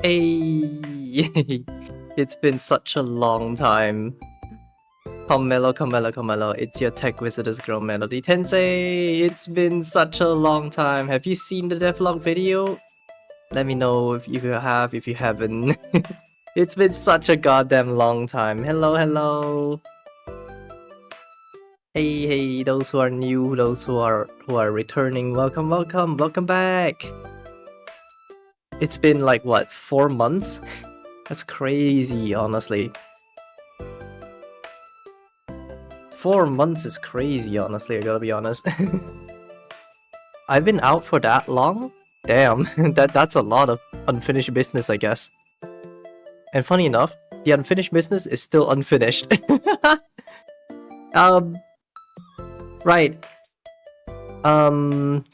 Hey, it's been such a long time. Come Mello, it's your tech visitors girl Melody Tensei. It's been such a long time. Have you seen the devlog video? Let me know if you have, if you haven't. It's been such a goddamn long time. Hello. Hey, those who are new, those who are returning, welcome back. It's been like what, 4 months? That's crazy, honestly. 4 months is crazy, honestly, I gotta be honest. I've been out for that long? Damn, that's a lot of unfinished business, I guess. And funny enough, the unfinished business is still unfinished. Right.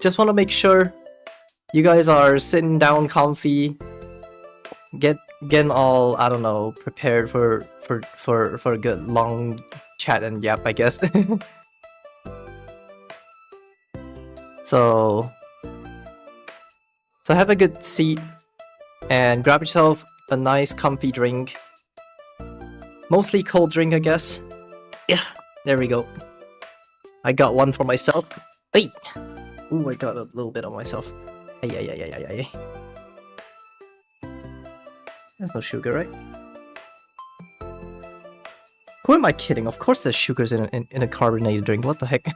Just want to make sure you guys are sitting down comfy, getting all, I don't know, prepared for a good long chat and yap, I guess. So have a good seat and grab yourself a nice comfy drink. Mostly cold drink, I guess. Yeah, there we go. I got one for myself. Hey! Ooh, I got a little bit on myself. Ay. There's no sugar, right? Who am I kidding? Of course there's sugars in a carbonated drink. What the heck?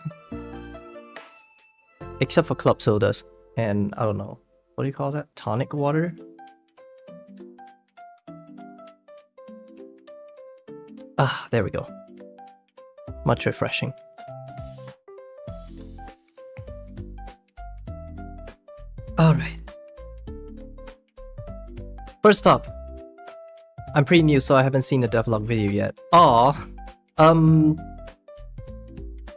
Except for club sodas. And, I don't know. What do you call that? Tonic water? Ah, there we go. Much refreshing. Alright. First up, I'm pretty new, so I haven't seen the devlog video yet.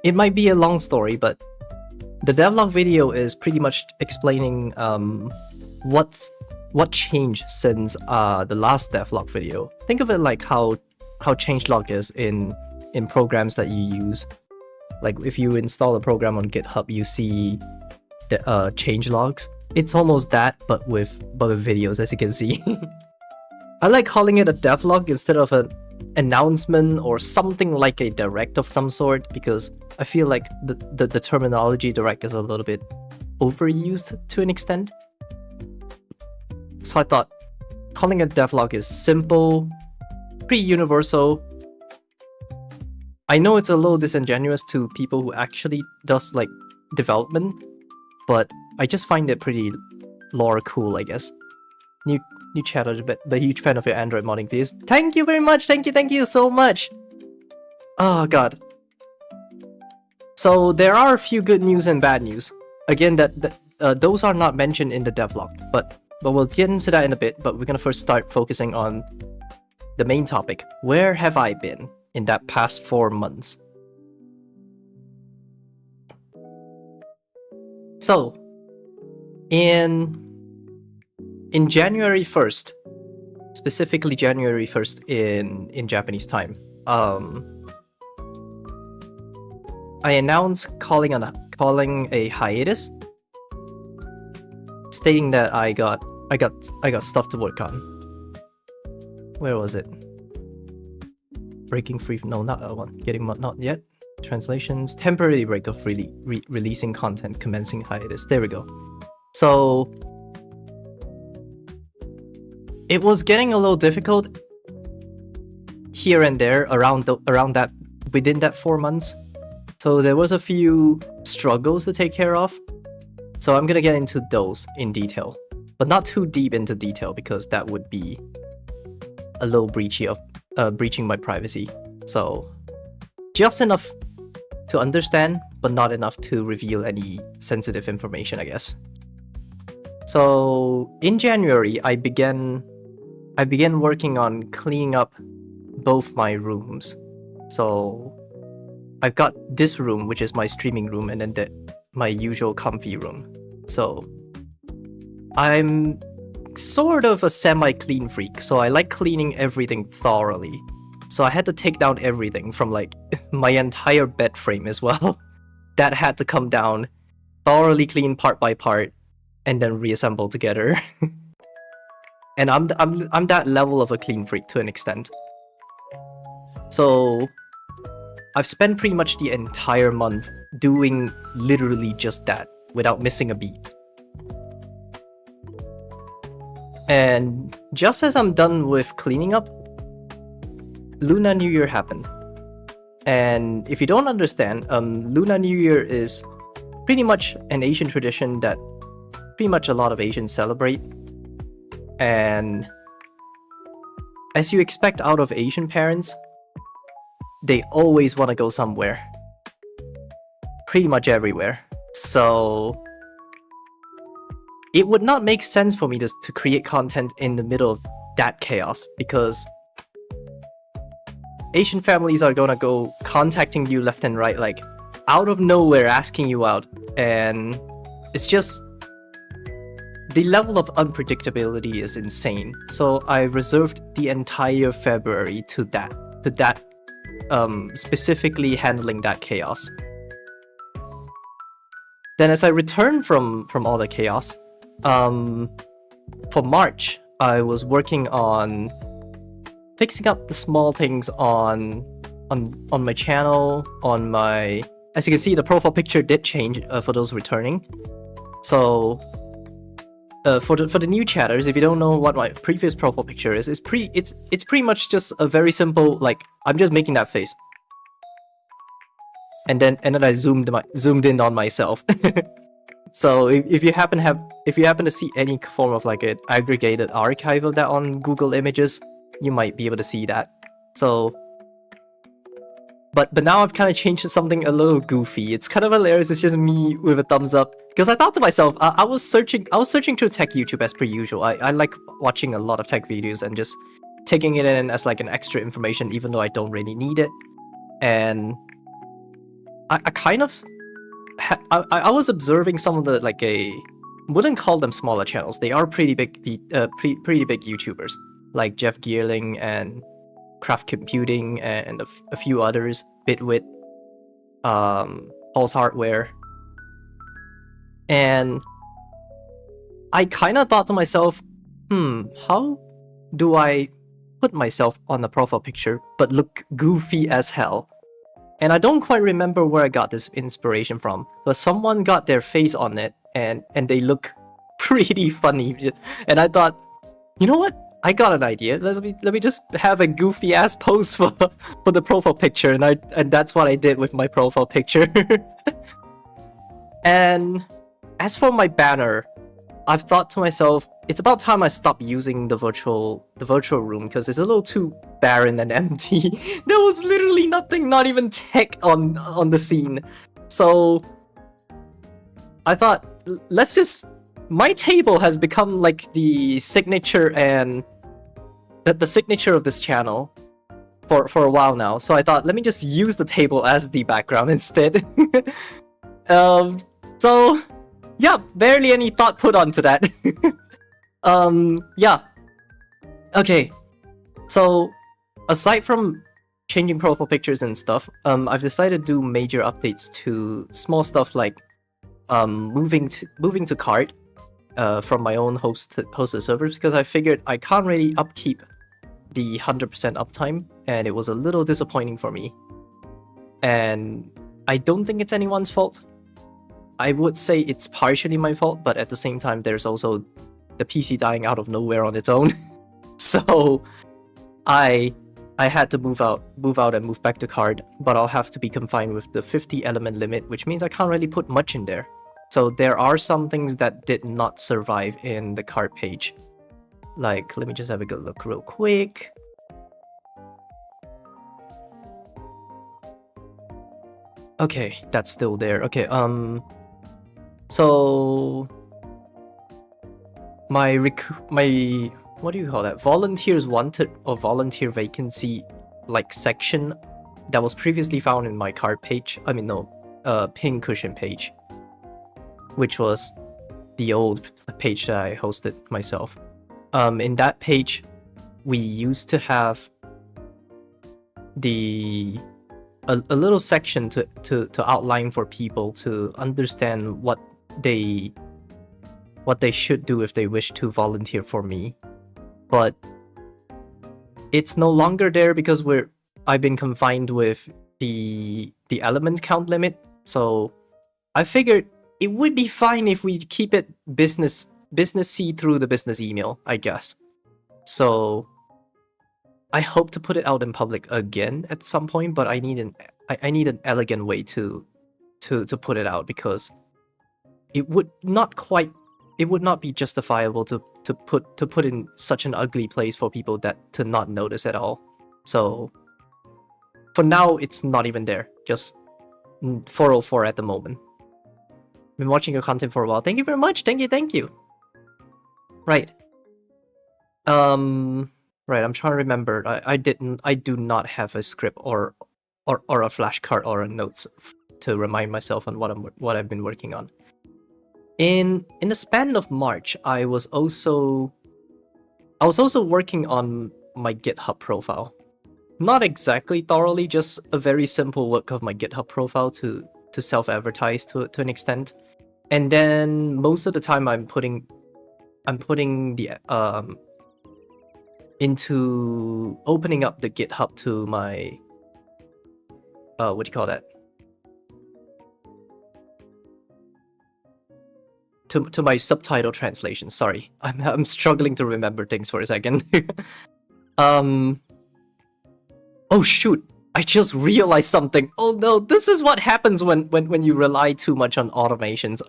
It might be a long story, but the devlog video is pretty much explaining what changed since the last devlog video. Think of it like how changelog is in programs that you use. Like if you install a program on GitHub, you see the changelogs. It's almost that, but with videos, as you can see. I like calling it a devlog instead of an announcement or something like a direct of some sort, because I feel like the terminology direct is a little bit overused to an extent. So I thought calling it devlog is simple, pretty universal. I know it's a little disingenuous to people who actually does like development, but I just find it pretty lore cool, I guess. New chatter, but a huge fan of your Android modding videos. Thank you very much. Thank you so much. Oh god. So there are a few good news and bad news. Again, those are not mentioned in the devlog, but we'll get into that in a bit. But we're gonna first start focusing on the main topic. Where have I been in that past 4 months? So, in January 1st, specifically January 1st in Japanese time, I announced calling a hiatus, stating that I got stuff to work on. Where was it? Breaking free? No, not that one. Not yet. Translations. Temporary break of releasing content. Commencing hiatus. There we go. So it was getting a little difficult here and there around that within that 4 months. So there was a few struggles to take care of. So I'm gonna get into those in detail, but not too deep into detail because that would be a little breachy of breaching my privacy. So just enough to understand, but not enough to reveal any sensitive information, I guess. So in January, I began working on cleaning up both my rooms. So I've got this room, which is my streaming room, and then my usual comfy room. So I'm sort of a semi-clean freak, so I like cleaning everything thoroughly. So I had to take down everything from like my entire bed frame as well. That had to come down, thoroughly clean part by part, and then reassemble together. And I'm that level of a clean freak to an extent. So I've spent pretty much the entire month doing literally just that, without missing a beat. And just as I'm done with cleaning up, Lunar New Year happened. And if you don't understand, Lunar New Year is pretty much an Asian tradition that pretty much a lot of Asians celebrate. And as you expect out of Asian parents, they always want to go somewhere. Pretty much everywhere. So it would not make sense for me to create content in the middle of that chaos, because Asian families are gonna go contacting you left and right, like out of nowhere, asking you out, and it's just the level of unpredictability is insane. So I reserved the entire February to that, specifically handling that chaos. Then as I returned from all the chaos, for March, I was working on fixing up the small things on my channel, on my... As you can see, the profile picture did change for those returning. So for the new chatters, if you don't know what my previous profile picture is, it's pretty much just a very simple, like, I'm just making that face. And then I zoomed in on myself. So if you happen to see any form of like an aggregated archive of that on Google Images, you might be able to see that. So, but now I've kind of changed to something a little goofy. It's kind of hilarious. It's just me with a thumbs up, because I thought to myself, I was searching through tech YouTube as per usual. I like watching a lot of tech videos and just taking it in as like an extra information, even though I don't really need it. And I kind of I was observing some of the, like, wouldn't call them smaller channels. They are pretty big pretty big YouTubers, like Jeff Geerling and Craft Computing and a few others, Bitwit, Pulse Hardware. And I kind of thought to myself, how do I put myself on the profile picture but look goofy as hell? And I don't quite remember where I got this inspiration from, but someone got their face on it, and they look pretty funny. And I thought, you know what? I got an idea. Let me just have a goofy ass pose for the profile picture, and that's what I did with my profile picture. And as for my banner, I've thought to myself, it's about time I stop using the virtual room, because it's a little too barren and empty. There was literally nothing, not even tech on the scene. So I thought, let's just... My table has become like the signature and the signature of this channel for a while now. So I thought, let me just use the table as the background instead. So yeah, barely any thought put onto that. Yeah. Okay. So aside from changing profile pictures and stuff, I've decided to do major updates to small stuff like moving to card from my own hosted servers, because I figured I can't really upkeep the 100% uptime, and it was a little disappointing for me. And I don't think it's anyone's fault. I would say it's partially my fault, but at the same time, there's also the PC dying out of nowhere on its own. So I had to move out and move back to card, but I'll have to be confined with the 50 element limit, which means I can't really put much in there. So there are some things that did not survive in the card page. Like, let me just have a good look real quick. Okay, that's still there. Okay, so my what do you call that? Volunteers wanted or volunteer vacancy like section that was previously found in my card page. I mean, no, pin cushion page, which was the old page that I hosted myself. In that page, we used to have a little section to outline for people to understand what they should do if they wish to volunteer for me. But it's no longer there because I've been confined with the element count limit. So I figured it would be fine if we keep it businessy through the business email, I guess. So I hope to put it out in public again at some point, but I need an elegant way to put it out, because it would not be justifiable to put in such an ugly place for people to not notice at all. So for now, it's not even there. Just 404 at the moment. Been watching your content for a while. Thank you very much. Thank you. Right. Right, I'm trying to remember. I do not have a script or a flashcard or a notes to remind myself on what I've been working on. In the span of March, I was also working on my GitHub profile. Not exactly thoroughly, just a very simple work of my GitHub profile to self-advertise to an extent. And then most of the time I'm putting the into opening up the GitHub to my what do you call that? To my subtitle translation. Sorry, I'm struggling to remember things for a second. Oh shoot! I just realized something. Oh no, this is what happens when you rely too much on automations.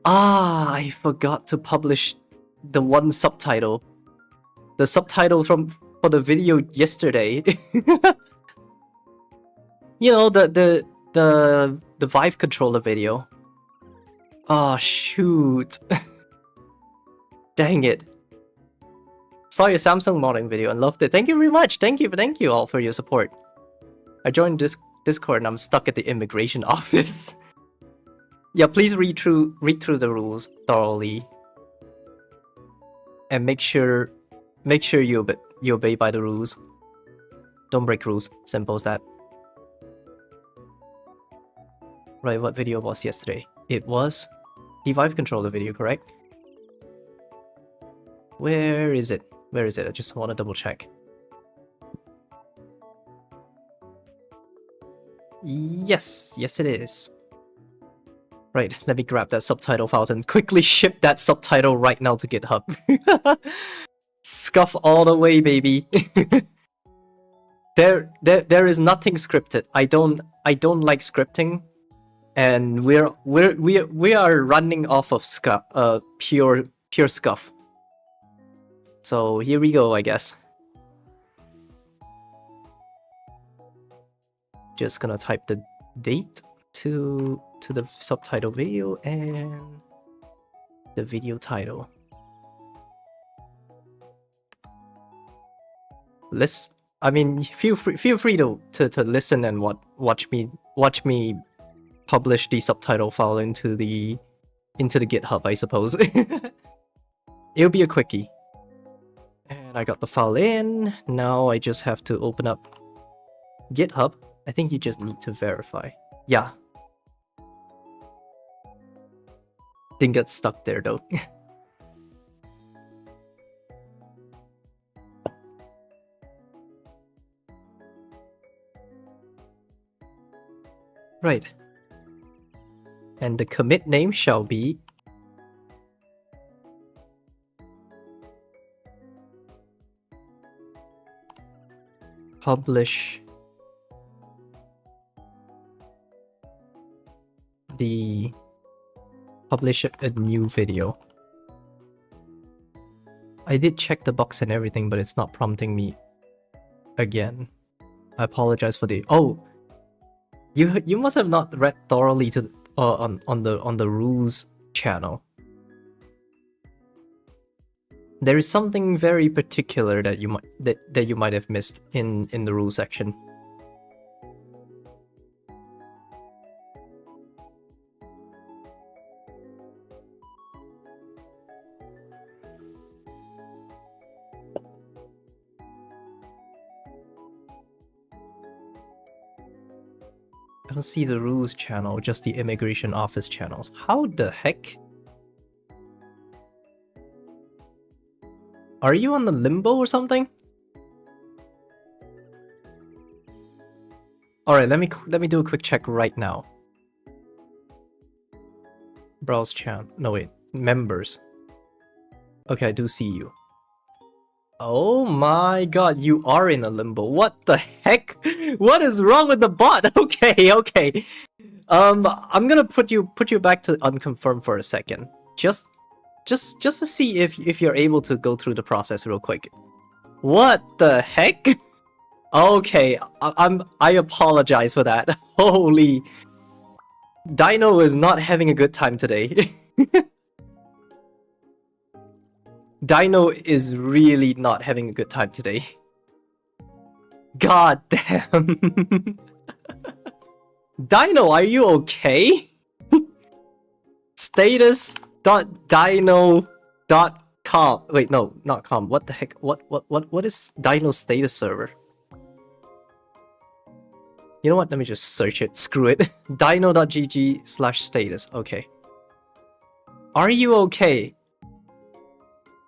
I forgot to publish the one subtitle. The subtitle for the video yesterday. You know, the Vive controller video. Oh shoot. Dang it. Saw your Samsung modding video and loved it. Thank you very much. Thank you all for your support. I joined this Discord and I'm stuck at the immigration office. Yeah, please read through the rules thoroughly. And make sure you obey by the rules. Don't break rules. Simple as that. Right, what video was yesterday? It was the Vive controller video, correct? Where is it? I just want to double check. Yes it is. Right, let me grab that subtitle files and quickly ship that subtitle right now to GitHub. Scuff all the way, baby. There is nothing scripted. I don't like scripting, and we are running off of scuff, pure scuff. So here we go, I guess. Just gonna type the date to the subtitle video and the video title. I mean, feel free to listen and watch me publish the subtitle file into the GitHub, I suppose. It'll be a quickie. And I got the file in. Now I just have to open up GitHub. I think you just need to verify. Yeah. Didn't get stuck there though. Right. And the commit name shall be publish a new video. I did check the box and everything, but it's not prompting me again. I apologize for the... Oh! You must have not read thoroughly to on the rules channel. There is something very particular that you might have missed in the rule section. I don't see the rules channel, just the immigration office channels. How the heck? Are you on the limbo or something? Alright, let me do a quick check right now. Browse chat. No wait, members. Okay, I do see you. Oh my god, you are in a limbo. What the heck? What is wrong with the bot? Okay, okay. I'm gonna put you back to unconfirmed for a second. Just to see if you're able to go through the process real quick. What the heck? Okay, I apologize for that. Holy, Dino is not having a good time today. Dino is really not having a good time today. God damn. Dino, are you okay? Status.dino.com. Wait, no, not com. What the heck? What is Dino's status server? You know what? Let me just search it. Screw it. Dino.gg/status. Okay. Are you okay?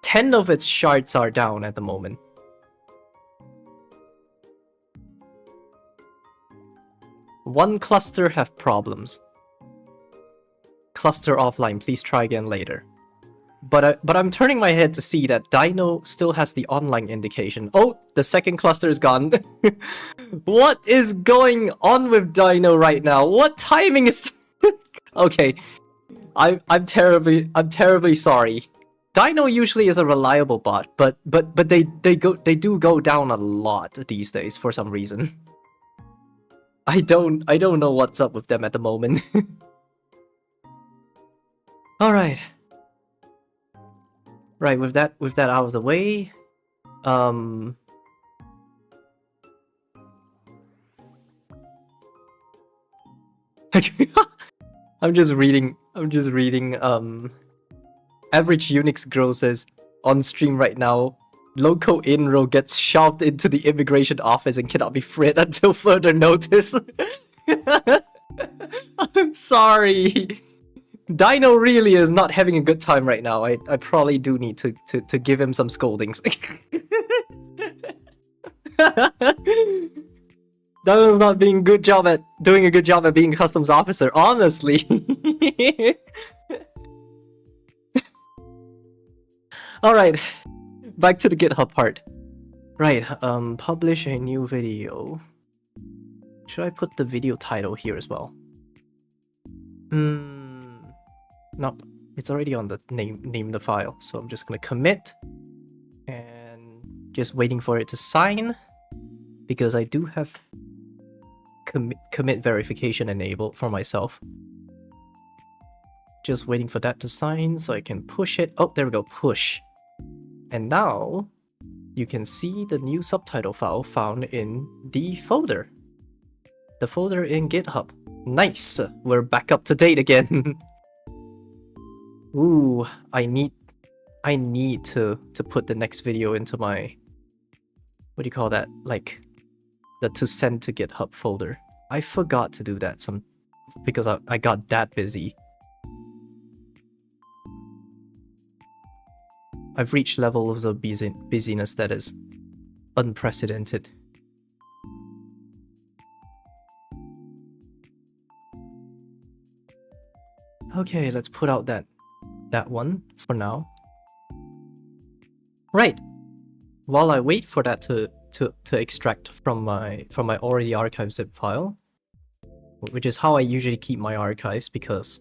10 of its shards are down at the moment. One cluster have problems. Cluster offline, please try again later. But I'm turning my head to see that Dino still has the online indication. Oh, the second cluster is gone. What is going on with Dino right now? What timing is Okay. I'm terribly sorry. Dino usually is a reliable bot, but they do go down a lot these days for some reason. I don't know what's up with them at the moment. All right. Right, with that out of the way, I'm just reading average Unix girl says on stream right now, local inro gets shoved into the immigration office and cannot be freed until further notice. I'm sorry. Dino really is not having a good time right now. I probably do need to give him some scoldings. Dino's not doing a good job at being a customs officer, honestly. Alright, back to the GitHub part. Right, publish a new video. Should I put the video title here as well? Nope, it's already on the name the file, so I'm just gonna commit and just waiting for it to sign because I do have commit verification enabled for myself. Just waiting for that to sign so I can push it. Oh, there we go, push. And now you can see the new subtitle file found in the folder. The folder in GitHub. Nice, we're back up to date again. Ooh, I need to put the next video into my, what do you call that? Like the to send to GitHub folder. I forgot to do that because I got that busy. I've reached levels of busyness that is unprecedented. Okay, let's put out that one for now. Right. While I wait for that to extract from my already archived zip file, which is how I usually keep my archives because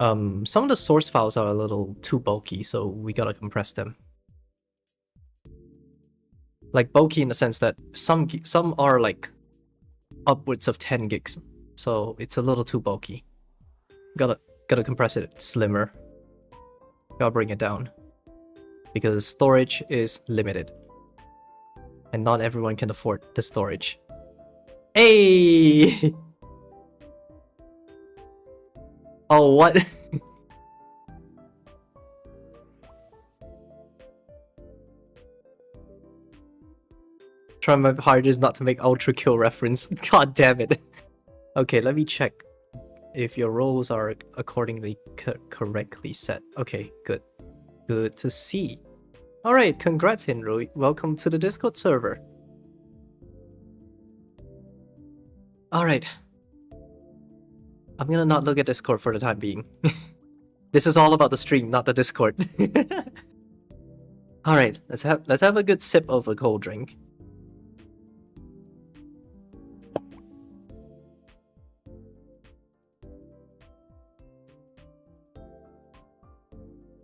some of the source files are a little too bulky, so we gotta compress them. Like bulky in the sense that some are like upwards of 10 gigs, so it's a little too bulky. Gotta compress it slimmer. Gotta bring it down. because storage is limited. And not everyone can afford the storage. Hey! Oh, what? Try my hardest not to make Ultra Kill reference. God damn it. Okay, let me check if your roles are accordingly correctly set. Okay, good. Good to see. Alright, congrats Hinro. Welcome to the Discord server. Alright. I'm gonna not look at Discord for the time being. This is all about the stream, not the Discord. Alright, let's have a good sip of a cold drink.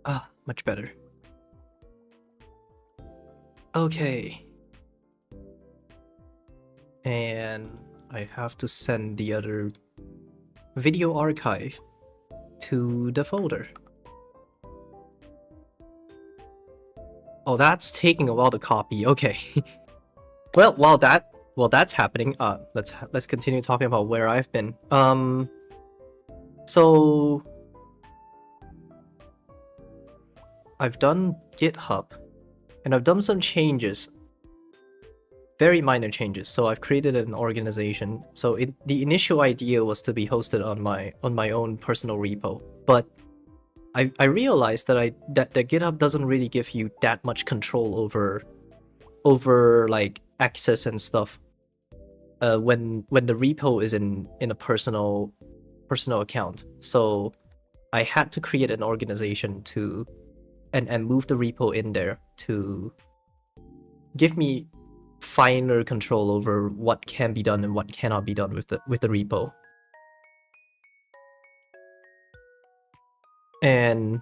Ah, much better. Okay. And I have to send the other video archive to the folder. Oh, that's taking a while to copy. Okay. Well, while that's happening, let's continue talking about where I've been. So I've done GitHub, and I've done some changes. Very minor changes. So I've created an organization. So the initial idea was to be hosted on my own personal repo, but I realized that that GitHub doesn't really give you that much control over like access and stuff. When the repo is in a personal account. So I had to create an organization to and move the repo in there to give me finer control over what can be done and what cannot be done with the repo. And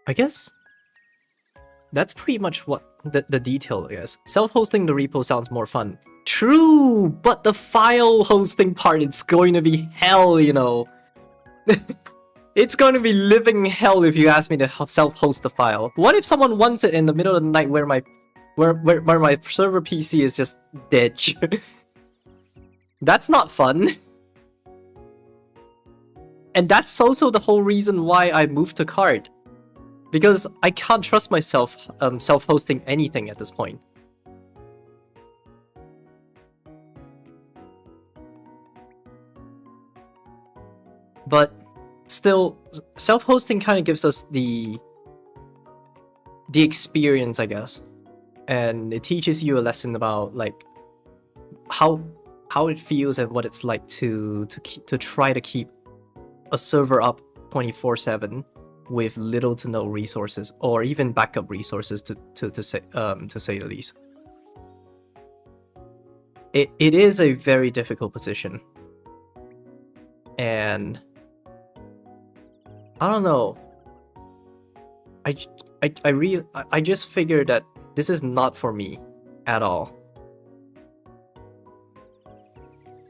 I guess that's pretty much what the detail, I guess. Self-hosting the repo sounds more fun. True, but the file hosting part, it's going to be hell, you know. It's going to be living hell if you ask me to self-host the file. What if someone wants it in the middle of the night where my server PC is just dead? That's not fun. And that's also the whole reason why I moved to Card. Because I can't trust myself self-hosting anything at this point. But still, self-hosting kind of gives us the experience, I guess. And it teaches you a lesson about like how it feels and what it's like to try to keep a server up 24/7 with little to no resources, or even backup resources to say the least. It is a very difficult position, and I don't know. I just figured that this is not for me at all.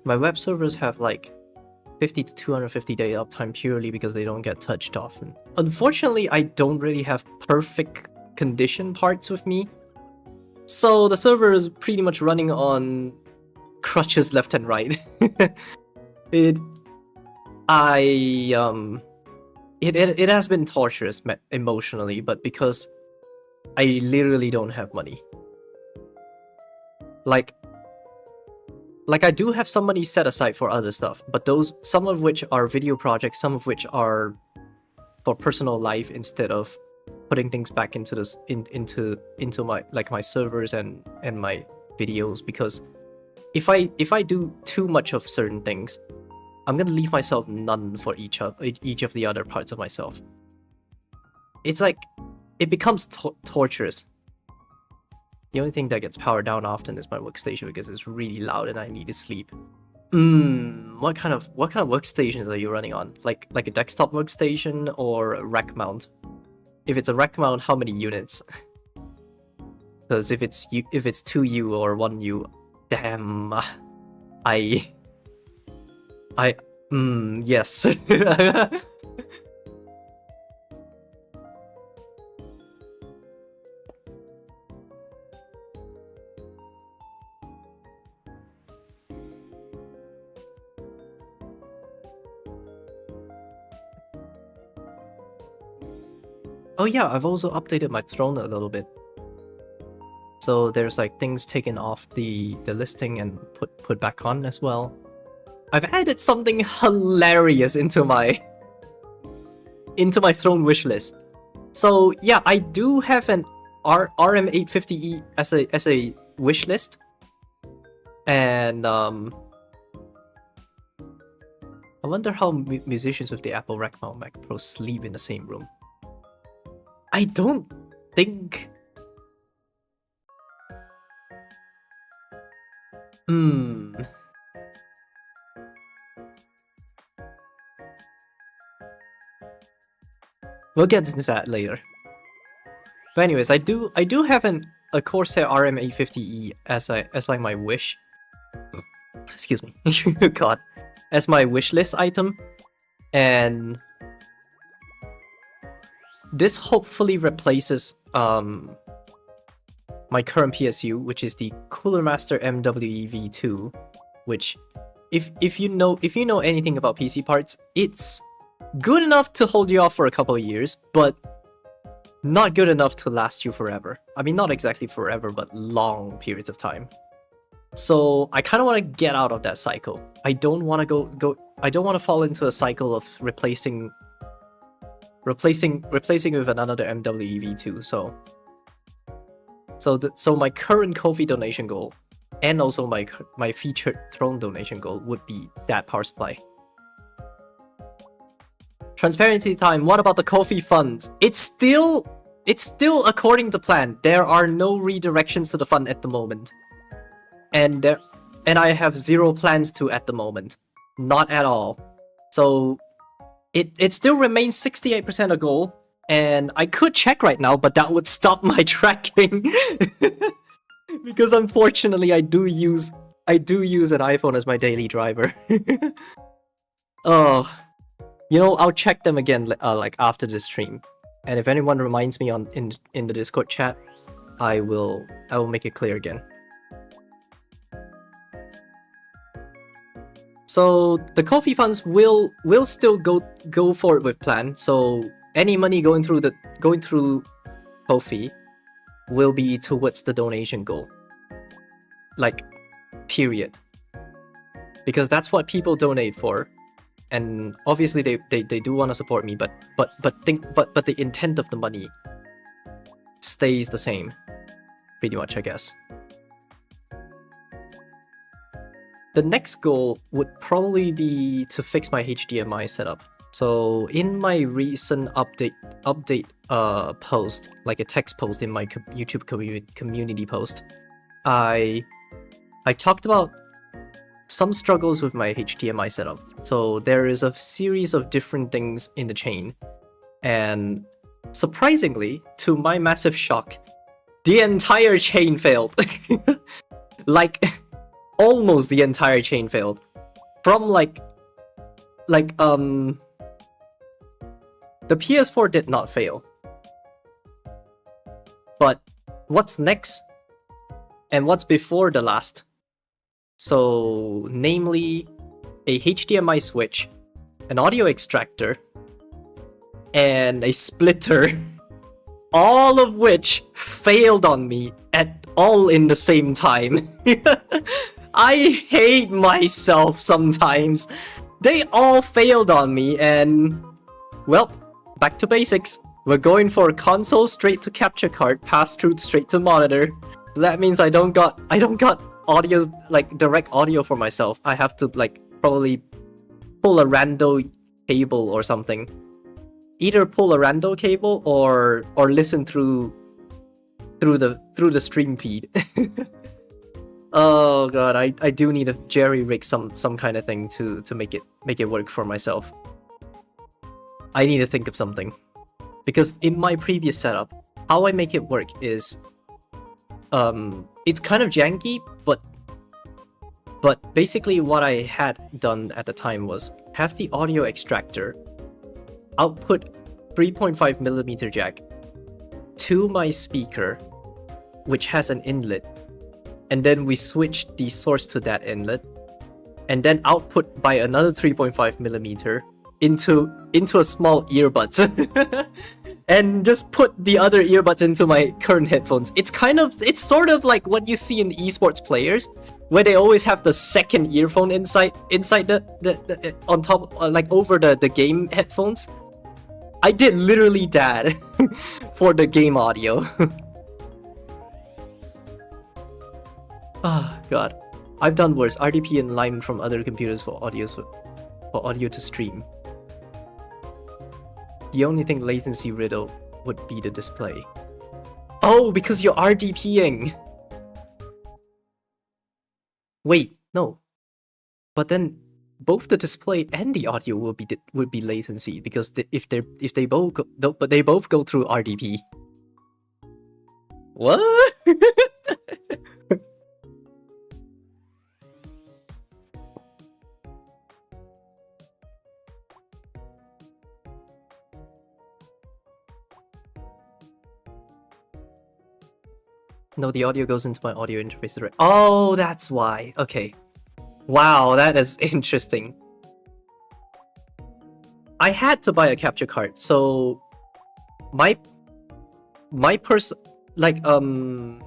My web servers have like 50 to 250 day uptime purely because they don't get touched often. Unfortunately, I don't really have perfect condition parts with me, so the server is pretty much running on crutches left and right. It has been torturous emotionally, but because I literally don't have money. Like I do have some money set aside for other stuff, but some of which are video projects, some of which are for personal life instead of putting things back into this into my servers and my videos. Because if I do too much of certain things, I'm gonna leave myself none for each of the other parts of myself. It's like it becomes torturous. The only thing that gets powered down often is my workstation because it's really loud and I need to sleep. What kind of workstations are you running on? Like a desktop workstation or a rack mount? If it's a rack mount, how many units? Because if it's 2U or 1U, damn, yes. Oh yeah, I've also updated my throne a little bit. So there's like things taken off the listing and put back on as well. I've added something hilarious into my throne wishlist. So yeah, I do have an RM850E as a wishlist, and I wonder how musicians with the Apple Rec Mount Mac Pro sleep in the same room. I don't think. We'll get into that later. But anyways, I do have a Corsair RM850E as like my wish. Excuse me. God. As my wish list item. And this hopefully replaces my current PSU, which is the Cooler Master MWE-V2, which if you know anything about PC parts, it's good enough to hold you off for a couple of years, but not good enough to last you forever. I mean, not exactly forever, but long periods of time. So I kind of want to get out of that cycle. I don't want to I don't want to fall into a cycle of replacing with another MWE-V2. So my current Ko-fi donation goal, and also my featured throne donation goal, would be that power supply. Transparency time. What about the Ko-fi funds? It's still according to plan. There are no redirections to the fund at the moment, and I have zero plans to at the moment, not at all. So it still remains 68% a goal, and I could check right now, but that would stop my tracking because unfortunately I do use an iPhone as my daily driver. Oh. You know, I'll check them again like after the stream, and if anyone reminds me in the Discord chat, I will make it clear again. So the Ko-fi funds will still go forward with plan. So any money going through Ko-fi will be towards the donation goal. Like, period. Because that's what people donate for. And obviously they do want to support me, but the intent of the money stays the same, pretty much, I guess. The next goal would probably be to fix my HDMI setup. So in my recent update post, like a text post in my YouTube community post, I talked about some struggles with my HDMI setup. So there is a series of different things in the chain, and surprisingly, to my massive shock, the entire chain failed. Like, almost the entire chain failed. From the PS4 did not fail. But what's next? And what's before the last? So, namely, a HDMI switch, an audio extractor, and a splitter, all of which failed on me all in the same time. I hate myself sometimes. They all failed on me, and well, back to basics. We're going for a console straight to capture card, pass through straight to monitor. So that means I don't got audio, like direct audio for myself. I have to like probably pull a rando cable or something. Either pull a rando cable or listen through the stream feed. Oh god, I do need to jerry rig some kind of thing to make it work for myself. I need to think of something, because in my previous setup, how I make it work is it's kind of janky, but basically what I had done at the time was have the audio extractor output 3.5mm jack to my speaker, which has an inlet, and then we switch the source to that inlet, and then output by another 3.5mm into a small earbuds. and just put the other earbuds into my current headphones. It's sort of like what you see in esports players, where they always have the second earphone inside the on top, like over the game headphones. I did literally that for the game audio. Ah, God. I've done worse. RDP and line from other computers for audio to stream. The only thing latency riddle would be the display. Oh, because you're RDPing. Wait, no. But then both the display and the audio would be latency, because if they both go through RDP. What? No, the audio goes into my audio interface direct. Oh, that's why. Okay. Wow, that is interesting. I had to buy a capture card, so my like I'm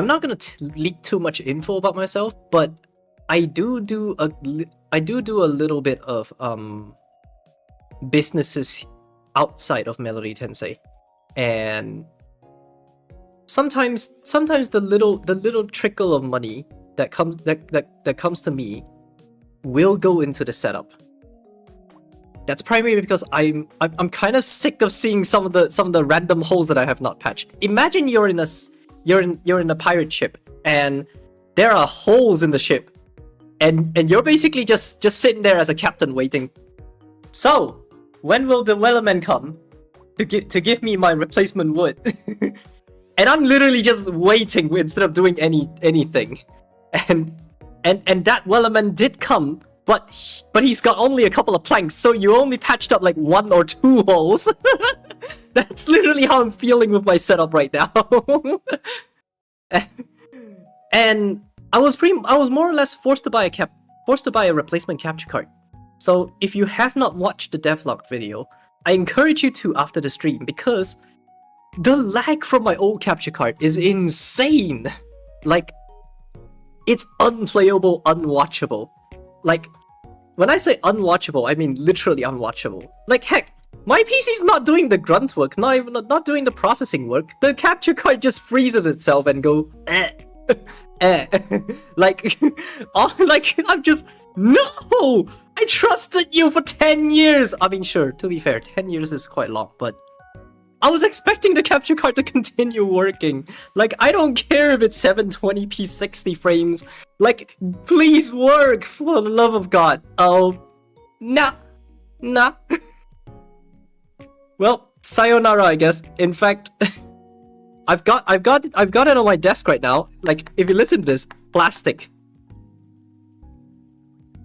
not gonna leak too much info about myself, but I do a little bit of businesses outside of Melody Tensei, and sometimes the little trickle of money that comes to me will go into the setup. That's primarily because I'm kind of sick of seeing some of the random holes that I have not patched. Imagine you're in a pirate ship and there are holes in the ship, and you're basically just sitting there as a captain waiting. So when will the wellerman come to give me my replacement wood? And I'm literally just waiting instead of doing anything. And that wellerman did come, but he's got only a couple of planks, so you only patched up like 1 or 2 holes. That's literally how I'm feeling with my setup right now. And I was more or less forced to buy a replacement capture card. So if you have not watched the devlog video, I encourage you to after the stream, because the lag from my old capture card is insane. Like, it's unplayable, unwatchable. Like, when I say unwatchable, I mean literally unwatchable. Like, heck, my PC's not doing the grunt work, not doing the processing work. The capture card just freezes itself and go like, I'm just, no! I trusted you for 10 years! I mean, sure, to be fair, 10 years is quite long, but I was expecting the capture card to continue working. Like, I don't care if it's 720p 60 frames. Like, please work, for the love of God. Oh, nah. Well, sayonara, I guess. In fact, I've got it on my desk right now. Like, if you listen to this, plastic.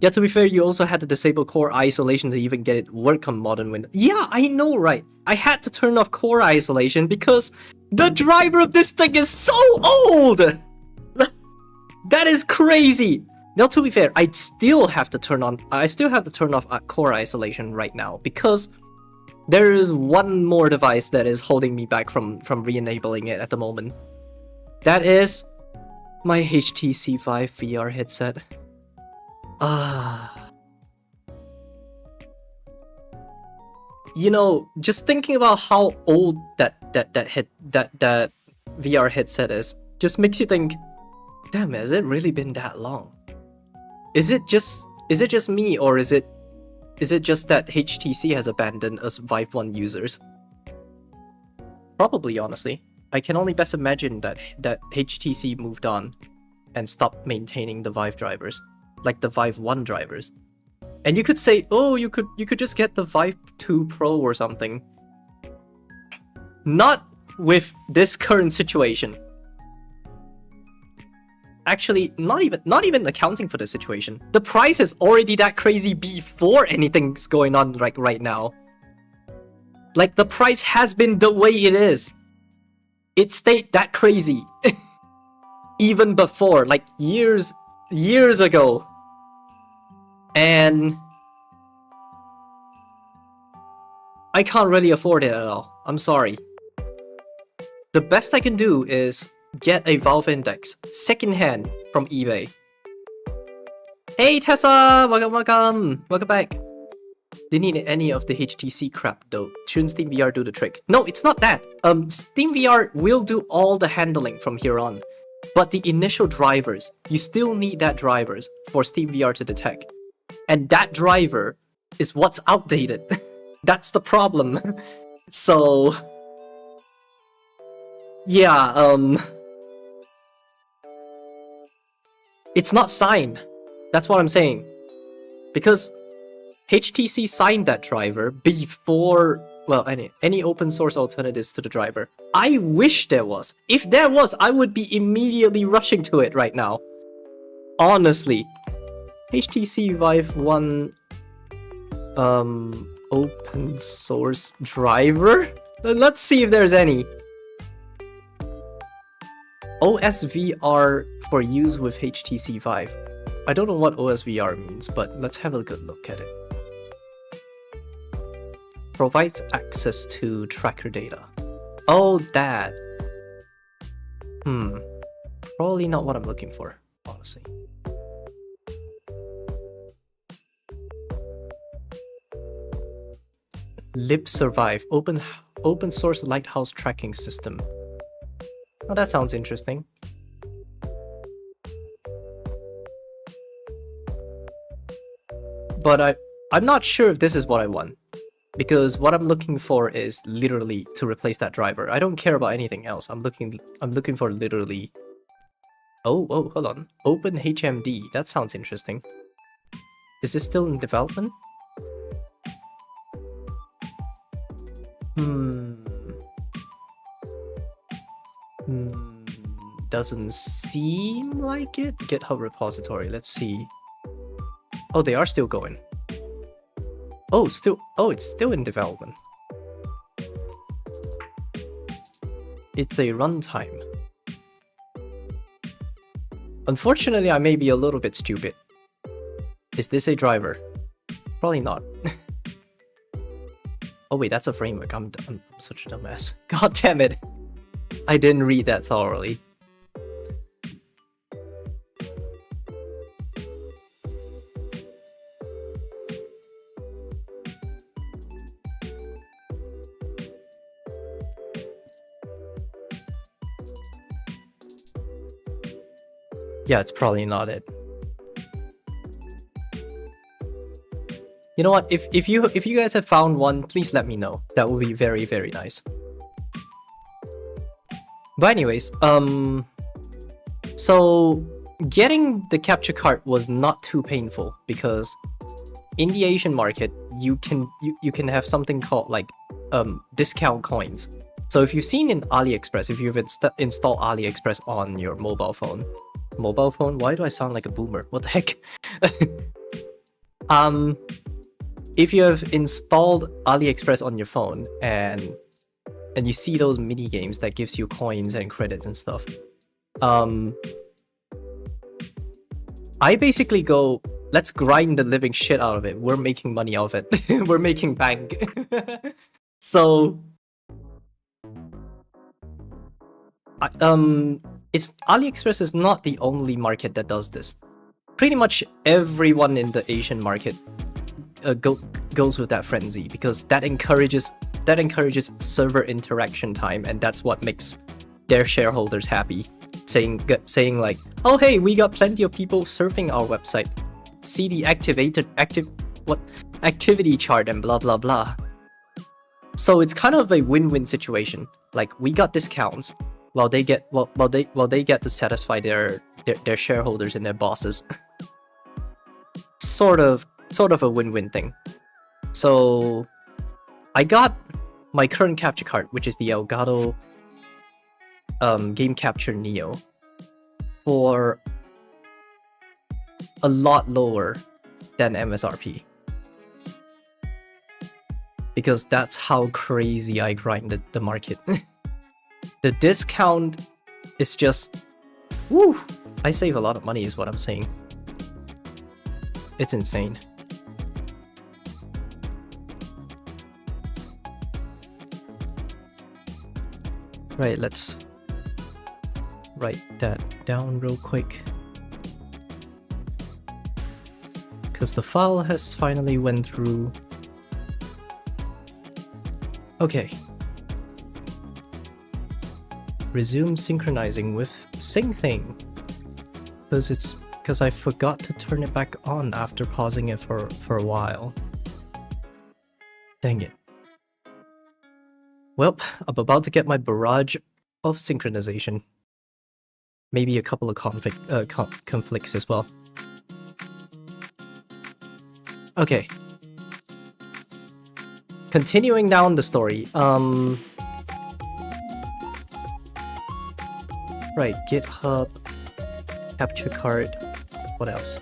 Yeah, to be fair, you also had to disable core isolation to even get it work on modern Windows. Yeah, I know, right? I had to turn off core isolation because the driver of this thing is so old! That is crazy! Now, to be fair, I still have to turn off core isolation right now, because there is one more device that is holding me back from re-enabling it at the moment. That is my HTC Vive VR headset. You know, just thinking about how old that VR headset is just makes you think, damn, has it really been that long? Is it just me, or is it just that HTC has abandoned us Vive 1 users? Probably, honestly. I can only best imagine that HTC moved on and stopped maintaining the Vive drivers, like the Vive 1 drivers. And you could say, oh, you could just get the Vive 2 Pro or something. Not with this current situation. Actually, not even accounting for the situation. The price is already that crazy before anything's going on like right now. Like, the price has been the way it is. It stayed that crazy. Even before, like years ago. And I can't really afford it at all. I'm sorry. The best I can do is get a Valve Index, secondhand from eBay. Hey Tessa! Welcome! Welcome back. Didn't need any of the HTC crap though. Shouldn't Steam VR do the trick? No, it's not that. Steam VR will do all the handling from here on. But the initial drivers, you still need that drivers for Steam VR to detect. And that driver is what's outdated. That's the problem. So... yeah, it's not signed. That's what I'm saying. Because HTC signed that driver before, well, any open source alternatives to the driver. I wish there was. If there was, I would be immediately rushing to it right now. Honestly. HTC Vive 1 open source driver? Let's see if there's any. OSVR for use with HTC Vive. I don't know what OSVR means, but let's have a good look at it. Provides access to tracker data. Oh, that. Probably not what I'm looking for, honestly. LibSurvive, open source lighthouse tracking system. Oh, that sounds interesting. But I'm not sure if this is what I want. Because what I'm looking for is literally to replace that driver. I don't care about anything else. I'm looking for literally... Oh, hold on. OpenHMD. That sounds interesting. Is this still in development? Doesn't seem like it. GitHub repository. Let's see. Oh, they are still going. Oh, it's still in development. It's a runtime. Unfortunately, I may be a little bit stupid. Is this a driver? Probably not. Oh wait, that's a framework. I'm such a dumbass. God damn it. I didn't read that thoroughly. Yeah, it's probably not it. You know what? If you guys have found one, please let me know. That would be very, very nice. But anyways, so getting the capture card was not too painful because in the Asian market, you can have something called like discount coins. So if you've seen in AliExpress, if you've installed AliExpress on your mobile phone, why do I sound like a boomer? What the heck? If you have installed AliExpress on your phone and you see those mini games that gives you coins and credits and stuff, I basically go, let's grind the living shit out of it. We're making money off it. We're making bank. So it's AliExpress is not the only market that does this. Pretty much everyone in the Asian market goes with that frenzy because that encourages server interaction time, and that's what makes their shareholders happy. Saying like, oh hey, we got plenty of people surfing our website. See the activity chart and blah blah blah. So it's kind of a win-win situation. Like we got discounts while they get they get to satisfy their shareholders and their bosses. sort of a win-win thing. So I got my current capture card, which is the Elgato Game Capture Neo, for a lot lower than MSRP. Because that's how crazy I grinded the market. The discount is just... woo! I save a lot of money is what I'm saying. It's insane. Right, let's write that down real quick. Because the file has finally went through. Okay. Resume synchronizing with sync thing. Because I forgot to turn it back on after pausing it for a while. Dang it. Well, I'm about to get my barrage of synchronization. Maybe a couple of conflicts as well. Okay. Continuing down the story, right, GitHub, capture card, what else?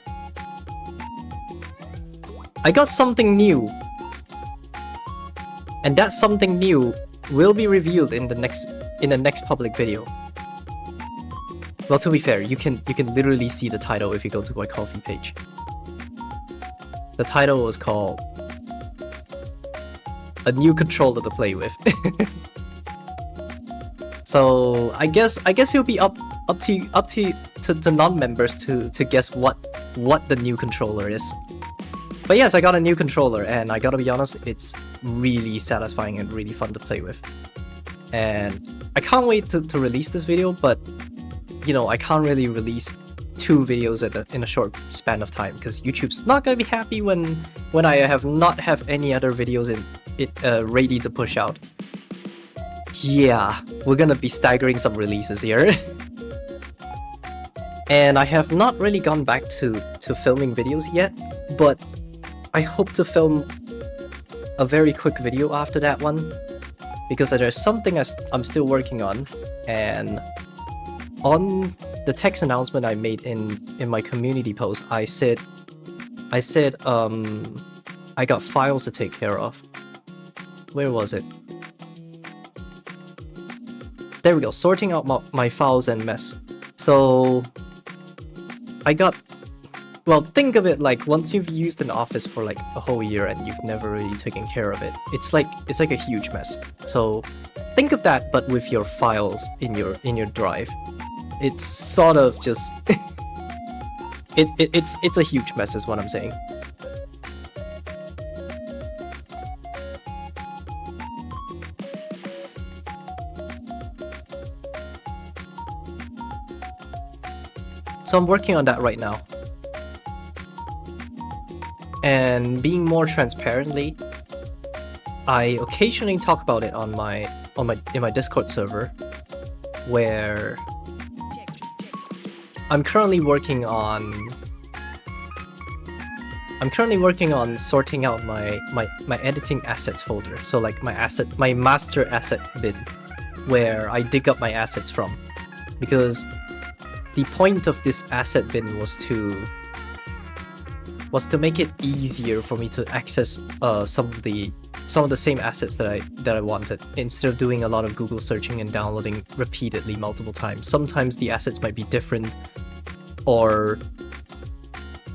I got something new. And that something new will be revealed in the next public video. Well, to be fair, you can literally see the title if you go to my Ko-fi page. The title was called "A New Controller to Play With." So I guess it'll be up to non-members to guess what the new controller is. But yes, I got a new controller, and I gotta be honest, it's really satisfying and really fun to play with. And I can't wait to release this video, but you know, I can't really release 2 videos in a short span of time because YouTube's not gonna be happy when I have not any other videos ready to push out. Yeah, we're gonna be staggering some releases here. And I have not really gone back to filming videos yet, but I hope to film a very quick video after that one, because there's something I'm still working on, and on the text announcement I made in my community post, I said I got files to take care of. Where was it? There we go, sorting out my files and mess. So I got, well, think of it like once you've used an office for like a whole year and you've never really taken care of it, it's like a huge mess. So think of that, but with your files in your drive. It's sort of just it's a huge mess is what I'm saying. So I'm working on that right now. And being more transparently, I occasionally talk about it in my Discord server, where I'm currently working on sorting out my editing assets folder. So like my master asset bin, where I dig up my assets from, because the point of this asset bin was to make it easier for me to access some of the same assets that I wanted, instead of doing a lot of Google searching and downloading repeatedly multiple times. Sometimes the assets might be different, or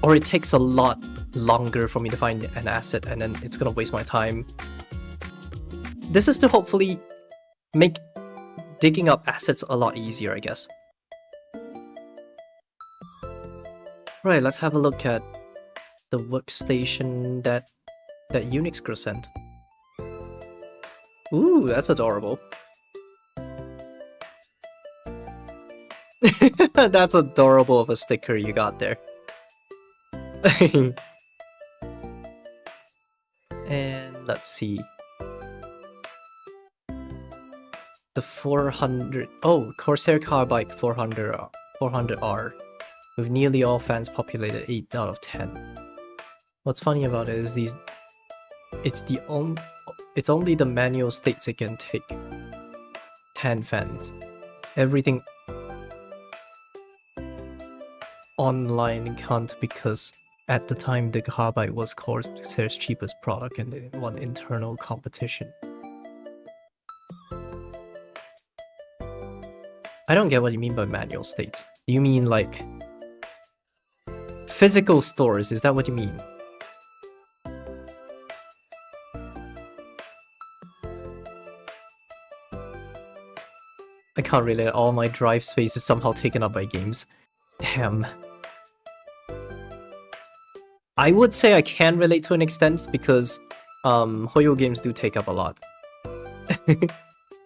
it takes a lot longer for me to find an asset, and then it's gonna waste my time. This is to hopefully make digging up assets a lot easier, I guess. Right, let's have a look at the workstation that Unix Girl sent. Ooh, that's adorable. That's adorable of a sticker you got there. And let's see. The 400... Oh, Corsair Carbide 400R. With nearly all fans populated 8 out of 10. What's funny about it is it's only the manual states it can take 10 fans. Everything online can't, because at the time the Carbide was Corsair's cheapest product and they won internal competition. I don't get what you mean by manual states. Do you mean like physical stores? Is that what you mean? can't relate. All my drive space is somehow taken up by games. Damn. I would say I can relate to an extent because Hoyo games do take up a lot.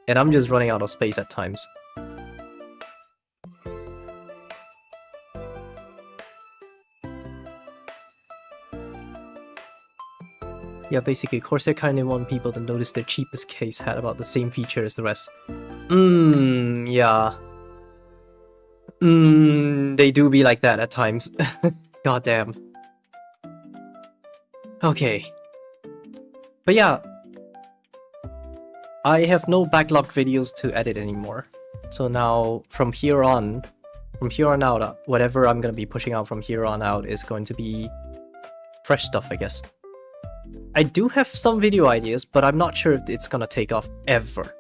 And I'm just running out of space at times. Yeah, basically, Corsair kinda want people to notice their cheapest case had about the same feature as the rest. Yeah. They do be like that at times. Goddamn. Okay. But yeah. I have no backlog videos to edit anymore. So now, from here on out, whatever I'm gonna be pushing out from here on out is going to be fresh stuff, I guess. I do have some video ideas, but I'm not sure if it's gonna take off ever.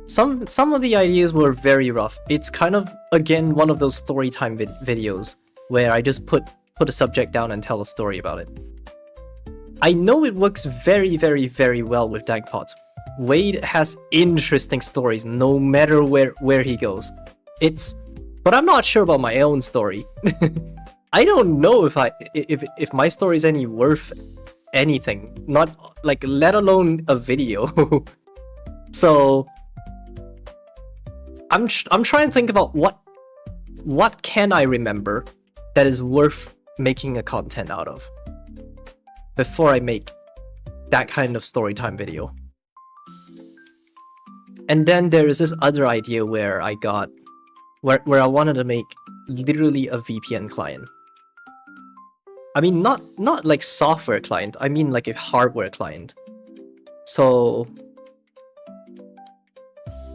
Some of the ideas were very rough. It's kind of, again, one of those story time videos where I just put a subject down and tell a story about it. I know it works very, very, very well with Dankpots. Wade has interesting stories no matter where he goes. But I'm not sure about my own story. I don't know if my story is any worth anything, not like, let alone a video. So I'm trying to think about what can I remember that is worth making a content out of before I make that kind of storytime video. And then there is this other idea where I wanted to make literally a VPN client. I mean, not like software client, I mean like a hardware client. So,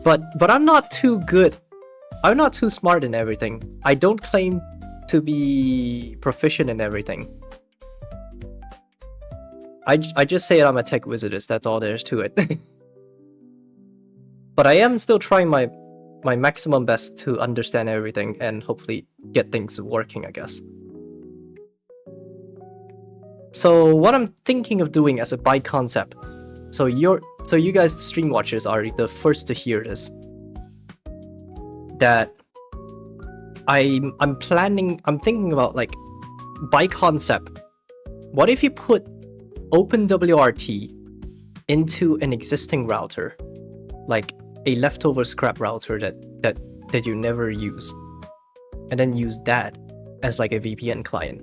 but I'm not too good. I'm not too smart in everything. I don't claim to be proficient in everything. I just say I'm a tech wizardess, that's all there is to it. But I am still trying my maximum best to understand everything and hopefully get things working, I guess. So what I'm thinking of doing as a by concept, so you guys stream watchers are the first to hear this, that I'm thinking about, like, by concept, what if you put OpenWRT into an existing router, like a leftover scrap router that you never use, and then use that as like a VPN client.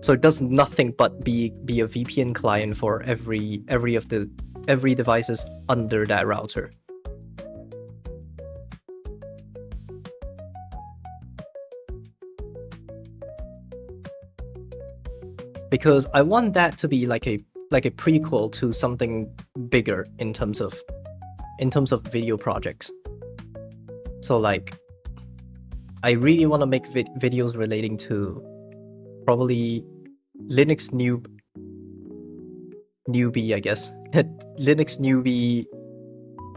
So it does nothing but be a VPN client for every devices under that router. Because I want that to be like a prequel to something bigger in terms of video projects. So like, I really want to make videos relating to probably Linux newbie, I guess. Linux newbie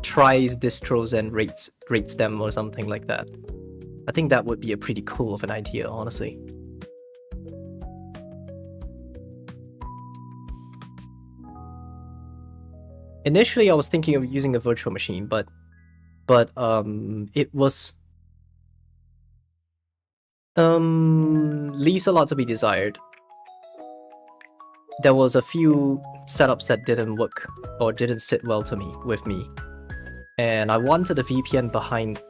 tries distros and rates them or something like that. I think that would be a pretty cool of an idea, honestly. Initially, I was thinking of using a virtual machine, but it was leaves a lot to be desired. There was a few setups that didn't work or didn't sit well with me, and I wanted a VPN behind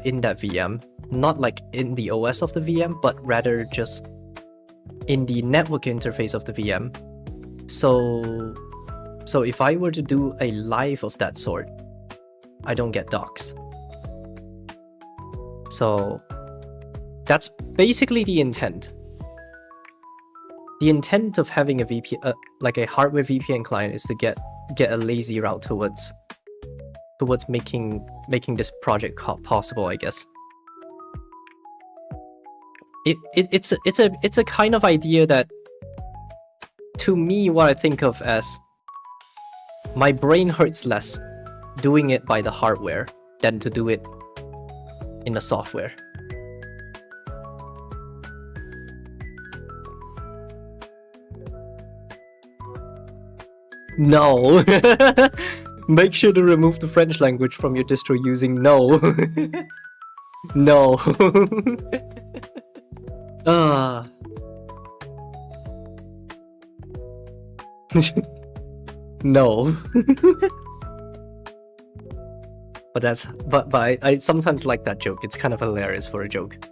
in that VM, not like in the OS of the VM, but rather just in the network interface of the VM. So if I were to do a live of that sort, I don't get docs. So that's basically the intent. The intent of having a VPN, like a hardware VPN client, is to get a lazy route towards making this project possible, I guess. It's a kind of idea that, to me, what I think of as, my brain hurts less doing it by the hardware than to do it in the software. No. Make sure to remove the French language from your distro using no. No. No. But I sometimes like that joke. It's kind of hilarious for a joke.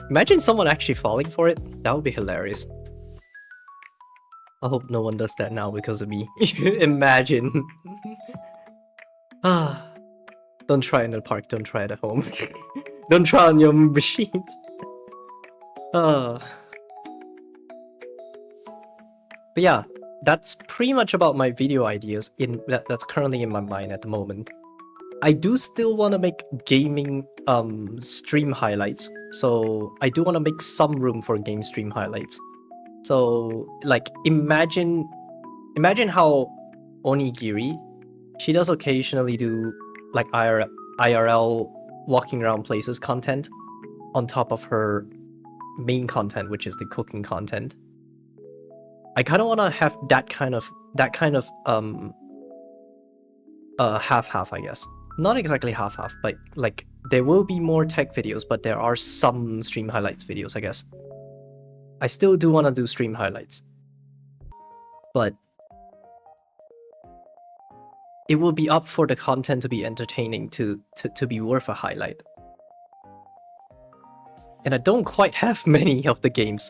Imagine someone actually falling for it. That would be hilarious. I hope no one does that now because of me. Imagine. Don't try in the park, don't try it at home. Don't try on your machines. But yeah, that's pretty much about my video ideas that's currently in my mind at the moment. I do still want to make gaming stream highlights, so I do want to make some room for game stream highlights. So like imagine how Onigiri, she does occasionally do like IRL walking around places content on top of her main content, which is the cooking content. I kind of want to have that kind of half-half, I guess. Not exactly half-half, but like there will be more tech videos, but there are some stream highlights videos, I guess. I still do want to do stream highlights, but it will be up for the content to be entertaining to be worth a highlight. And I don't quite have many of the games.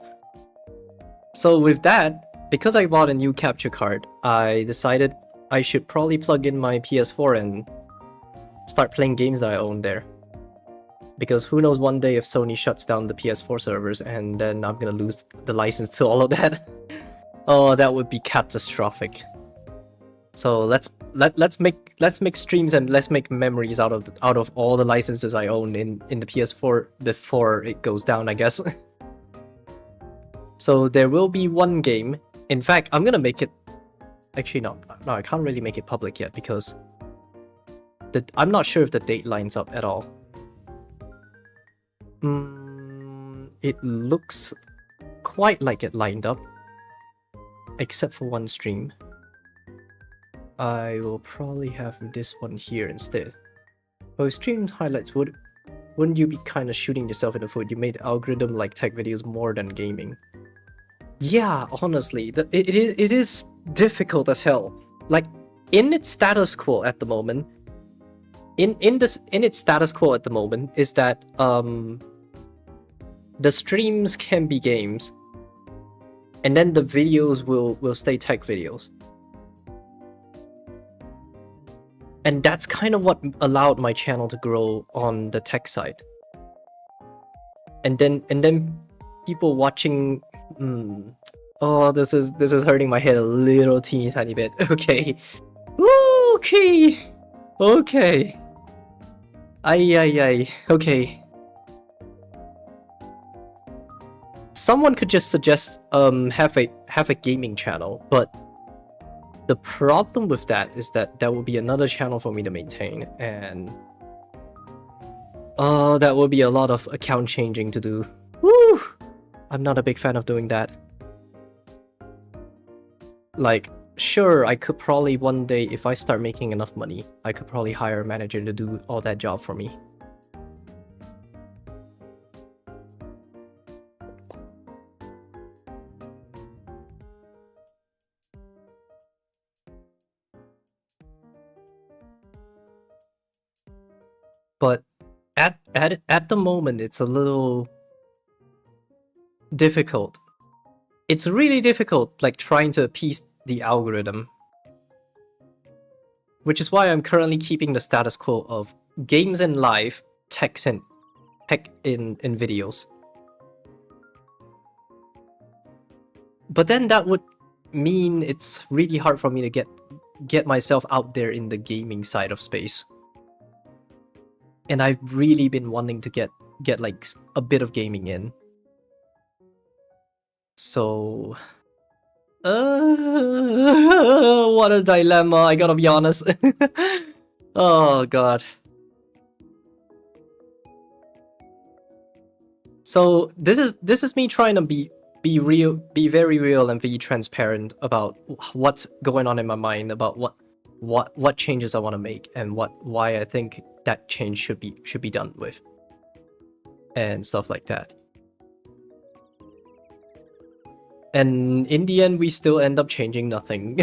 So with that, because I bought a new capture card, I decided I should probably plug in my PS4 and start playing games that I own there. Because who knows one day if Sony shuts down the PS4 servers and then I'm gonna lose the license to all of that. Oh, that would be catastrophic. So let's make streams and let's make memories out of all the licenses I own in the PS4 before it goes down, I guess. So there will be one game. In fact, I'm gonna make it. Actually, no, I can't really make it public yet because I'm not sure if the date lines up at all. It looks quite like it lined up, except for one stream. I will probably have this one here instead. Oh, stream highlights, wouldn't you be kind of shooting yourself in the foot? You made algorithm like tech videos more than gaming. Yeah, honestly, it is difficult as hell. Like in its status quo at the moment, in its status quo at the moment is that the streams can be games, and then the videos will stay tech videos. And that's kind of what allowed my channel to grow on the tech side. And then people watching. Oh, this is hurting my head a little teeny tiny bit. Okay. Okay. Ay. Okay. Someone could just suggest have a gaming channel, but the problem with that is that there will be another channel for me to maintain, and that will be a lot of account changing to do. Woo! I'm not a big fan of doing that. Like, sure, I could probably one day, if I start making enough money, I could probably hire a manager to do all that job for me. But at the moment, it's a little difficult. It's really difficult, like trying to appease the algorithm. Which is why I'm currently keeping the status quo of games in live, tech in videos. But then that would mean it's really hard for me to get myself out there in the gaming side of space. And I've really been wanting to get like a bit of gaming in. So what a dilemma, I gotta be honest. Oh god. So this is me trying to be very real and be transparent about what's going on in my mind, about what changes I want to make and why I think that change should be done with, and stuff like that. And in the end, we still end up changing nothing.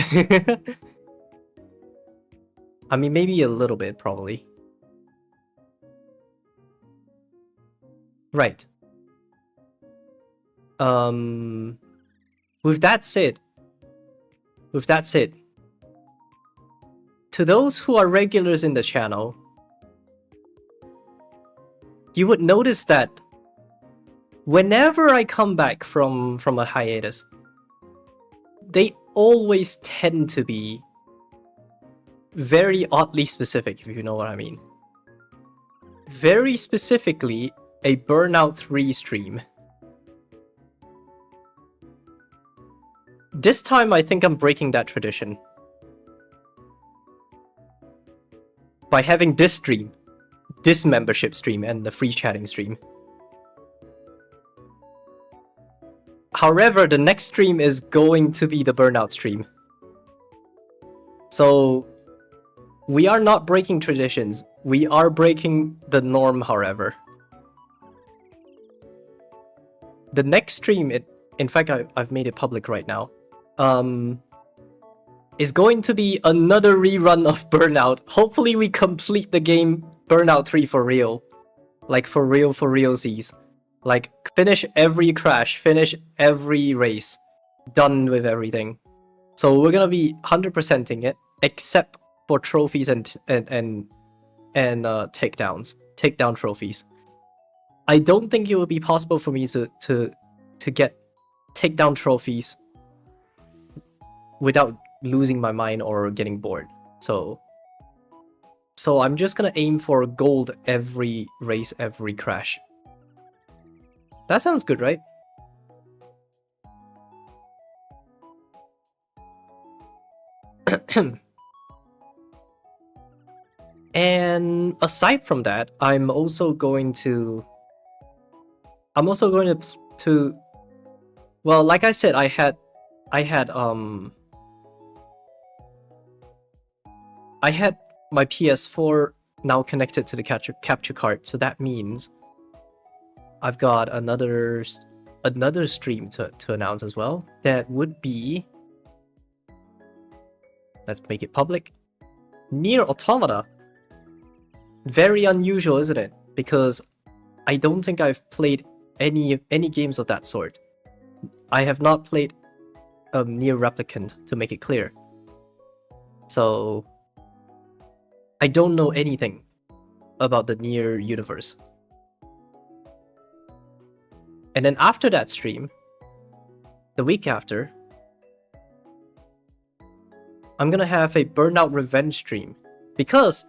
I mean, maybe a little bit, probably. Right. With that said, to those who are regulars in the channel, you would notice that whenever I come back from a hiatus, they always tend to be very oddly specific, if you know what I mean. Very specifically, a Burnout 3 stream. This time, I think I'm breaking that tradition by having this stream, this membership stream, and the free chatting stream. However, the next stream is going to be the Burnout stream. So, we are not breaking traditions. We are breaking the norm, however. The next stream, in fact, I've made it public right now, is going to be another rerun of Burnout. Hopefully we complete the game Burnout 3 for real. Like, for realsies. Like, finish every crash, finish every race. Done with everything. So we're gonna be 100%ing it, except for trophies and takedowns. Takedown trophies. I don't think it would be possible for me to get takedown trophies without losing my mind or getting bored. So I'm just gonna aim for gold every race, every crash. That sounds good, right? And aside from that, I'm also going to well, like I said, I had my PS4 now connected to the capture card, so that means I've got another stream to announce as well. That would be, let's make it public, Nier Automata. Very unusual, isn't it? Because I don't think I've played any games of that sort. I have not played Nier Replicant, to make it clear. So I don't know anything about the Nier universe. And then after that stream, the week after, I'm gonna have a Burnout Revenge stream. Because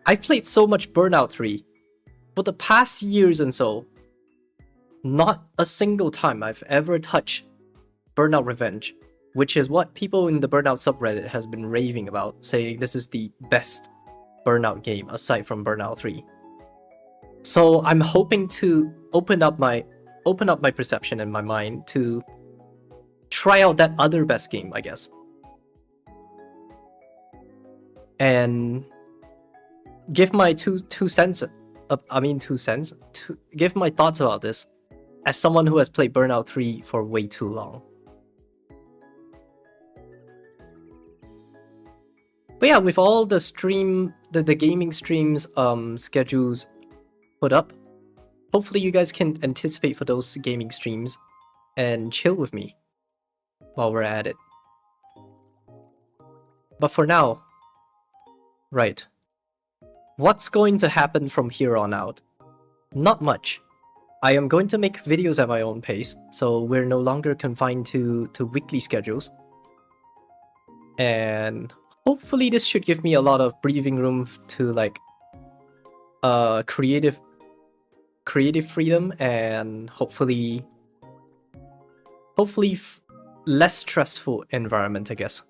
I've played so much Burnout 3 for the past years and so, not a single time I've ever touched Burnout Revenge, which is what people in the Burnout subreddit has been raving about, saying this is the best Burnout game aside from Burnout 3. So I'm hoping to open up my perception and my mind to try out that other best game, I guess. And give my two cents, give my thoughts about this as someone who has played Burnout 3 for way too long. But yeah, with all the the gaming streams schedules put up, hopefully you guys can anticipate for those gaming streams and chill with me while we're at it. But for now, right, what's going to happen from here on out? Not much. I am going to make videos at my own pace, so we're no longer confined to weekly schedules. And hopefully this should give me a lot of breathing room to like creative freedom, and hopefully less stressful environment, I guess.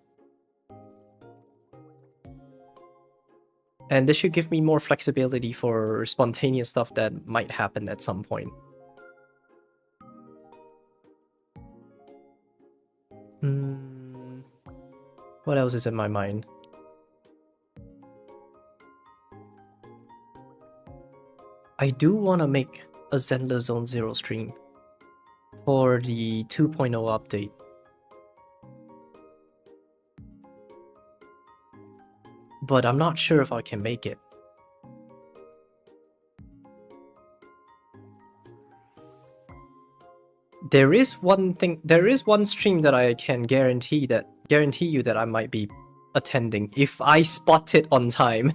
And this should give me more flexibility for spontaneous stuff that might happen at some point. What else is in my mind? I do want to make a Zelda Zone Zero stream for the 2.0 update. But I'm not sure if I can make it. There is one stream that I can guarantee you that I might be attending if I spot it on time.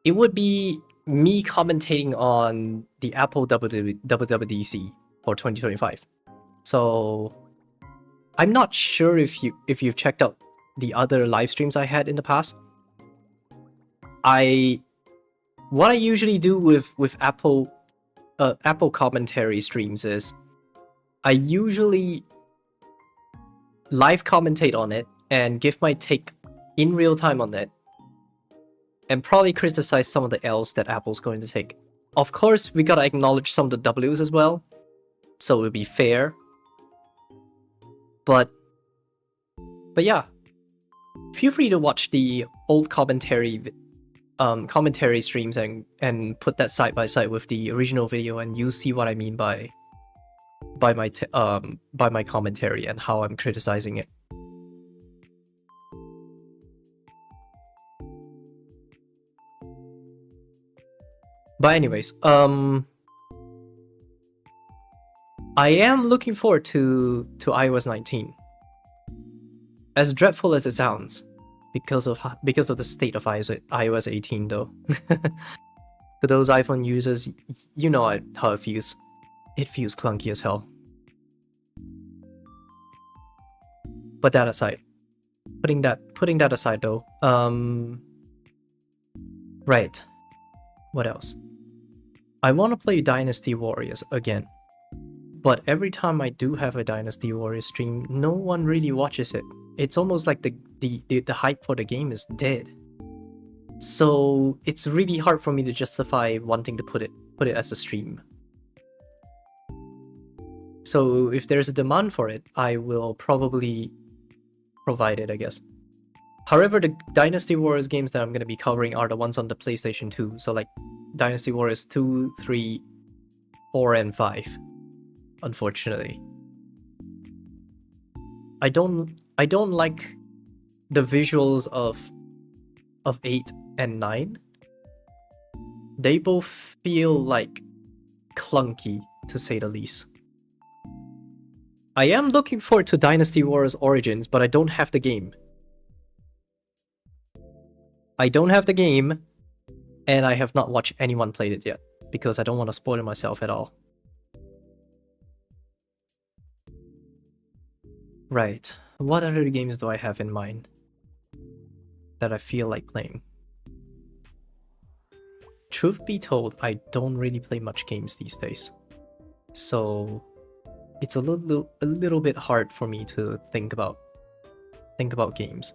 It would be me commentating on the Apple WWDC for 2025. So I'm not sure if you've checked out the other live streams I had in the past. What I usually do with Apple commentary streams is I usually live commentate on it and give my take in real time on it, and probably criticize some of the L's that Apple's going to take. Of course, we gotta acknowledge some of the W's as well, so it'll be fair. But yeah, feel free to watch the old commentary streams and put that side by side with the original video, and you'll see what I mean by my commentary and how I'm criticizing it. But anyways, I am looking forward to iOS 19. As dreadful as it sounds, because of the state of iOS 18 though. For those iPhone users, you know how it feels. It feels clunky as hell. But that aside, putting that aside though, right. What else? I want to play Dynasty Warriors again. But every time I do have a Dynasty Warriors stream, no one really watches it. It's almost like the hype for the game is dead. So it's really hard for me to justify wanting to put it as a stream. So if there's a demand for it, I will probably provide it, I guess. However, the Dynasty Warriors games that I'm going to be covering are the ones on the PlayStation 2. So like Dynasty Warriors 2, 3, 4, and 5. Unfortunately. I don't like the visuals of 8 and 9. They both feel like clunky, to say the least. I am looking forward to Dynasty Warriors Origins, but I don't have the game. I don't have the game, and I have not watched anyone play it yet, because I don't want to spoil myself at all. Right, what other games do I have in mind that I feel like playing? Truth be told, I don't really play much games these days. So it's a little bit hard for me to think about games.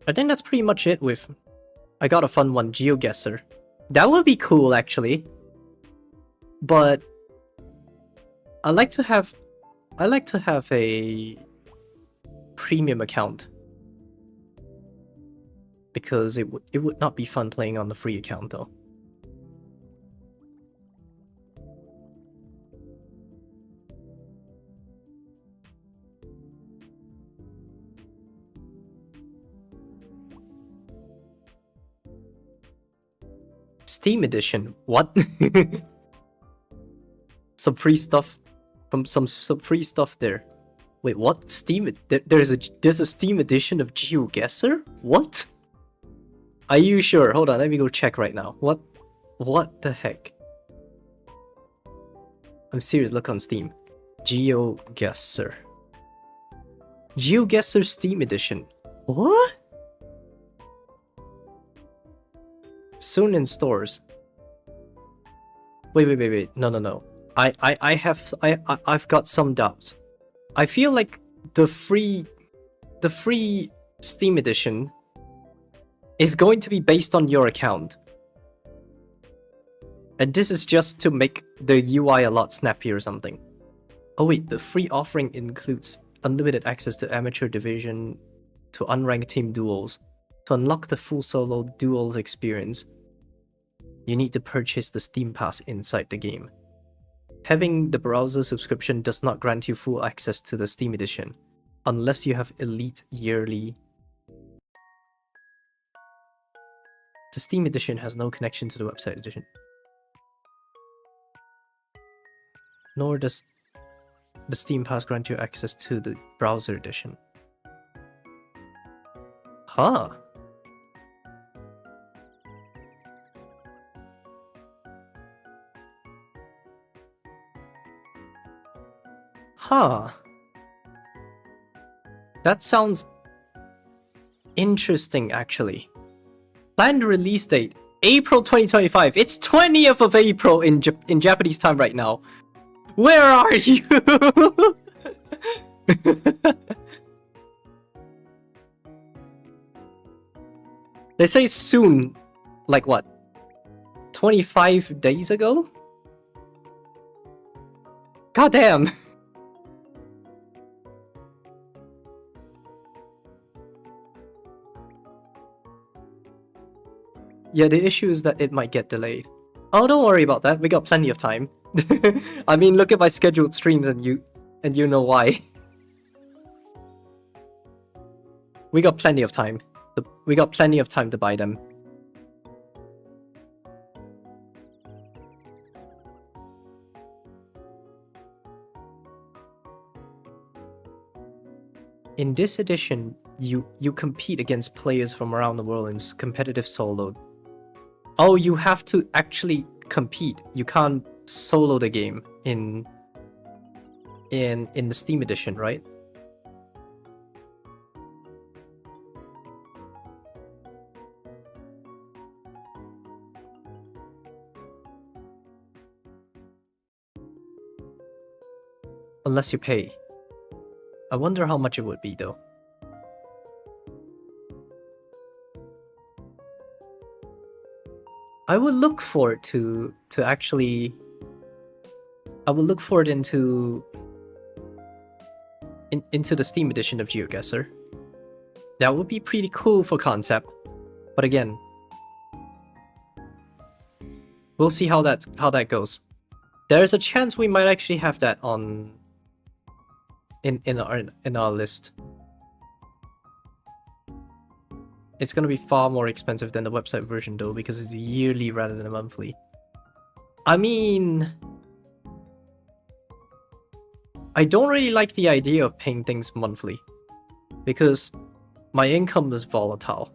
I think that's pretty much it with... I got a fun one, GeoGuessr. That would be cool, actually. But... I like to have a premium account. Because it would not be fun playing on the free account, though. Steam Edition? What? Some free stuff from some free stuff there. Wait, what? Steam? There's a Steam edition of GeoGuessr? What? Are you sure? Hold on, let me go check right now. What the heck? I'm serious, look on Steam. GeoGuessr. GeoGuessr Steam Edition. What? Soon in stores. Wait. No. I've got some doubts. I feel like the free Steam edition is going to be based on your account. And this is just to make the UI a lot snappier or something. Oh wait, the free offering includes unlimited access to amateur division, to unranked team duels. To unlock the full solo duels experience, you need to purchase the Steam Pass inside the game. Having the browser subscription does not grant you full access to the Steam edition, unless you have Elite Yearly. The Steam edition has no connection to the website edition. Nor does the Steam Pass grant you access to the browser edition. Huh. Huh. That sounds interesting, actually. Planned release date, April 2025. It's 20th of April in Japanese time right now. Where are you? They say soon. Like what? 25 days ago? Goddamn. Yeah, the issue is that it might get delayed. Oh, don't worry about that. We got plenty of time. I mean, look at my scheduled streams and you know why. We got plenty of time. We got plenty of time to buy them. In this edition, you compete against players from around the world in competitive solo. Oh, you have to actually compete. You can't solo the game in the Steam edition, right? Unless you pay. I wonder how much it would be though. I would look forward to actually. I would look forward into the Steam edition of GeoGuessr. That would be pretty cool for concept, but again, we'll see how that goes. There's a chance we might actually have that on in our list. It's gonna be far more expensive than the website version though, because it's yearly rather than monthly. I mean, I don't really like the idea of paying things monthly, because my income is volatile.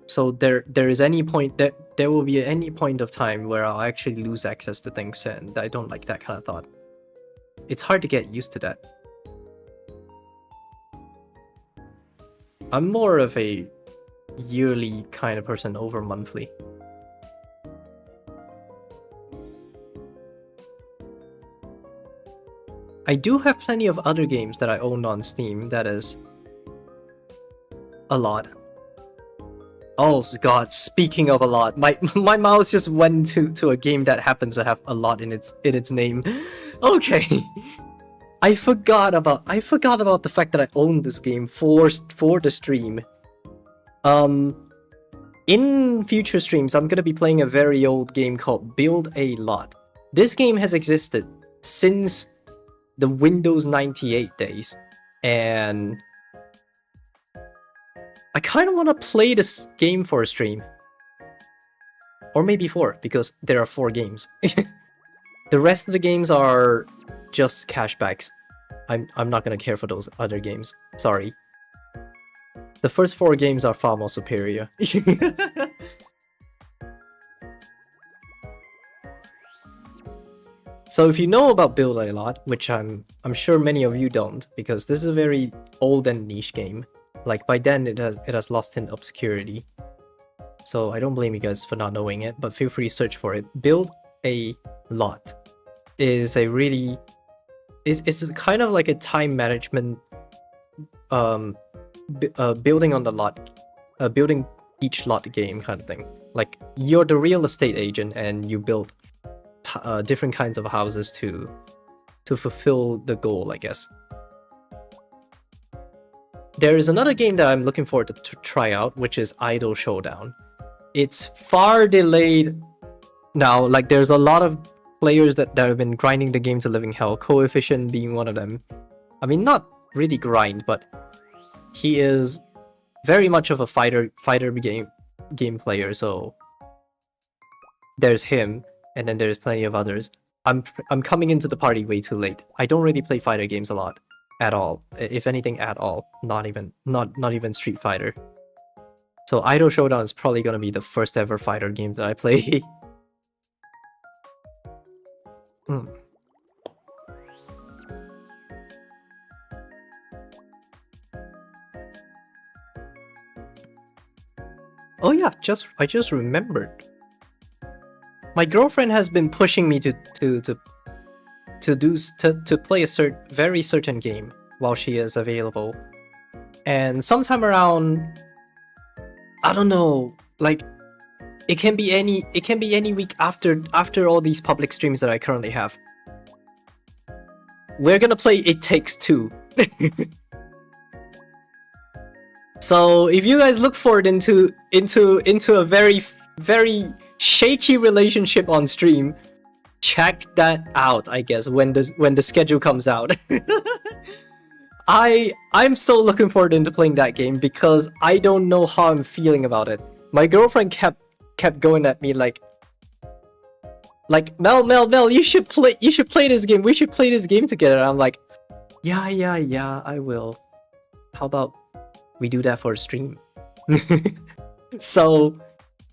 So there is any point that there will be any point of time where I'll actually lose access to things, and I don't like that kind of thought. It's hard to get used to that. I'm more of a yearly kind of person over monthly. I do have plenty of other games that I own on Steam, that is a lot. Oh god, speaking of a lot, my mouse just went to a game that happens to have a lot in its name. Okay. I forgot about the fact that I own this game for the stream. In future streams, I'm gonna be playing a very old game called Build a Lot. This game has existed since the Windows 98 days, and I kind of want to play this game for a stream. Or maybe 4, because there are 4 games. The rest of the games are just cashbacks. I'm not gonna care for those other games. Sorry. The first 4 games are far more superior. So if you know about Build a Lot, which I'm sure many of you don't, because this is a very old and niche game. Like by then it has lost in obscurity. So I don't blame you guys for not knowing it, but feel free to search for it. Build a Lot is a really it's kind of like a time management building on the lot, building each lot game kind of thing. Like you're the real estate agent and you build different kinds of houses to fulfill the goal, I guess. There is another game that I'm looking forward to try out, which is Idol Showdown. It's far delayed now. Like there's a lot of players that have been grinding the game to living hell, Coefficient being one of them. I mean, not really grind, but he is very much of a fighter game player, so there's him, and then there's plenty of others. I'm coming into the party way too late. I don't really play fighter games a lot at all, if anything at all. Not even Street Fighter. So Idol Showdown is probably gonna be the first ever fighter game that I play. Oh yeah, I just remembered. My girlfriend has been pushing me to play a very certain game while she is available, and sometime around, I don't know, like it can be any week after all these public streams that I currently have. We're gonna play It Takes Two. So if you guys look forward into a very shaky relationship on stream, check that out, I guess, when the schedule comes out. I'm so looking forward into playing that game because I don't know how I'm feeling about it. My girlfriend kept going at me like Mel, you should play this game. We should play this game together. I'm like, yeah, I will. How about we do that for a stream? So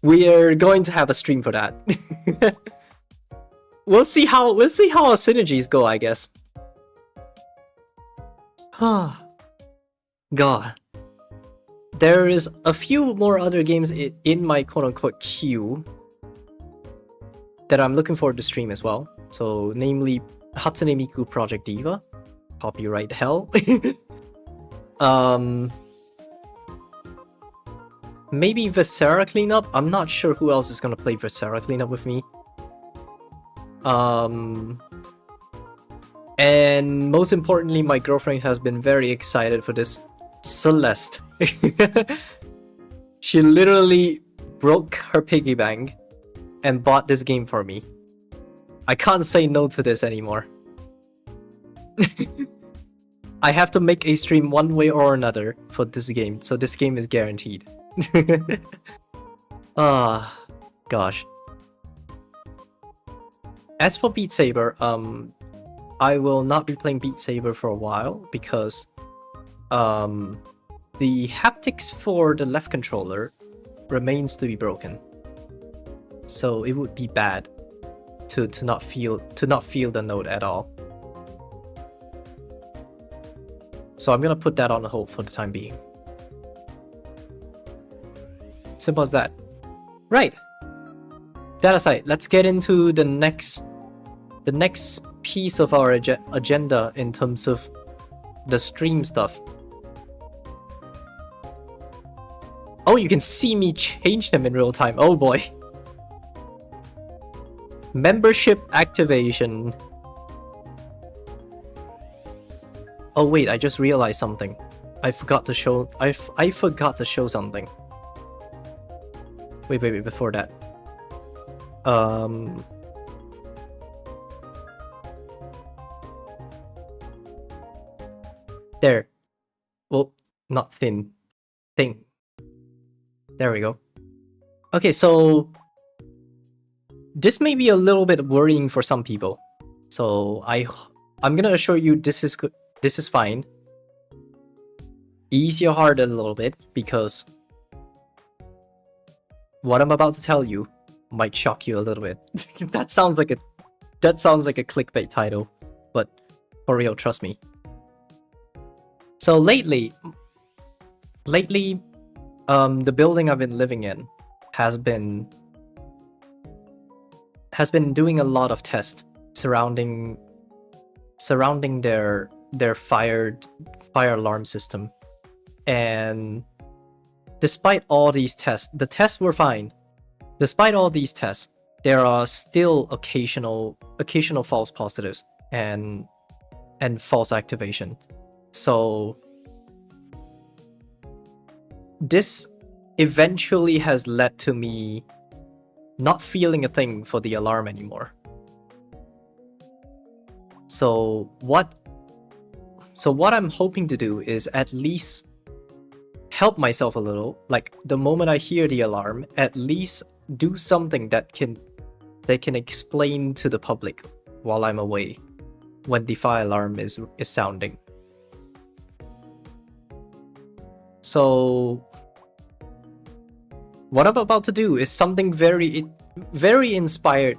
we're going to have a stream for that. We'll see how our synergies go, I guess. God. There is a few more other games in my quote-unquote queue that I'm looking forward to stream as well. So, namely, Hatsune Miku Project Diva, copyright hell. Maybe Viscera Cleanup. I'm not sure who else is gonna play Viscera Cleanup with me. And most importantly, my girlfriend has been very excited for this Celeste. She literally broke her piggy bank and bought this game for me. I can't say no to this anymore. I have to make a stream one way or another for this game, so this game is guaranteed. Gosh. As for Beat Saber, I will not be playing Beat Saber for a while because the haptics for the left controller remains to be broken. So it would be bad to not feel the note at all. So I'm gonna put that on hold for the time being. Simple as that. Right. That aside, let's get into the next piece of our agenda in terms of the stream stuff. Oh, you can see me change them in real time. Oh boy. Membership activation. Oh wait, I just realized something. I forgot to show something. Wait, before that. There. Well, not thin. Thing. There we go. Okay, so this may be a little bit worrying for some people. So I'm gonna assure you this is good. This is fine. Ease your heart a little bit because what I'm about to tell you might shock you a little bit. That sounds like a clickbait title, but for real, trust me. So lately, the building I've been living in has been doing a lot of tests surrounding their fire alarm system, and despite all these tests, the tests were fine. Despite all these tests, there are still occasional false positives and false activation. So this eventually has led to me not feeling a thing for the alarm anymore. So what I'm hoping to do is at least help myself a little. Like the moment I hear the alarm, at least do something that can explain to the public while I'm away when the fire alarm is sounding. So what I'm about to do is something very inspired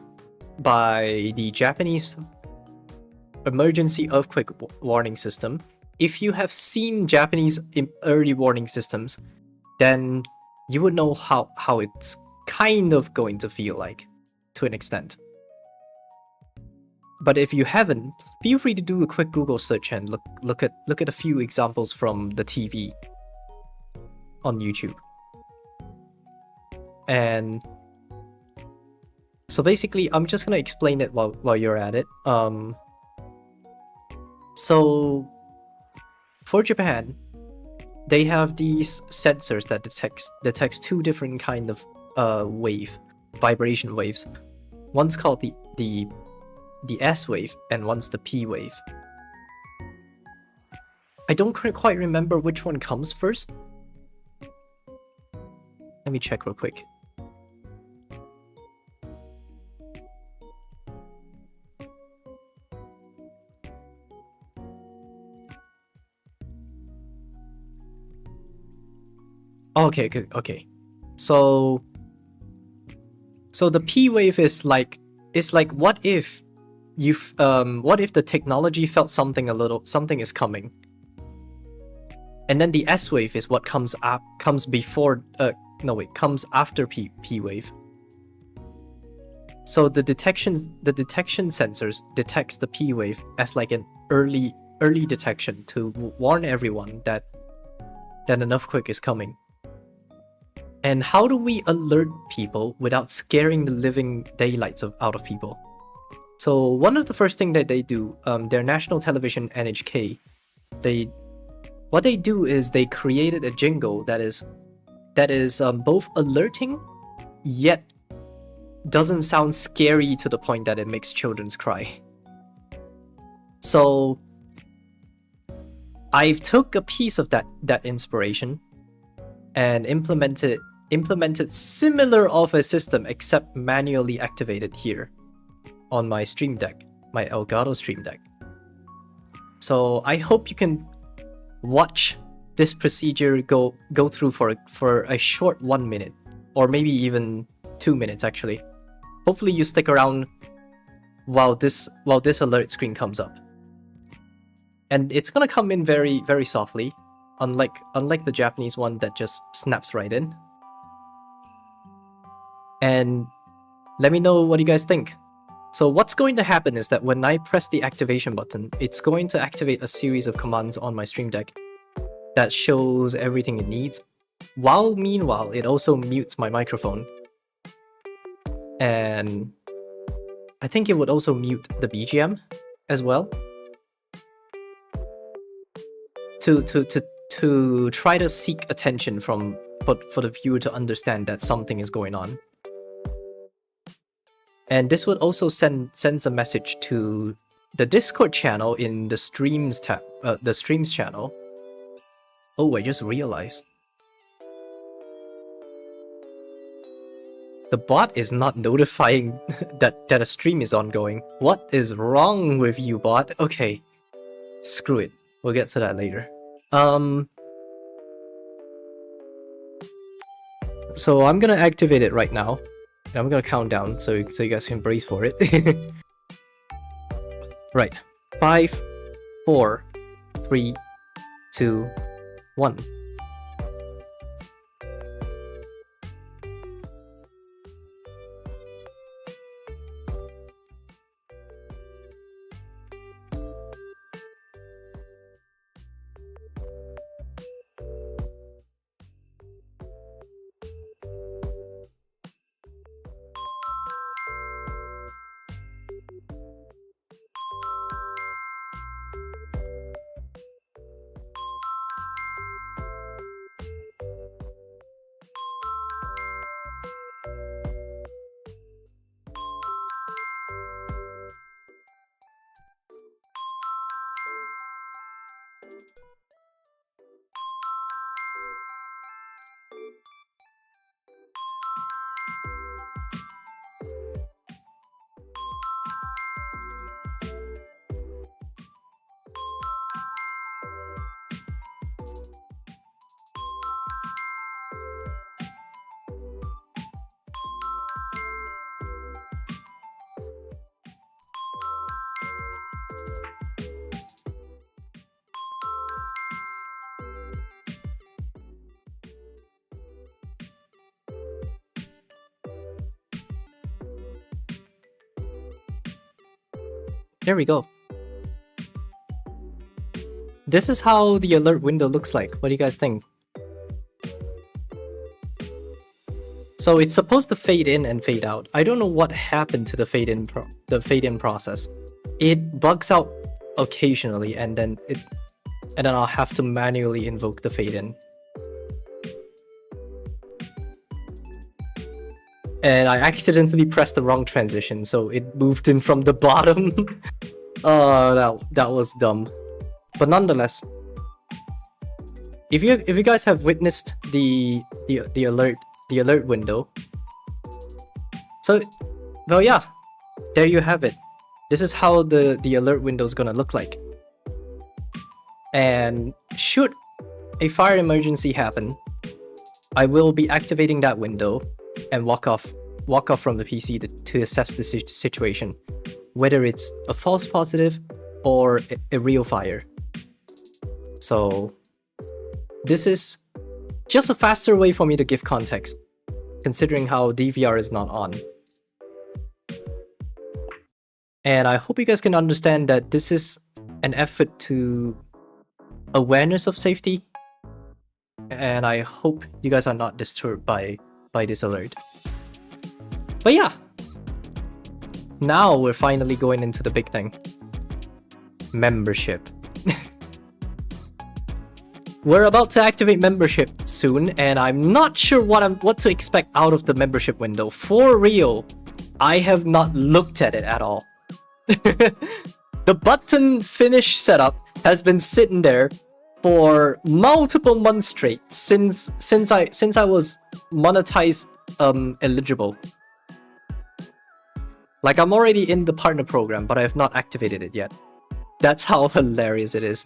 by the Japanese emergency earthquake warning system. If you have seen Japanese early warning systems, then you would know how it's kind of going to feel like, to an extent. But if you haven't, feel free to do a quick Google search and look at a few examples from the TV on YouTube. And so basically, I'm just gonna explain it while you're at it. So for Japan, they have these sensors that detects two different kind of vibration waves. One's called the S wave and one's the P wave. I don't quite remember which one comes first. Let me check real quick. Okay. So the P wave is like what if the technology felt something is coming, and then the S wave is what comes before comes after P wave. So the detection sensors detects the P wave as like an early detection to warn everyone that an earthquake is coming. And how do we alert people without scaring the living daylights out of people? So one of the first things that they do, their national television NHK, what they do is they created a jingle that is both alerting, yet doesn't sound scary to the point that it makes children cry. So I've took a piece of that inspiration and implemented similar of a system, except manually activated here on my Stream Deck, my Elgato Stream Deck. So I hope you can watch this procedure go through for a short 1 minute, or maybe even 2 minutes actually. Hopefully you stick around while this alert screen comes up. And it's gonna come in very, very softly, unlike the Japanese one that just snaps right in. And let me know what you guys think. So what's going to happen is that when I press the activation button, it's going to activate a series of commands on my Stream Deck that shows everything it needs, while meanwhile it also mutes my microphone. And I think it would also mute the BGM as well, to try to seek attention for the viewer to understand that something is going on. And this would also sends a message to the Discord channel in the streams tab, the streams channel. Oh, I just realized the bot is not notifying that a stream is ongoing. What is wrong with you, bot? Okay, screw it. We'll get to that later. So I'm gonna activate it right now. And I'm gonna count down so you guys can brace for it. Right. 5, 4, 3, 2, 1. There we go. This is how the alert window looks like. What do you guys think? So it's supposed to fade in and fade out. I don't know what happened to the fade in process. It bugs out occasionally, and then I'll have to manually invoke the fade in. And I accidentally pressed the wrong transition, so it moved in from the bottom. Oh, that was dumb. But nonetheless, if you guys have witnessed the alert window, so well, yeah, there you have it. This is how the alert window is gonna look like. And should a fire emergency happen, I will be activating that window and walk off from the PC to assess the situation, whether it's a false positive or a real fire. So this is just a faster way for me to give context, considering how DVR is not on. And I hope you guys can understand that this is an effort to awareness of safety, and I hope you guys are not disturbed by this alert. But yeah, now we're finally going into the big thing. Membership. We're about to activate membership soon, and I'm not sure what to expect out of the membership window. For real, I have not looked at it at all. The button finish setup has been sitting there for multiple months straight since I was monetized eligible. Like, I'm already in the partner program, but I have not activated it yet. That's how hilarious it is.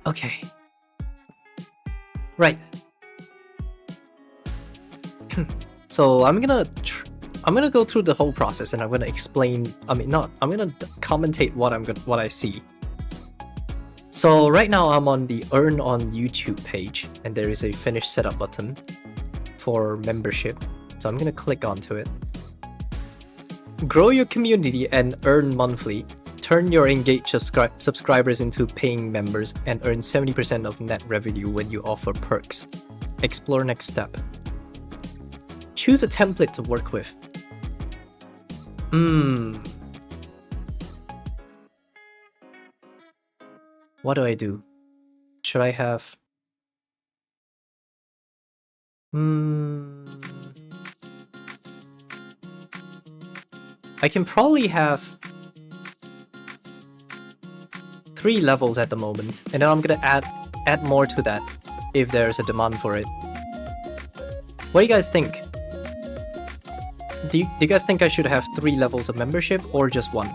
Okay. Right. So I'm gonna go through the whole process, and I'm gonna explain. I'm gonna commentate what I see. So right now I'm on the Earn on YouTube page, and there is a Finish Setup button for membership. So I'm gonna click onto it. Grow your community and earn monthly. Turn your engaged subscribers into paying members and earn 70% of net revenue when you offer perks. Explore next step. Choose a template to work with. What do I do? Should I have... I can probably have 3 levels at the moment, and then I'm gonna add more to that if there's a demand for it. What do you guys think? Do you guys think I should have 3 levels of membership or just 1?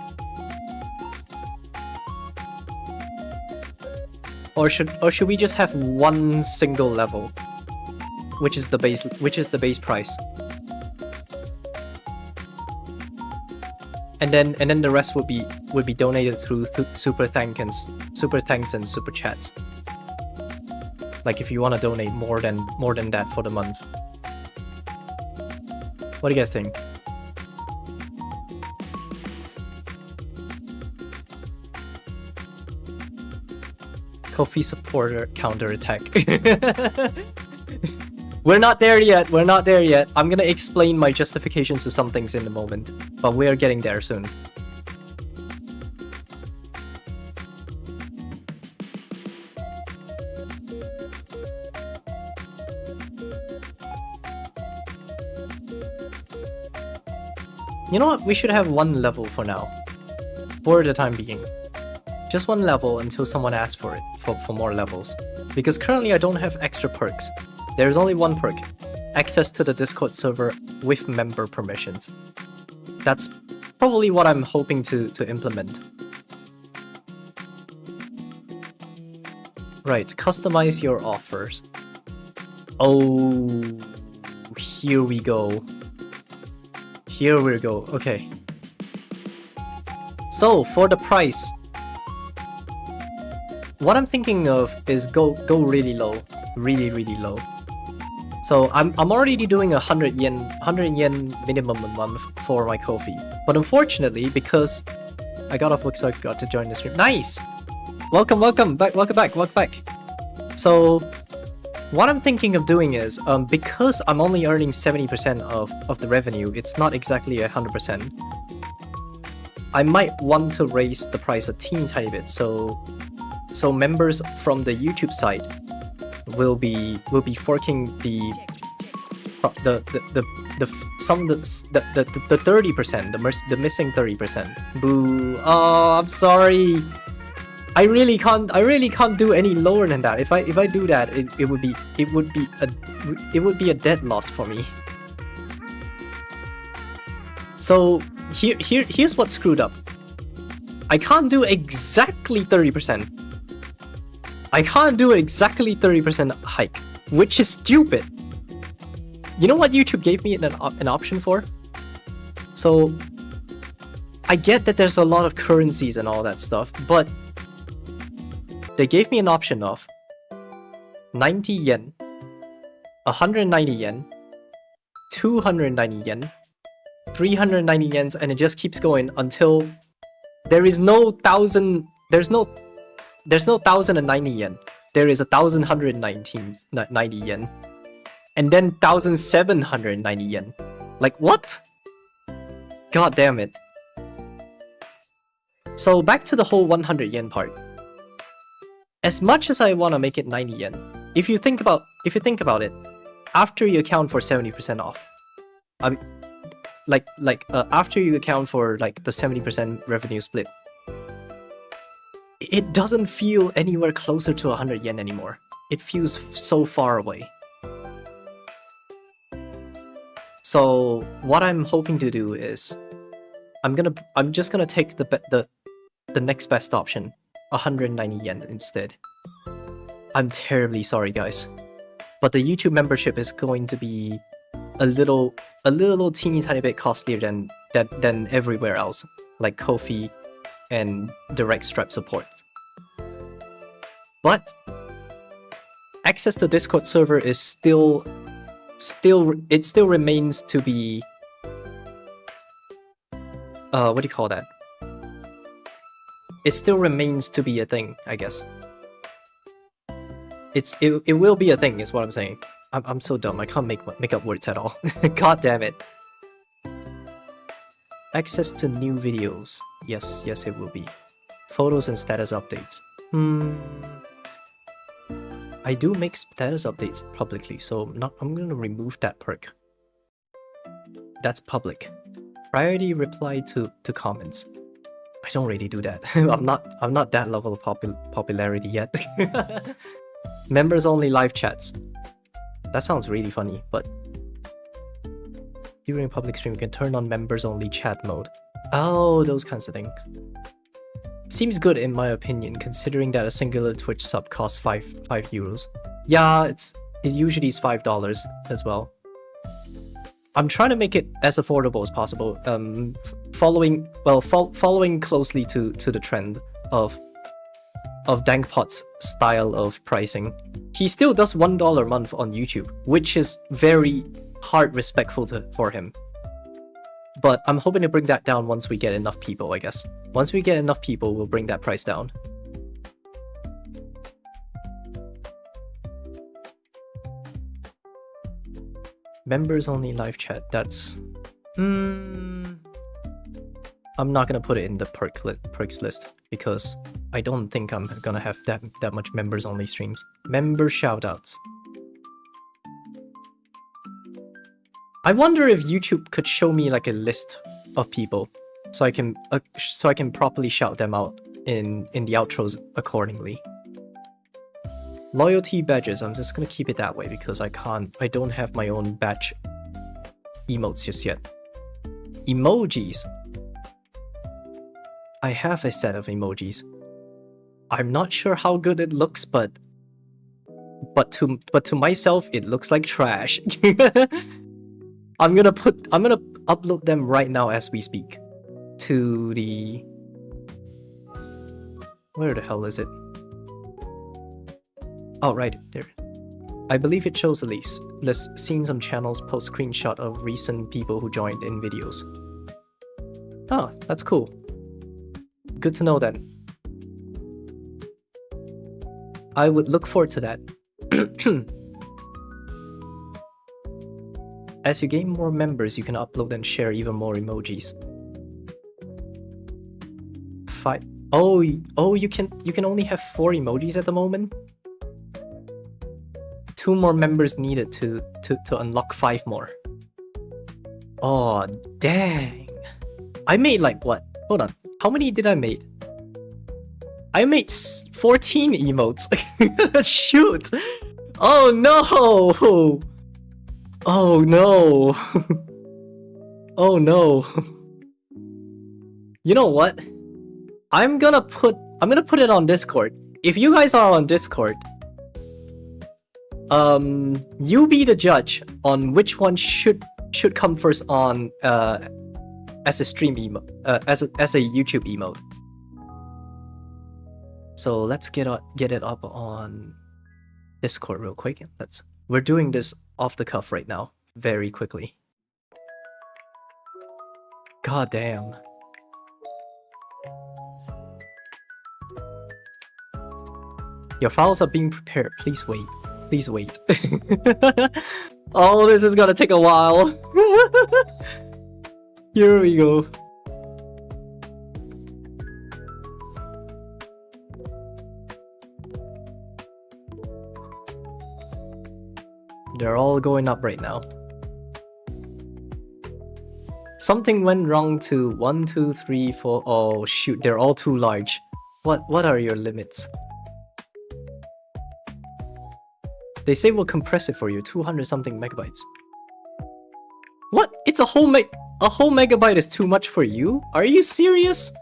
Or should we just have 1 single level, which is the base price? And then the rest would be donated through super thanks and super chats. Like, if you want to donate more than that for the month. What do you guys think? Kofi supporter counterattack. We're not there yet. We're not there yet. I'm gonna explain my justifications to some things in a moment, but we're getting there soon. You know what? We should have one level for now. For the time being. Just one level until someone asks for it, for more levels. Because currently I don't have extra perks. There's only one perk. Access to the Discord server with member permissions. That's probably what I'm hoping to implement. Right, customize your offers. Oh, here we go. Here we go, okay. So, for the price, what I'm thinking of is go really low. Really low. So I'm already doing 100 yen minimum a month for my coffee. But unfortunately, because I got off work, so I got to join the stream. Nice! Welcome back. So what I'm thinking of doing is, because I'm only earning 70% of the revenue, it's not exactly 100%. I might want to raise the price a teeny tiny bit, so members from the YouTube side will be forking the 30%, the missing 30%. Boo! Oh, I'm sorry. I really can't do any lower than that. If I do that, it would be a dead loss for me. So here's what's screwed up. I can't do exactly 30%. I can't do exactly 30% hike, which is stupid. You know what YouTube gave me an option for? So I get that there's a lot of currencies and all that stuff, but they gave me an option of 90 yen, 190 yen, 290 yen, 390 yens, and it just keeps going until there is no 1,000. There's no 1,090 yen. There is 1,190 yen, and then 1,790 yen. Like what? God damn it. So back to the whole 100 yen part. As much as I want to make it 90 yen, if you think about it, after you account for 70% off, I mean, after you account for like the 70% revenue split, it doesn't feel anywhere closer to 100 yen anymore. It feels so far away. So what I'm hoping to do is, I'm just gonna take the next best option, 190 yen instead. I'm terribly sorry, guys, but the YouTube membership is going to be a little teeny tiny bit costlier than everywhere else, like Ko-fi and direct Stripe support. But access to Discord server is still remains to be what do you call that? It still remains to be a thing, I guess. It will be a thing, is what I'm saying. I'm so dumb. I can't make up words at all. God damn it. Access to new videos. Yes, it will be. Photos and status updates. I do make status updates publicly, so I'm gonna remove that perk. That's public. Priority reply to comments. I don't really do that. I'm not that level of popularity yet. Members only live chats. That sounds really funny, but during public stream you can turn on members only chat mode. Oh, those kinds of things. Seems good in my opinion, considering that a singular Twitch sub costs 5 euros. Yeah, it usually is $5 as well. I'm trying to make it as affordable as possible. Following closely to the trend of Dankpot's style of pricing. He still does $1 a month on YouTube, which is very hard respectful for him. But I'm hoping to bring that down once we get enough people, I guess. Once we get enough people, we'll bring that price down. Members only live chat, that's... I'm not gonna put it in the perks list, because I don't think I'm gonna have that much members only streams. Member shoutouts. I wonder if YouTube could show me like a list of people, so I can properly shout them out in the outros accordingly. Loyalty badges, I'm just gonna keep it that way because I don't have my own badge emotes just yet. Emojis. I have a set of emojis. I'm not sure how good it looks, but to myself it looks like trash. I'm gonna upload them right now as we speak to the, where the hell is it? Oh, right there. I believe it shows the list. Seen some channels post screenshot of recent people who joined in videos. Oh, that's cool. Good to know then. I would look forward to that. As you gain more members, you can upload and share even more emojis. Oh, you can only have 4 emojis at the moment? 2 more members needed to unlock 5 more. Oh, dang. I made like what? Hold on. How many did I make? I made 14 emotes. Shoot. Oh no. Oh no. Oh no. You know what? I'm gonna put it on Discord. If you guys are on Discord, you be the judge on which one should come first on as a stream emote, as a YouTube emote. So let's get it up on Discord real quick. We're doing this off the cuff right now, very quickly. God damn. Your files are being prepared. Please wait. Please wait. Oh, this is gonna take a while. Here we go. They're all going up right now. Something went wrong to 1, 2, 3, 4. Oh shoot, they're all too large. What are your limits? They say we'll compress it for you, 200 something megabytes. What? It's a whole megabyte is too much for you? Are you serious?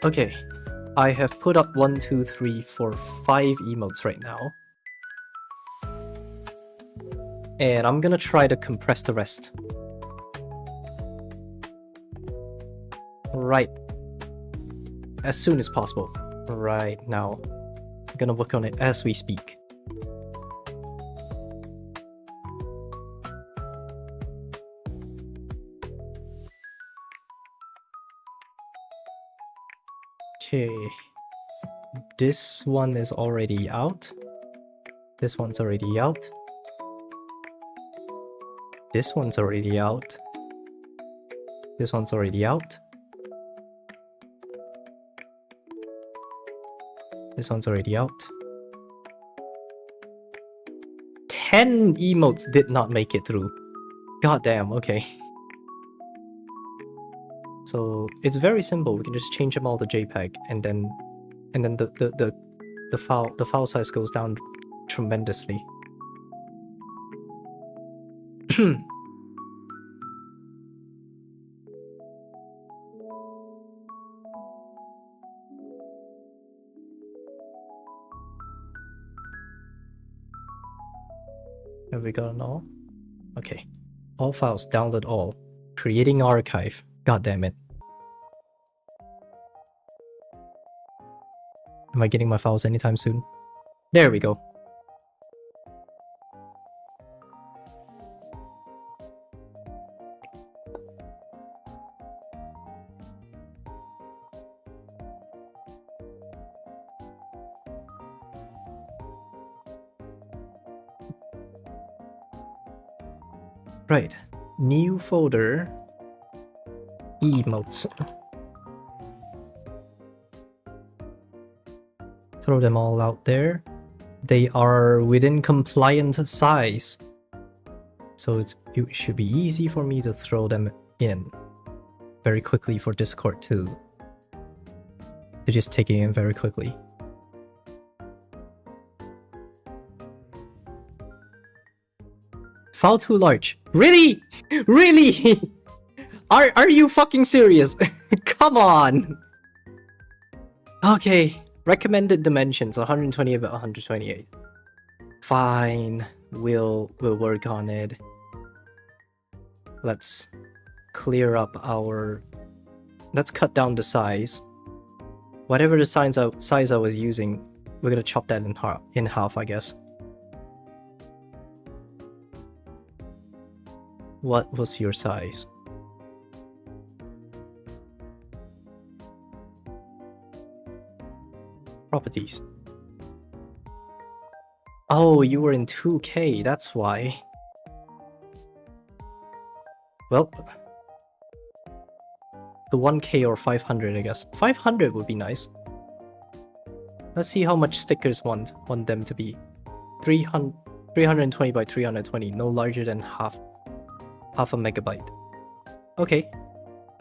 Okay, I have put up 1, 2, 3, 4, 5 emotes right now. And I'm gonna try to compress the rest. Right. As soon as possible. Right now. I'm gonna work on it as we speak. Okay. This one is already out. This one's already out. This one's already out. This one's already out. This one's already out. 10 emotes did not make it through. God damn, okay. So it's very simple. We can just change them all to JPEG, and then the file size goes down tremendously. Have we gotten all? Okay. All files, download all. Creating archive. God damn it. Am I getting my files anytime soon? There we go. Right. New folder. Emotes. Throw them all out there. They are within compliant size. So it should be easy for me to throw them in very quickly for Discord to just take it in very quickly. File too large. Really? Really? Are you fucking serious? Come on. Okay. Recommended dimensions 128 by 128. Fine. We'll work on it. Let's clear up our... Let's cut down the size. Whatever the size I was using, we're gonna chop that in half, I guess. What was your size? Properties. Oh, you were in 2K, that's why. Well, the 1K or 500, I guess. 500 would be nice. Let's see how much stickers want them to be. 320 by 320, no larger than half a megabyte. Okay.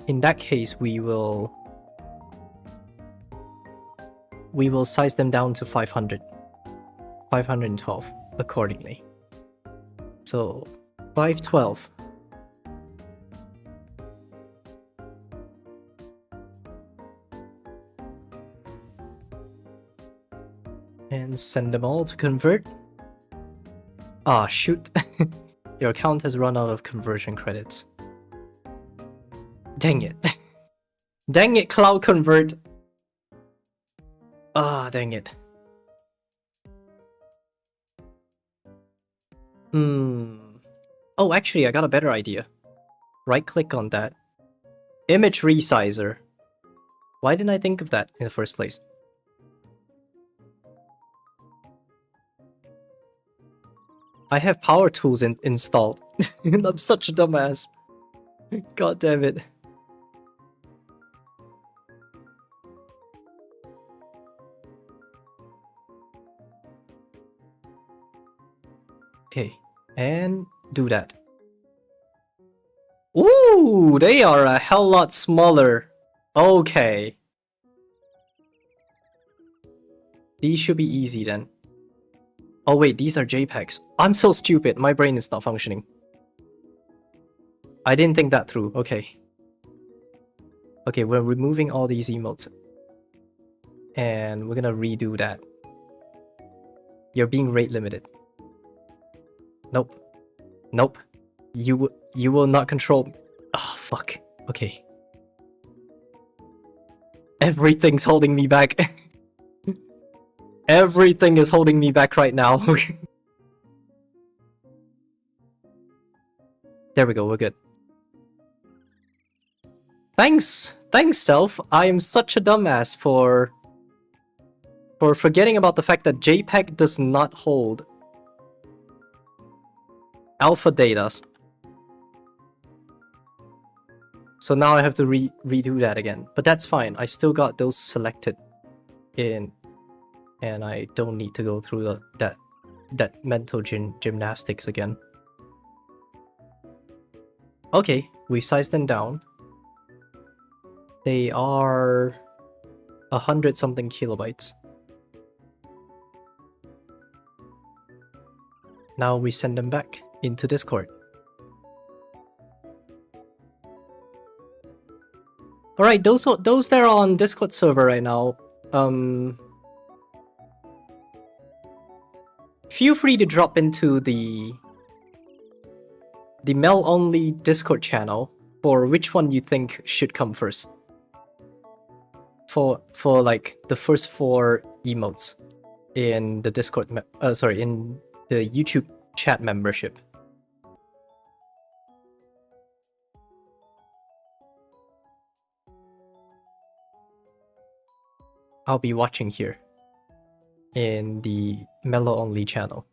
In that case, we will size them down to 500. 512 accordingly. So 512. And send them all to convert. Ah, shoot. Your account has run out of conversion credits. Dang it. Dang it, Cloud Convert. Ah, dang it. Oh, actually, I got a better idea. Right-click on that. Image resizer. Why didn't I think of that in the first place? I have power tools installed. I'm such a dumbass. God damn it. Okay, and do that. Ooh, they are a hell lot smaller. Okay. These should be easy then. Oh wait, these are JPEGs. I'm so stupid, my brain is not functioning. I didn't think that through, okay. Okay, we're removing all these emotes. And we're gonna redo that. You're being rate limited. Nope. Nope. You will not control... Oh, fuck. Okay. Everything's holding me back. Everything is holding me back right now. There we go, we're good. Thanks! Thanks, Self! I am such a dumbass for forgetting about the fact that JPEG does not hold alpha data. So now I have to redo that again. But that's fine, I still got those selected in, and I don't need to go through that mental gymnastics again. Okay, we've sized them down. They are 100 something kilobytes. Now we send them back into Discord. Alright, those that are on Discord server right now, feel free to drop into the mail-only Discord channel for which one you think should come first. For like the first 4 emotes in the Discord, in the YouTube chat membership. I'll be watching here in the Mellow Only channel.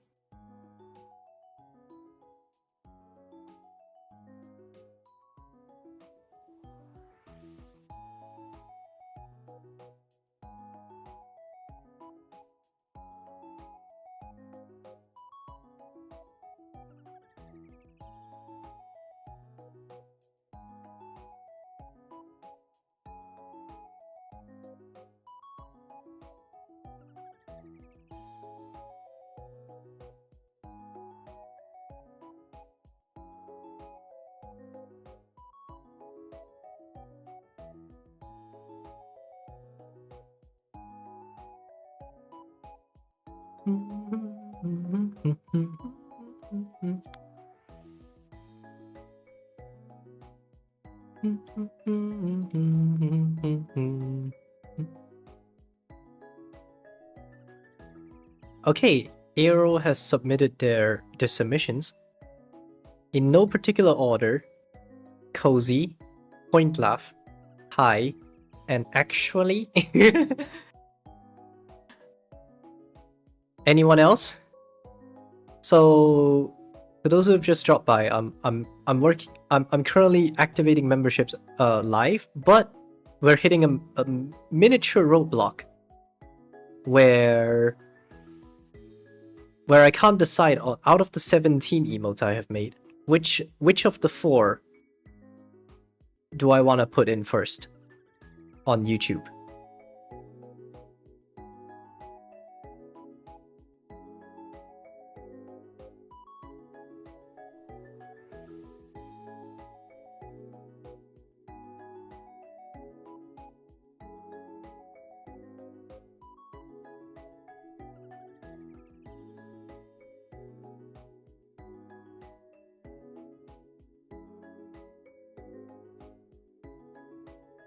Okay, Aero has submitted their submissions in no particular order. Cozy, Point Laugh, Hi, and Actually. Anyone else? So, for those who have just dropped by, I'm currently activating memberships live, but we're hitting a miniature roadblock where I can't decide out of the 17 emotes I have made, which of the 4 do I want to put in first on YouTube?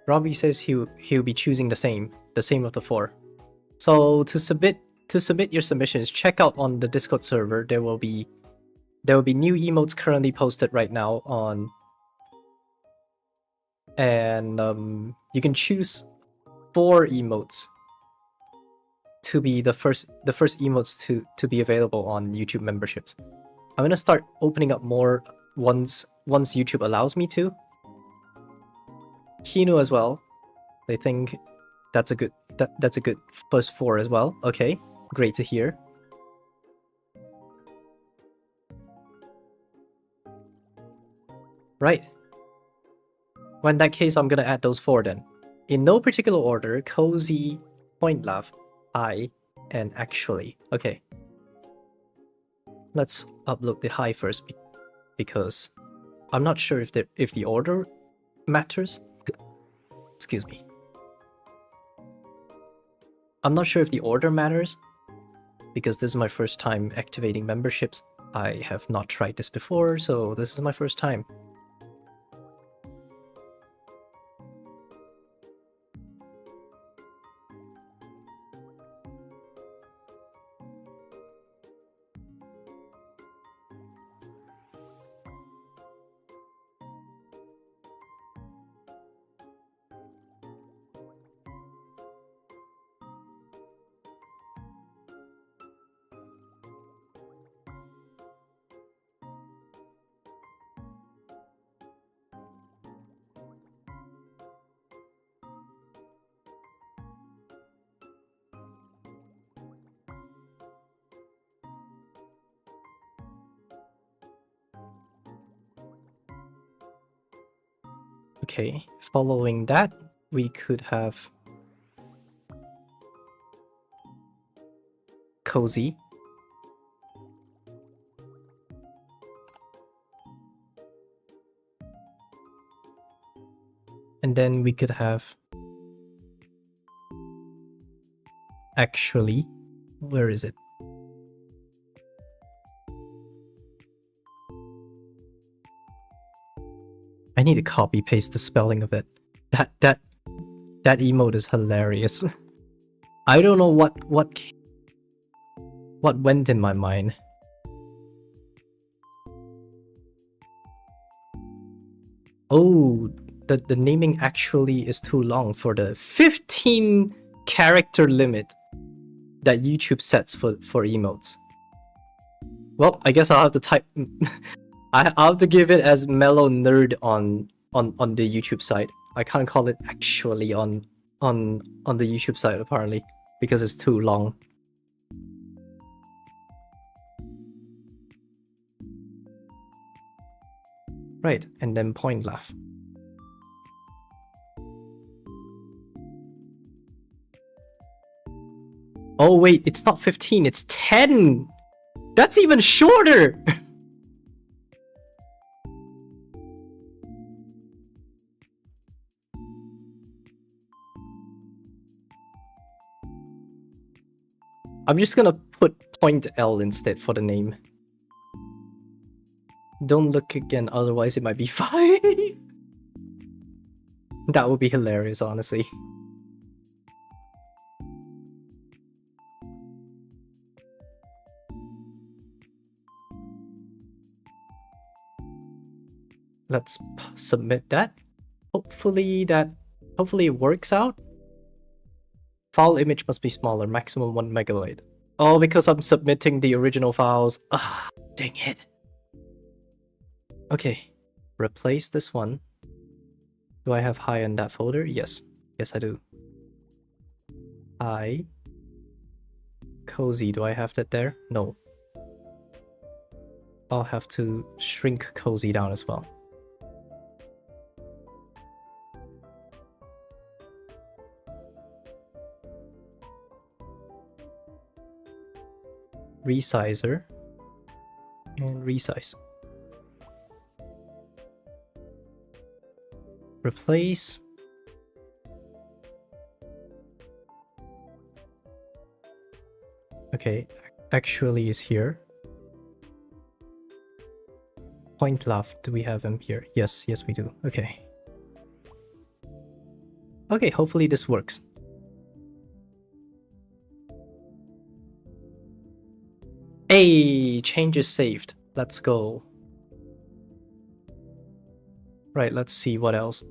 Robbie says he'll be choosing the same of the 4. So to submit your submissions, check out on the Discord server. There will be new emotes currently posted right now on, and you can choose 4 emotes to be the first emotes to be available on YouTube memberships. I'm gonna start opening up more once YouTube allows me to. Kino as well. They think that's a good first 4 as well. Okay, great to hear. Right. Well, in that case, I'm gonna add those 4 then. In no particular order: Cozy, Point Laugh, Hi, and Actually. Okay. Let's upload the Hi first because I'm not sure if the order matters. Excuse me. I'm not sure if the order matters because this is my first time activating memberships. I have not tried this before, so this is my first time. Okay, following that, we could have Cozy. And then we could have Actually. Where is it? I need to copy paste the spelling of it. That emote is hilarious. I don't know what went in my mind. Oh, the naming actually is too long for the 15 character limit that YouTube sets for emotes. Well, I guess I'll have to type. I'll have to give it as mellow nerd on the YouTube side. I can't call it actually on the YouTube side apparently because it's too long. Right, and then Point Laugh. Oh wait, it's not 15, it's 10! That's even shorter! I'm just gonna put .l instead for the name. Don't look again, otherwise it might be 5. That would be hilarious, honestly. Let's submit that. Hopefully it works out. File image must be smaller, maximum 1 megabyte. Oh, because I'm submitting the original files. Ah, dang it. Okay, replace this one. Do I have hi in that folder? Yes. Yes, I do. Hi. Cozy, do I have that there? No. I'll have to shrink Cozy down as well. Resizer. And resize. Replace. Okay, actually is here. Point left, do we have him here? Yes, yes we do. Okay. Okay, hopefully this works. Hey, changes saved. Let's go. Right, let's see what else.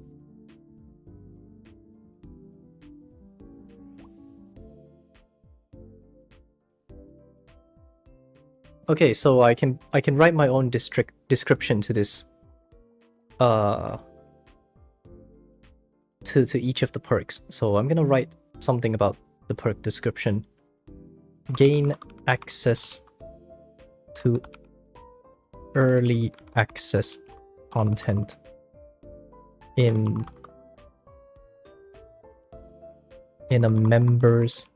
Okay, so I can write my own description to this to each of the perks. So I'm gonna write something about the perk description. Gain access to early access content in a members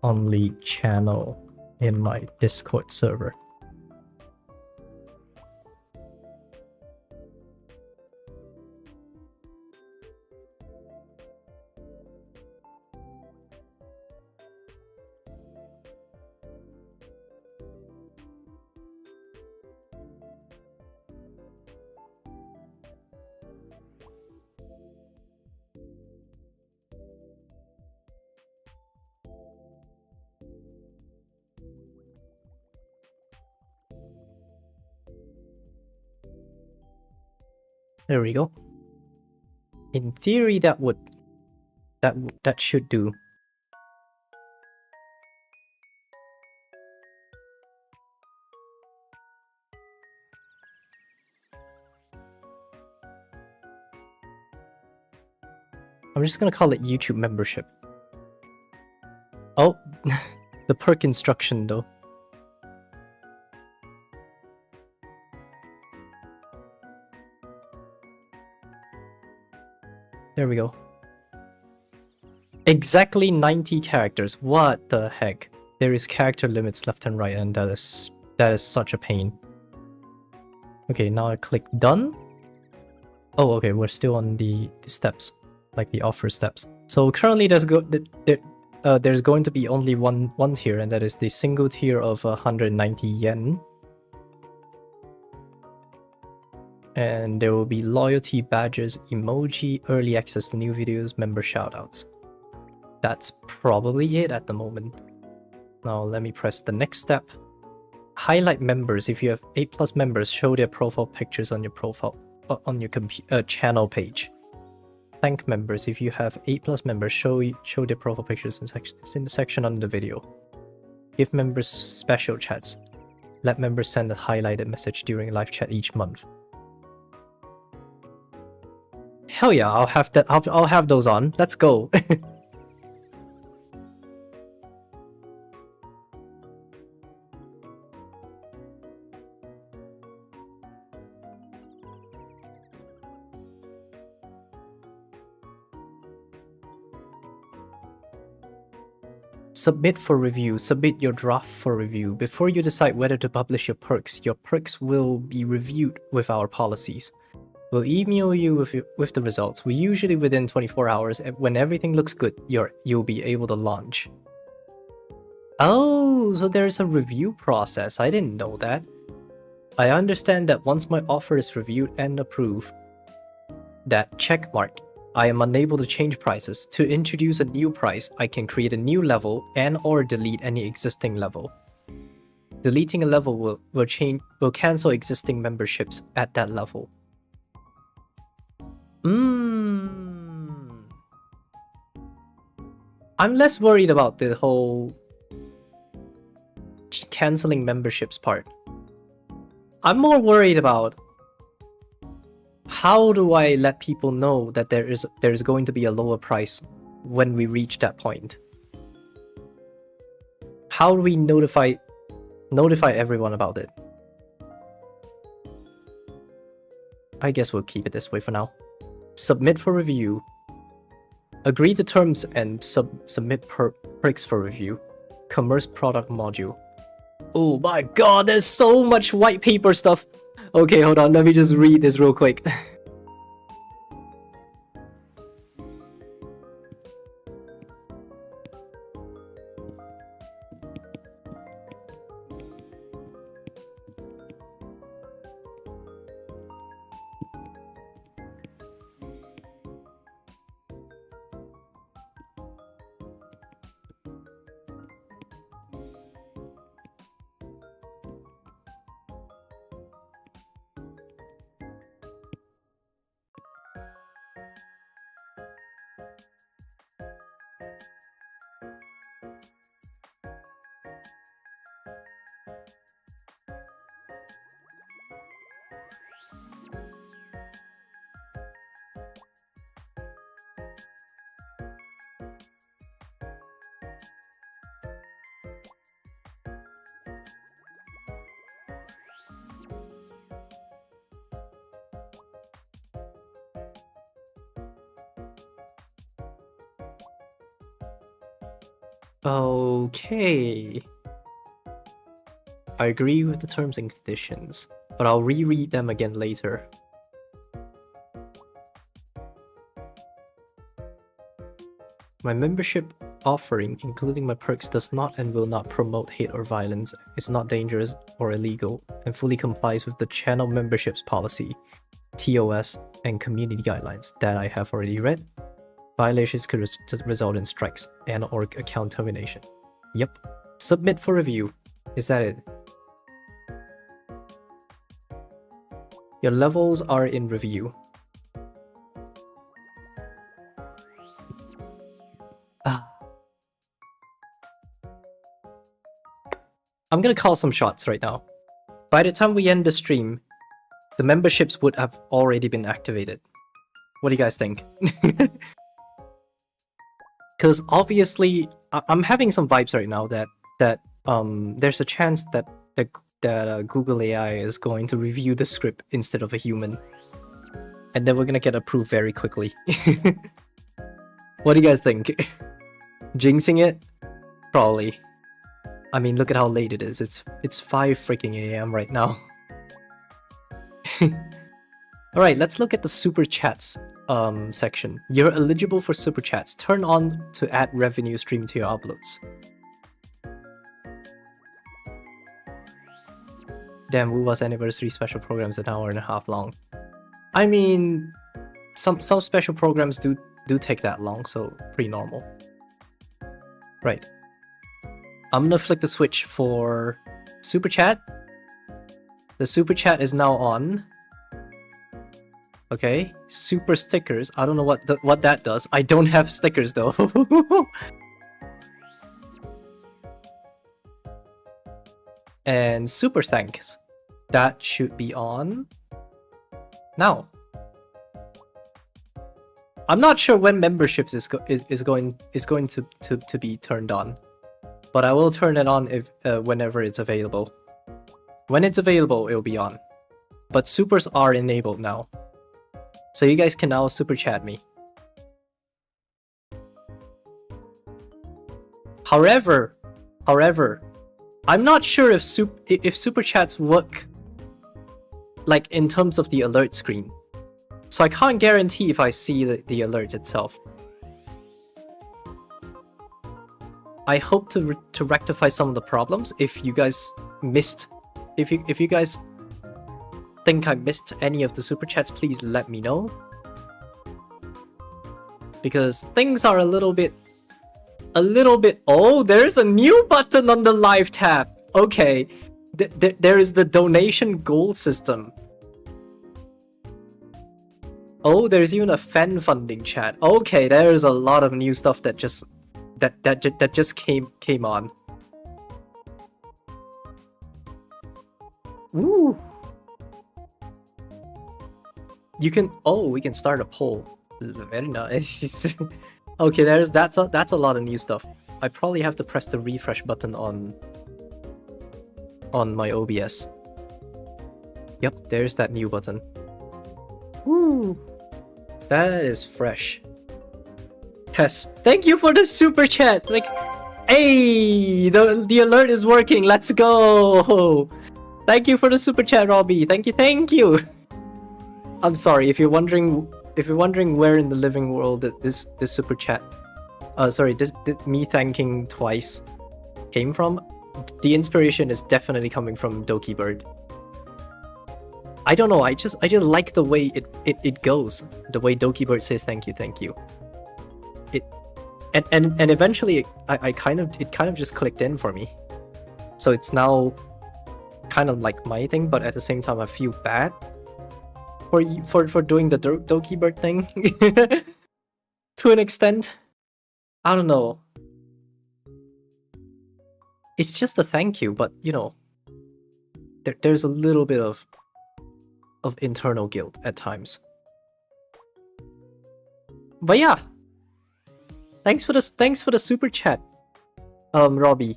only channel in my Discord server. There we go. In theory, that should do. I'm just gonna call it YouTube membership. Oh, the perk instruction though. There we go. Exactly 90 characters. What the heck? There is character limits left and right, and that is such a pain. Okay, now I click done. Oh, okay, we're still on the steps, like the offer steps. So currently there's going to be only one tier, and that is the single tier of 190 yen. And there will be loyalty badges, emoji, early access to new videos, member shoutouts. That's probably it at the moment. Now let me press the next step. Highlight members. If you have 8+ members, show their profile pictures on your profile on your channel page. Thank members. If you have 8+ members, show their profile pictures in the section under the video. Give members special chats. Let members send a highlighted message during live chat each month. Hell yeah, I'll have that. I'll have those on. Let's go. Submit for review. Submit your draft for review. Before you decide whether to publish your perks will be reviewed with our policies. We'll email you with the results. We usually within 24 hours. When everything looks good, you'll be able to launch. Oh, so there's a review process. I didn't know that. I understand that once my offer is reviewed and approved, that check mark, I am unable to change prices. To introduce a new price, I can create a new level and or delete any existing level. Deleting a level will cancel existing memberships at that level. I'm less worried about the whole canceling memberships part. I'm more worried about how do I let people know that there is going to be a lower price when we reach that point? How do we notify everyone about it? I guess we'll keep it this way for now. Submit for review. Agree to terms and submit perks for review. Commerce product module. Oh my god, there's so much white paper stuff. Okay, hold on, let me just read this real quick. Okay. I agree with the terms and conditions, but I'll reread them again later. My membership offering, including my perks, does not and will not promote hate or violence, is not dangerous or illegal, and fully complies with the channel memberships policy, TOS, and community guidelines that I have already read. Violations could result in strikes and or account termination. Yep. Submit for review. Is that it? Your levels are in review. I'm gonna call some shots right now. By the time we end the stream, the memberships would have already been activated. What do you guys think? Because obviously, I'm having some vibes right now that there's a chance that Google AI is going to review the script instead of a human, and then we're gonna get approved very quickly. What do you guys think? Jinxing it? Probably. I mean, look at how late it is. It's 5 freaking AM right now. Alright, let's look at the super chats section. You're eligible for super chats. Turn on to add revenue stream to your uploads. Damn, Wuwa's anniversary special programs an hour and a half long. I mean, some special programs do take that long, so pretty normal. Right. I'm gonna flick the switch for super chat. The super chat is now on. Okay, super stickers. I don't know what that does. I don't have stickers though. And super thanks. That should be on now. I'm not sure when memberships is going to be turned on, but I will turn it on if whenever it's available. When it's available, it'll be on. But supers are enabled now. So you guys can now super chat me. However, I'm not sure if super chats work like in terms of the alert screen. So I can't guarantee if I see the alert itself. I hope to rectify some of the problems. If you guys missed, if you guys think I missed any of the super chats, please let me know. Because things are a little bit. Oh, there's a new button on the live tab. Okay, there is the donation goal system. Oh, there's even a fan funding chat. Okay, there's a lot of new stuff that just came on. Woo! You can. Oh, we can start a poll. Very nice. Okay, that's a lot of new stuff. I probably have to press the refresh button on my OBS. Yep, there's that new button. Woo! That is fresh. Yes, thank you for the super chat. Like, hey, the alert is working. Let's go. Thank you for the super chat, Robbie. Thank you. I'm sorry if you're wondering where in the living world this super chat, this me thanking twice came from. The inspiration is definitely coming from Doki Bird. I don't know. I just like the way it goes. The way Doki Bird says thank you. And eventually it kind of just clicked in for me. So it's now kind of like my thing, but at the same time I feel bad for doing the Doki Bird thing to an extent. I don't know. It's just a thank you, but you know, there's a little bit of internal guilt at times. But yeah, thanks for the super chat, Robbie.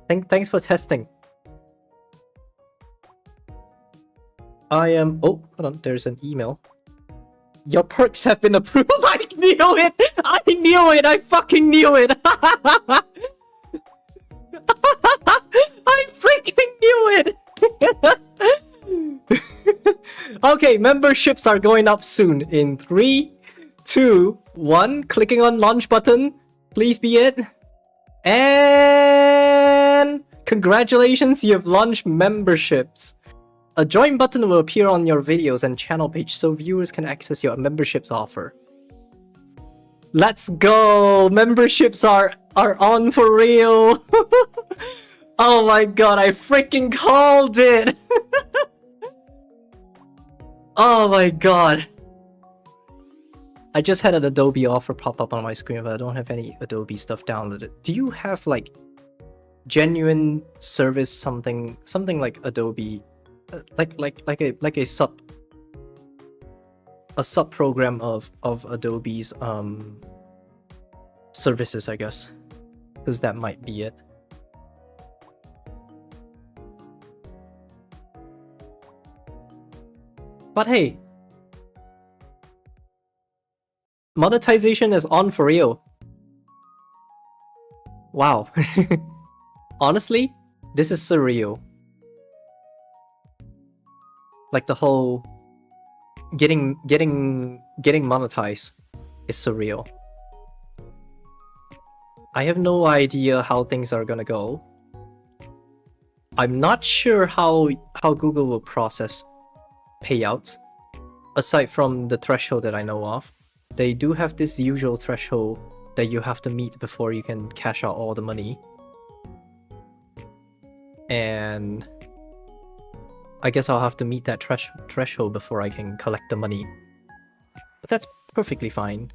Thanks for testing. I am. Oh, hold on. There's an email. Your perks have been approved. I knew it. I fucking knew it. I freaking knew it. Okay, memberships are going up soon. In 3, 2, 1. Clicking on launch button. Please be it. And congratulations, you have launched memberships. A join button will appear on your videos and channel page so viewers can access your memberships offer. Let's go! Memberships are on for real! Oh my god, I freaking called it! Oh my god. I just had an Adobe offer pop up on my screen, but I don't have any Adobe stuff downloaded. Do you have like genuine service something like Adobe, like a sub program of Adobe's services, I guess, because that might be it. But hey, monetization is on for real. Wow. Honestly, this is surreal. Like the whole getting monetized is surreal. I have no idea how things are gonna go. I'm not sure how Google will process payouts, aside from the threshold that I know of. They do have this usual threshold that you have to meet before you can cash out all the money. And I guess I'll have to meet that threshold before I can collect the money. But that's perfectly fine.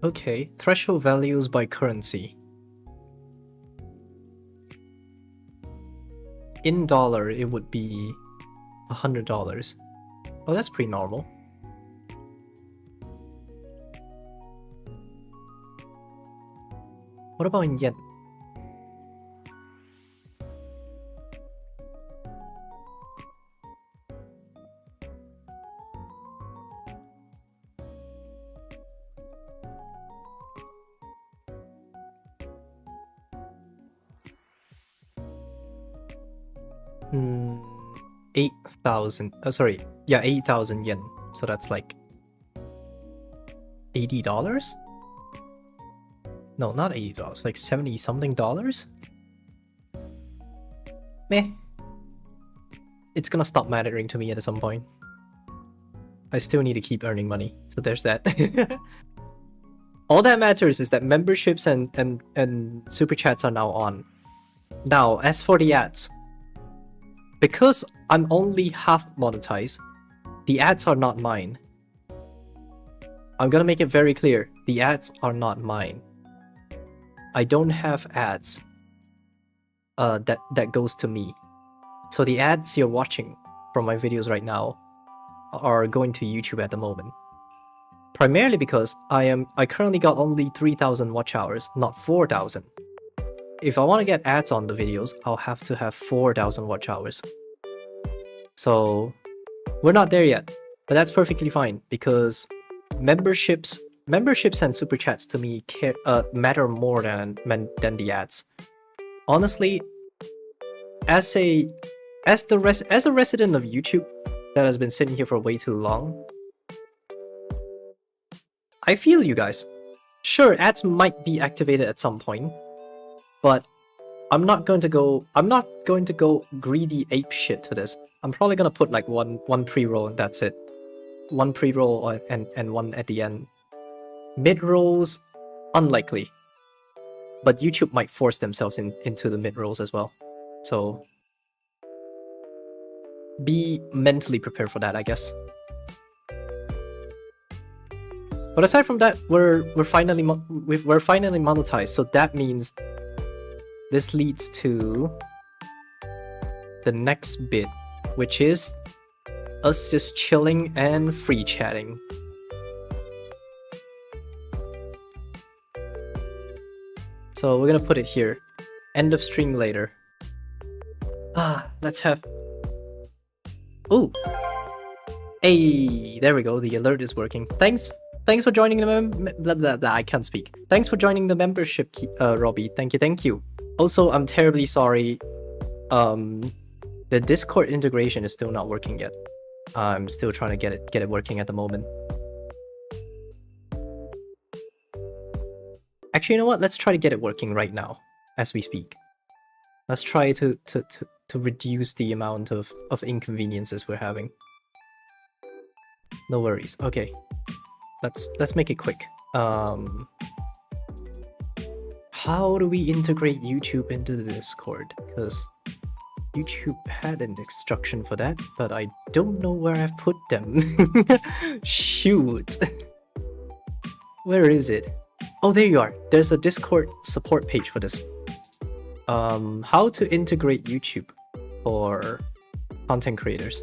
Okay, threshold values by currency. In dollar, it would be $100. Oh, that's pretty normal. What about in yen? 8,000. Sorry, yeah, 8,000 yen. So that's like $80. No, not $80. Like 70 something dollars. Meh. It's gonna stop mattering to me at some point. I still need to keep earning money, so there's that. All that matters is that memberships and super chats are now on. Now, as for the ads, because I'm only half monetized, the ads are not mine. I'm gonna make it very clear, the ads are not mine. I don't have ads that goes to me. So the ads you're watching from my videos right now are going to YouTube at the moment. Primarily because I currently got only 3,000 watch hours, not 4,000. If I want to get ads on the videos, I'll have to have 4,000 watch hours. So we're not there yet, but that's perfectly fine because memberships and super chats to me matter more than the ads. Honestly, as a resident of YouTube that has been sitting here for way too long, I feel you guys. Sure, ads might be activated at some point, but I'm not going to go greedy ape shit to this. I'm probably gonna put like one pre-roll and that's it. One pre-roll and one at the end. Mid-rolls, unlikely. But YouTube might force themselves into the mid-rolls as well. So be mentally prepared for that, I guess. But aside from that, we're finally monetized, so that means this leads to the next bit, which is us just chilling and free chatting. So we're gonna put it here. End of stream later. Let's have... Ooh! Hey, there we go, the alert is working. Thanks for joining the I can't speak. Thanks for joining the membership, Robbie. Thank you. Also, I'm terribly sorry. The Discord integration is still not working yet. I'm still trying to get it working at the moment. Actually, you know what? Let's try to get it working right now, as we speak. Let's try to reduce the amount of inconveniences we're having. No worries. Okay. Let's make it quick. How do we integrate YouTube into the Discord? Because YouTube had an instruction for that, but I don't know where I've put them. Shoot. Where is it? Oh, there you are. There's a Discord support page for this. How to integrate YouTube for content creators.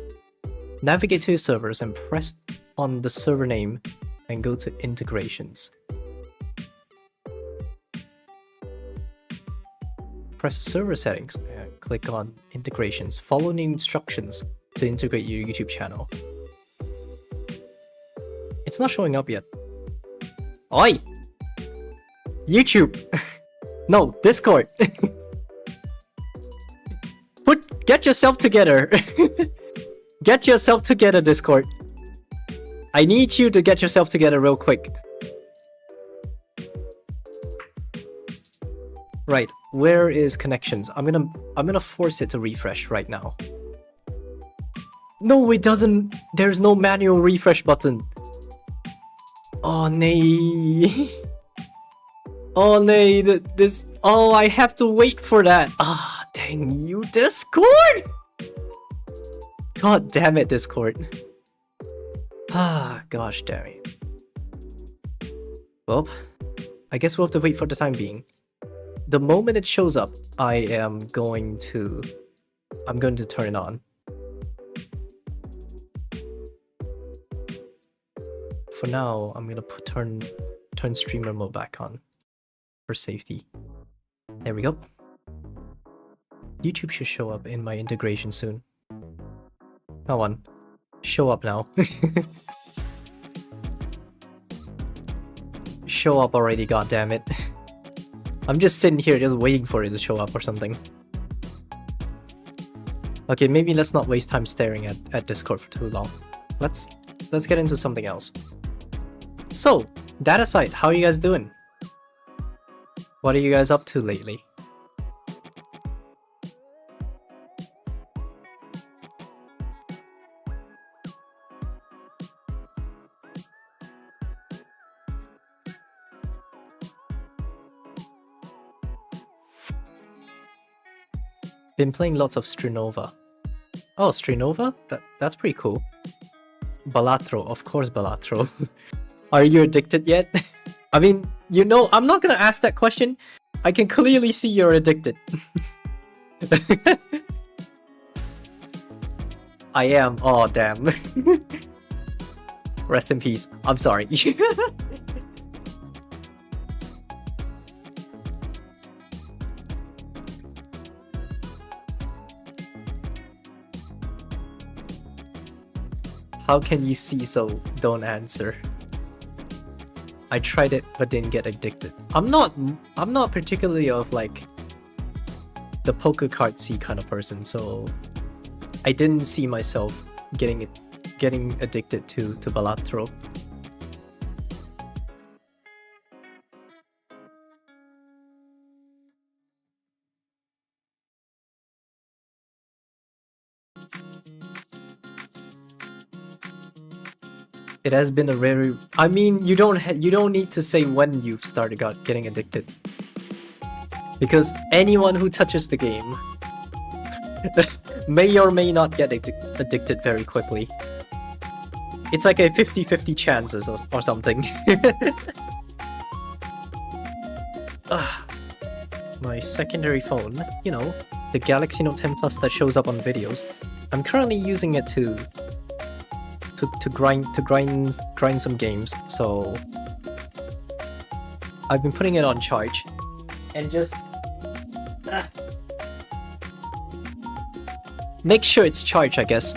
Navigate to your servers and press on the server name and go to integrations. Press server settings and click on integrations. Follow the instructions to integrate your YouTube channel. It's not showing up yet. Oi! YouTube! No, Discord! Get yourself together! Get yourself together, Discord. I need you to get yourself together real quick. Right, where is connections? I'm gonna force it to refresh right now. No, it doesn't. There's no manual refresh button. Oh nay. Oh nay, this. Oh, I have to wait for that. Ah, dang you, Discord! God damn it, Discord. Ah, gosh damn it. Well, I guess we'll have to wait for the time being. The moment it shows up, I'm going to turn it on. For now, I'm gonna turn streamer mode back on for safety. There we go. YouTube should show up in my integration soon. Come on, show up now. Show up already, goddammit. I'm just sitting here just waiting for it to show up or something. Okay, maybe let's not waste time staring at Discord for too long. Let's get into something else. So, data site, how are you guys doing? What are you guys up to lately? Been playing lots of Strinova. Oh, Strinova? That's pretty cool. Balatro, of course Balatro. Are you addicted yet? I mean, you know, I'm not gonna ask that question. I can clearly see you're addicted. I am. Oh, damn. Rest in peace. I'm sorry. How can you see so don't answer? I tried it but didn't get addicted. I'm not particularly of like the poker card-y kind of person, so I didn't see myself getting addicted to Balatro. It has been a very... I mean, you don't need to say when you've started getting addicted. Because anyone who touches the game may or may not get addicted very quickly. It's like a 50-50 chances or something. My secondary phone, you know, the Galaxy Note 10 Plus that shows up on videos. I'm currently using it to grind some games, so I've been putting it on charge and just make sure it's charged, I guess.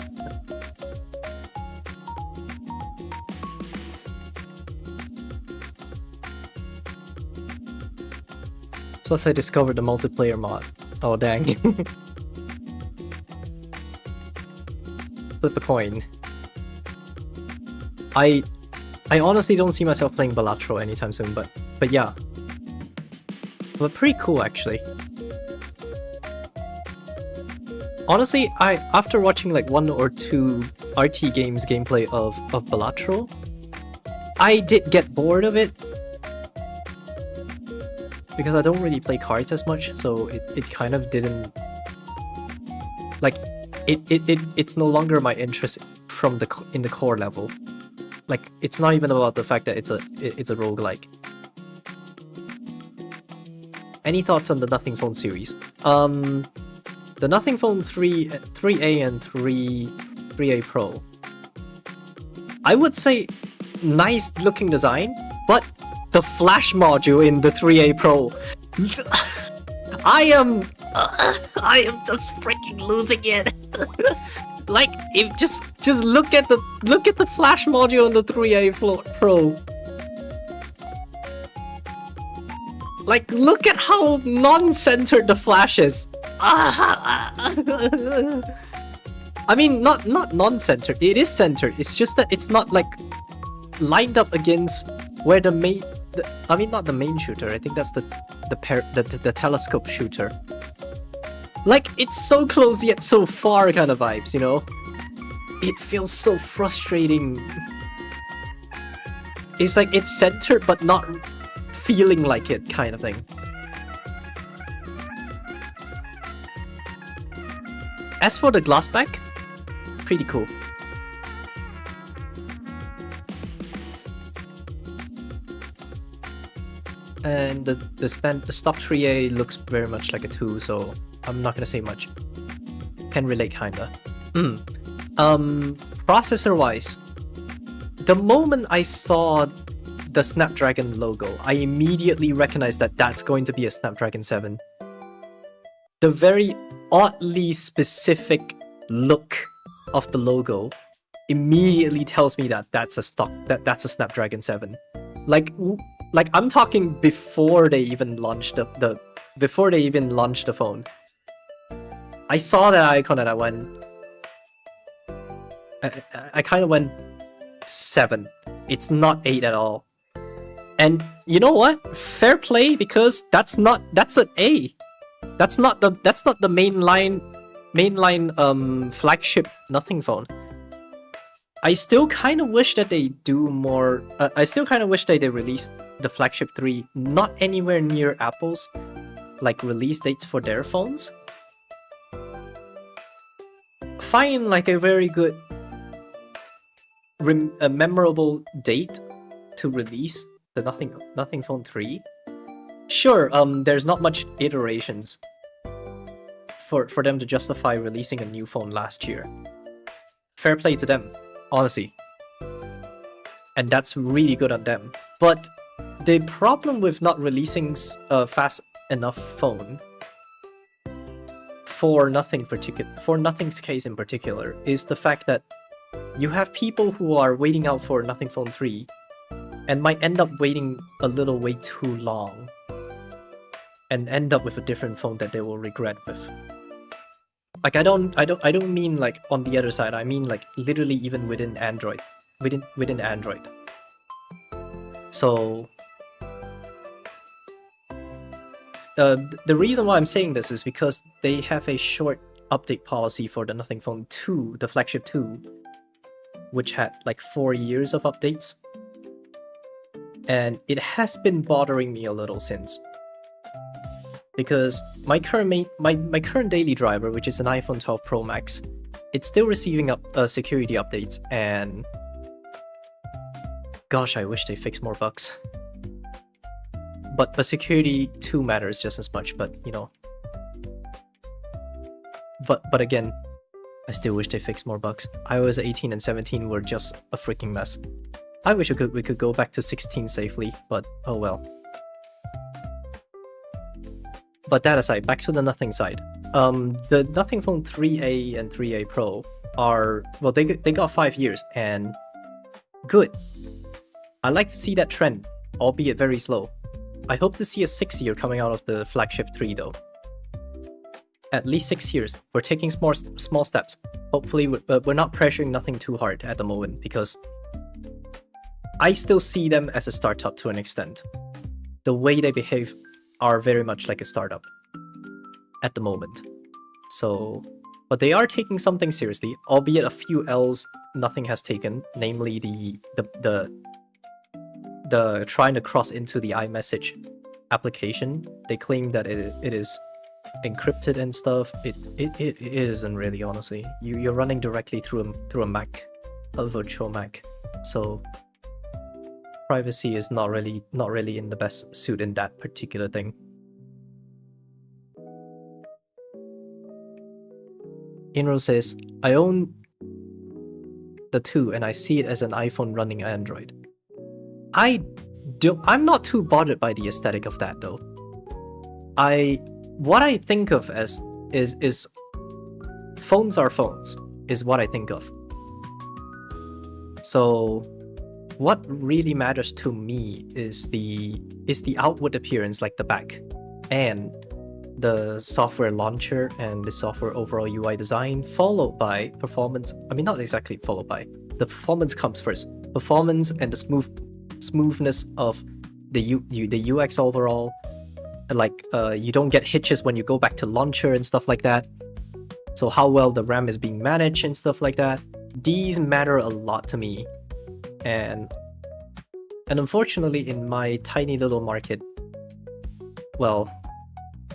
Plus I discovered the multiplayer mod. Oh dang. Flip a coin. I honestly don't see myself playing Balatro anytime soon, but yeah. But pretty cool actually. Honestly, after watching like 1 or 2 RT games gameplay of Balatro, I did get bored of it. Because I don't really play cards as much, so it kind of didn't... Like, it's no longer my interest in the core level. Like, it's not even about the fact that it's a roguelike. Any thoughts on the Nothing Phone series? The Nothing Phone 3A and 3A Pro. I would say nice looking design, but the flash module in the 3A Pro. I am just freaking losing it. Like, if just look at the flash module on the 3A Pro. Like, look at how non-centered the flash is. I mean, not non-centered. It is centered. It's just that it's not like lined up against where the main. I mean, not the main shooter. I think that's the telescope shooter. Like, it's so close yet so far kind of vibes, you know? It feels so frustrating. It's like it's centered but not feeling like it kind of thing. As for the glass back, pretty cool. And the stock 3A looks very much like a 2, so I'm not gonna say much. Can relate kinda. Processor wise, the moment I saw the Snapdragon logo, I immediately recognized that that's going to be a Snapdragon 7. The very oddly specific look of the logo immediately tells me that that's a Snapdragon 7. Like I'm talking before they even launched the phone. I saw that icon and I went... I kind of went 7. It's not 8 at all. And you know what? Fair play, because that's an A. That's not the mainline flagship nothing phone. I still kind of wish that they do more. I still kind of wish that they released the flagship 3 not anywhere near Apple's like release dates for their phones. Find like a very good a memorable date to release the Nothing Phone 3. Sure, there's not much iterations for them to justify releasing a new phone last year. Fair play to them, honestly. And that's really good on them. But the problem with not releasing a fast enough phone for Nothing's case in particular is the fact that you have people who are waiting out for Nothing Phone 3 and might end up waiting a little way too long and end up with a different phone that they will regret with. Like I don't mean like on the other side, I mean like literally even within Android. Within Android. So the reason why I'm saying this is because they have a short update policy for the Nothing Phone 2, the flagship 2, which had like 4 years of updates. And it has been bothering me a little since. Because my current daily driver, which is an iPhone 12 Pro Max, it's still receiving security updates, and gosh, I wish they fixed more bugs. But security too matters just as much, but you know. But again, I still wish they fixed more bugs. iOS 18 and 17 were just a freaking mess. I wish we could go back to 16 safely, but oh well. But that aside, back to the Nothing side. The Nothing Phone 3A and 3A Pro are, well, they got 5 years, and good. I like to see that trend, albeit very slow. I hope to see a 6 year coming out of the flagship 3 though. At least 6 years. We're taking small steps. Hopefully we're not pressuring Nothing too hard at the moment, because I still see them as a startup to an extent. The way they behave are very much like a startup at the moment. So, but they are taking something seriously, albeit a few L's Nothing has taken, namely the trying to cross into the iMessage application. They claim that it is encrypted and stuff. It isn't really, honestly. You're running directly through a Mac, a virtual Mac. So privacy is not really in the best suit in that particular thing. Inro says, I own the 2 and I see it as an iPhone running Android. I'm not too bothered by the aesthetic of that though. What I think of as is phones are phones is what I think of. So what really matters to me is the outward appearance, like the back, and the software launcher and the software overall UI design, followed by performance. I mean, not exactly followed by. The performance comes first. Performance and the smoothness of the UX overall. Like you don't get hitches when you go back to launcher and stuff like that. So how well the RAM is being managed and stuff like that. These matter a lot to me. And unfortunately, in my tiny little market, well,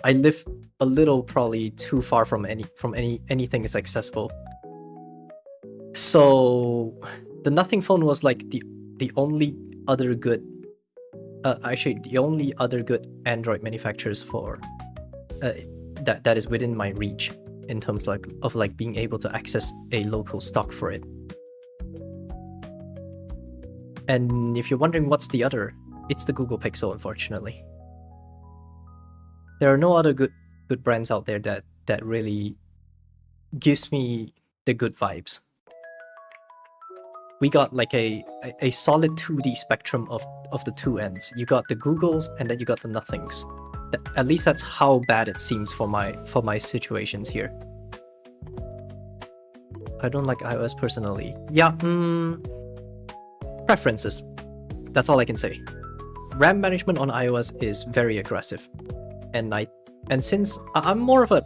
I live a little probably too far from anything is accessible. So the Nothing Phone was like the only other good, actually the only other good Android manufacturers for that is within my reach in terms of being able to access a local stock for it. And if you're wondering what's the other, it's the Google Pixel, unfortunately. There are no other good brands out there that really gives me the good vibes. We got like a solid 2D spectrum of the two ends. You got the Googles and then you got the Nothings. At least that's how bad it seems for my situations here. I don't like iOS personally. Yeah, preferences. That's all I can say. RAM management on iOS is very aggressive. And since I'm more of a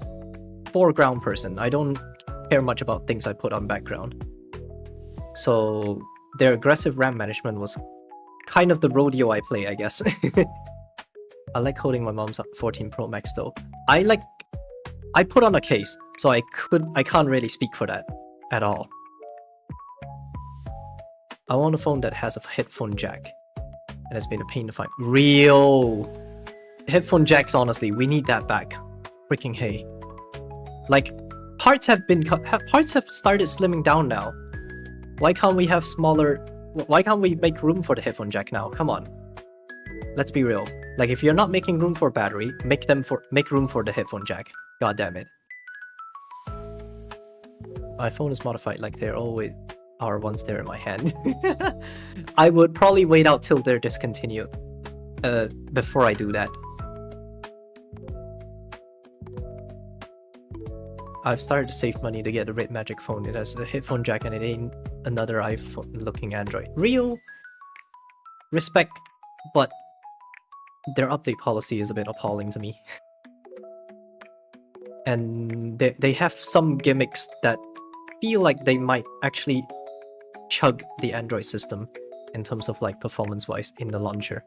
foreground person, I don't care much about things I put on background. So their aggressive RAM management was kind of the rodeo I play, I guess. I like holding my mom's 14 Pro Max though. I put on a case, so I can't really speak for that at all. I want a phone that has a headphone jack, and it's been a pain to find. Real headphone jacks, honestly, we need that back. Freaking hey. Like, parts have started slimming down now. Why can't we have smaller? Why can't we make room for the headphone jack now? Come on. Let's be real. Like, if you're not making room for battery, make room for the headphone jack. God damn it. My phone is modified like they're always are once they're in my hand. I would probably wait out till they're discontinued before I do that. I've started to save money to get a Red Magic phone. It has a headphone jack and it ain't another iPhone looking Android. Real respect, but their update policy is a bit appalling to me. And they have some gimmicks that feel like they might actually chug the Android system in terms of like performance-wise in the launcher.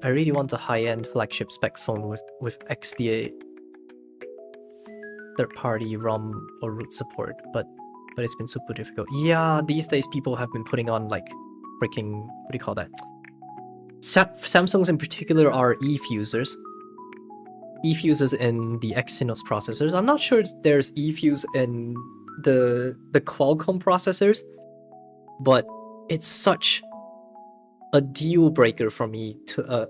I really want a high-end flagship spec phone with XDA third-party ROM or root support, but it's been super difficult. Yeah, these days people have been putting on like freaking, what do you call that? Samsungs in particular are eFusers. eFusers in the Exynos processors. I'm not sure if there's eFuse in the Qualcomm processors, but it's such a deal breaker for me to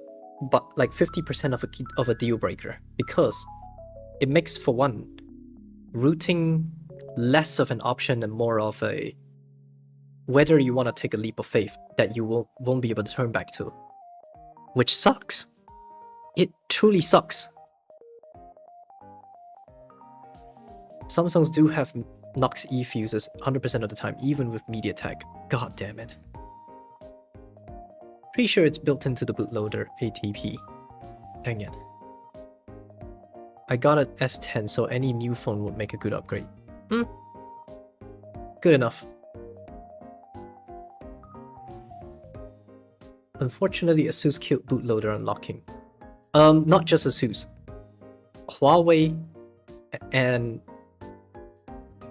but like 50% of a deal breaker, because it makes, for one, routing less of an option and more of a whether you want to take a leap of faith that you won't be able to turn back to, which sucks. It truly sucks. Samsungs do have Knox eFuses 100% of the time, even with MediaTek. God damn it. Pretty sure it's built into the bootloader ATP. Dang it. I got an S10, so any new phone would make a good upgrade. Good enough. Unfortunately, ASUS killed bootloader unlocking. Not just ASUS. Huawei and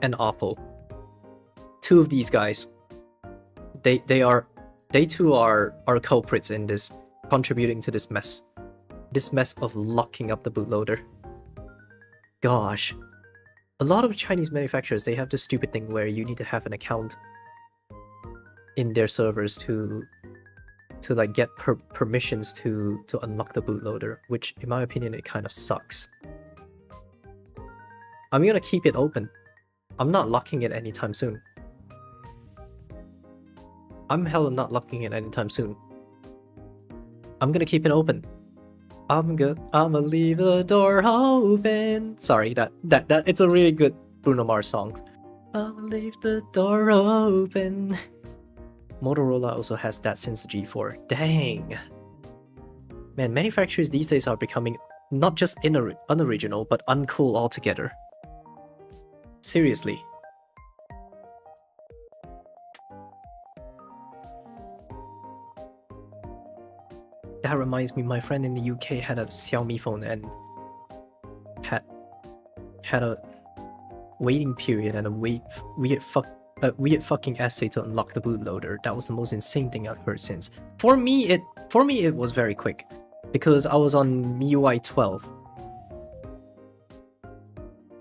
Oppo. Two of these guys. They too are culprits in this, contributing to this mess. This mess of locking up the bootloader. Gosh. A lot of Chinese manufacturers, they have this stupid thing where you need to have an account in their servers to like get permissions to unlock the bootloader, which in my opinion, it kind of sucks. I'm gonna keep it open. I'm not locking it anytime soon. I'm hella not locking it anytime soon. I'm gonna keep it open. I'ma leave the door open. Sorry, that it's a really good Bruno Mars song. I'ma leave the door open. Motorola also has that since the G4. Dang. Man, manufacturers these days are becoming not just unoriginal, but uncool altogether. Seriously. That reminds me, my friend in the UK had a Xiaomi phone and had a waiting period and a weird fucking essay to unlock the bootloader. That was the most insane thing I've heard since. For me it was very quick, because I was on MIUI 12.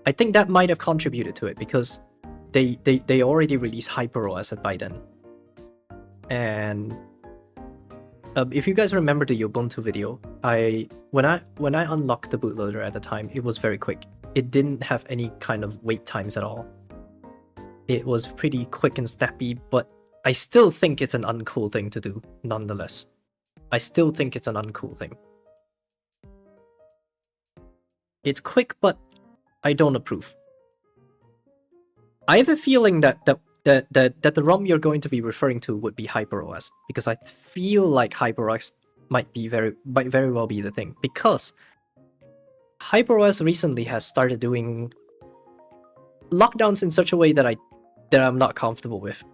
I think that might have contributed to it, because they already released HyperOS by then. And if you guys remember the Ubuntu video, when I unlocked the bootloader at the time, it was very quick. It didn't have any kind of wait times at all. It was pretty quick and snappy, but I still think it's an uncool thing to do, nonetheless. I still think it's an uncool thing. It's quick, but I don't approve. I have a feeling that the ROM you're going to be referring to would be HyperOS, because I feel like HyperOS might very well be the thing, because HyperOS recently has started doing lockdowns in such a way that I'm not comfortable with.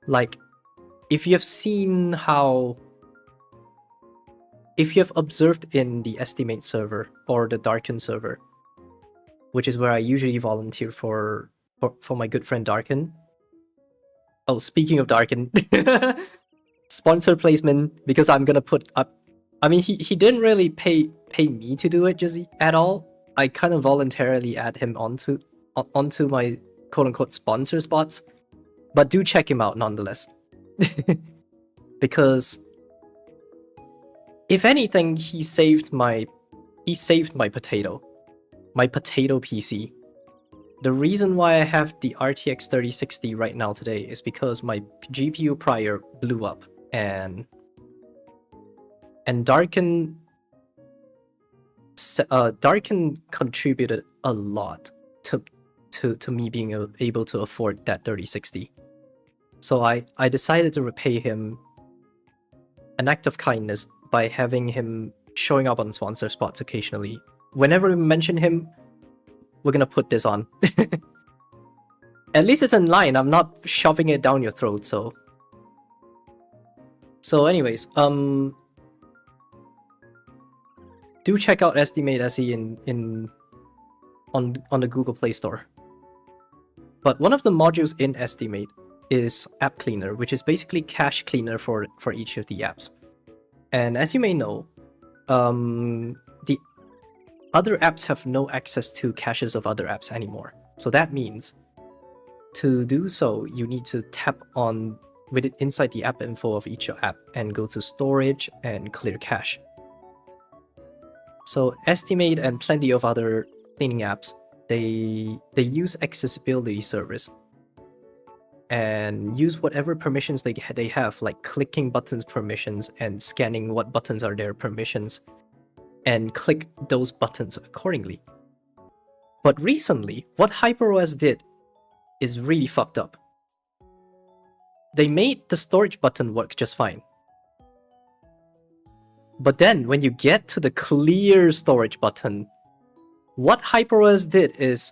Like, if you have seen how, if you have observed in the Estimate server or the Darken server, which is where I usually volunteer for my good friend Darken. Oh, speaking of Darken, sponsor placement, because I'm gonna put up. I mean, he didn't really pay me to do it just at all. I kind of voluntarily add him onto my quote-unquote sponsor spots, but do check him out nonetheless. Because if anything, he saved my potato PC. The reason why I have the RTX 3060 right now today is because my GPU prior blew up, and Darken contributed a lot to me being able to afford that 3060. So I decided to repay him an act of kindness by having him showing up on sponsor spots occasionally. Whenever we mention him, we're gonna put this on. At least it's in line. I'm not shoving it down your throat. So anyways, do check out Estimate SE on the Google Play Store. But one of the modules in Estimate is App Cleaner, which is basically cache cleaner for each of the apps. And as you may know, the other apps have no access to caches of other apps anymore. So that means to do so, you need to tap on with it inside the app info of each app and go to storage and clear cache. So Estimate and plenty of other cleaning apps, they use accessibility service and use whatever permissions they have, like clicking buttons permissions and scanning what buttons are their permissions, and click those buttons accordingly. But recently, what HyperOS did is really fucked up. They made the storage button work just fine. But then, when you get to the clear storage button, what HyperOS did is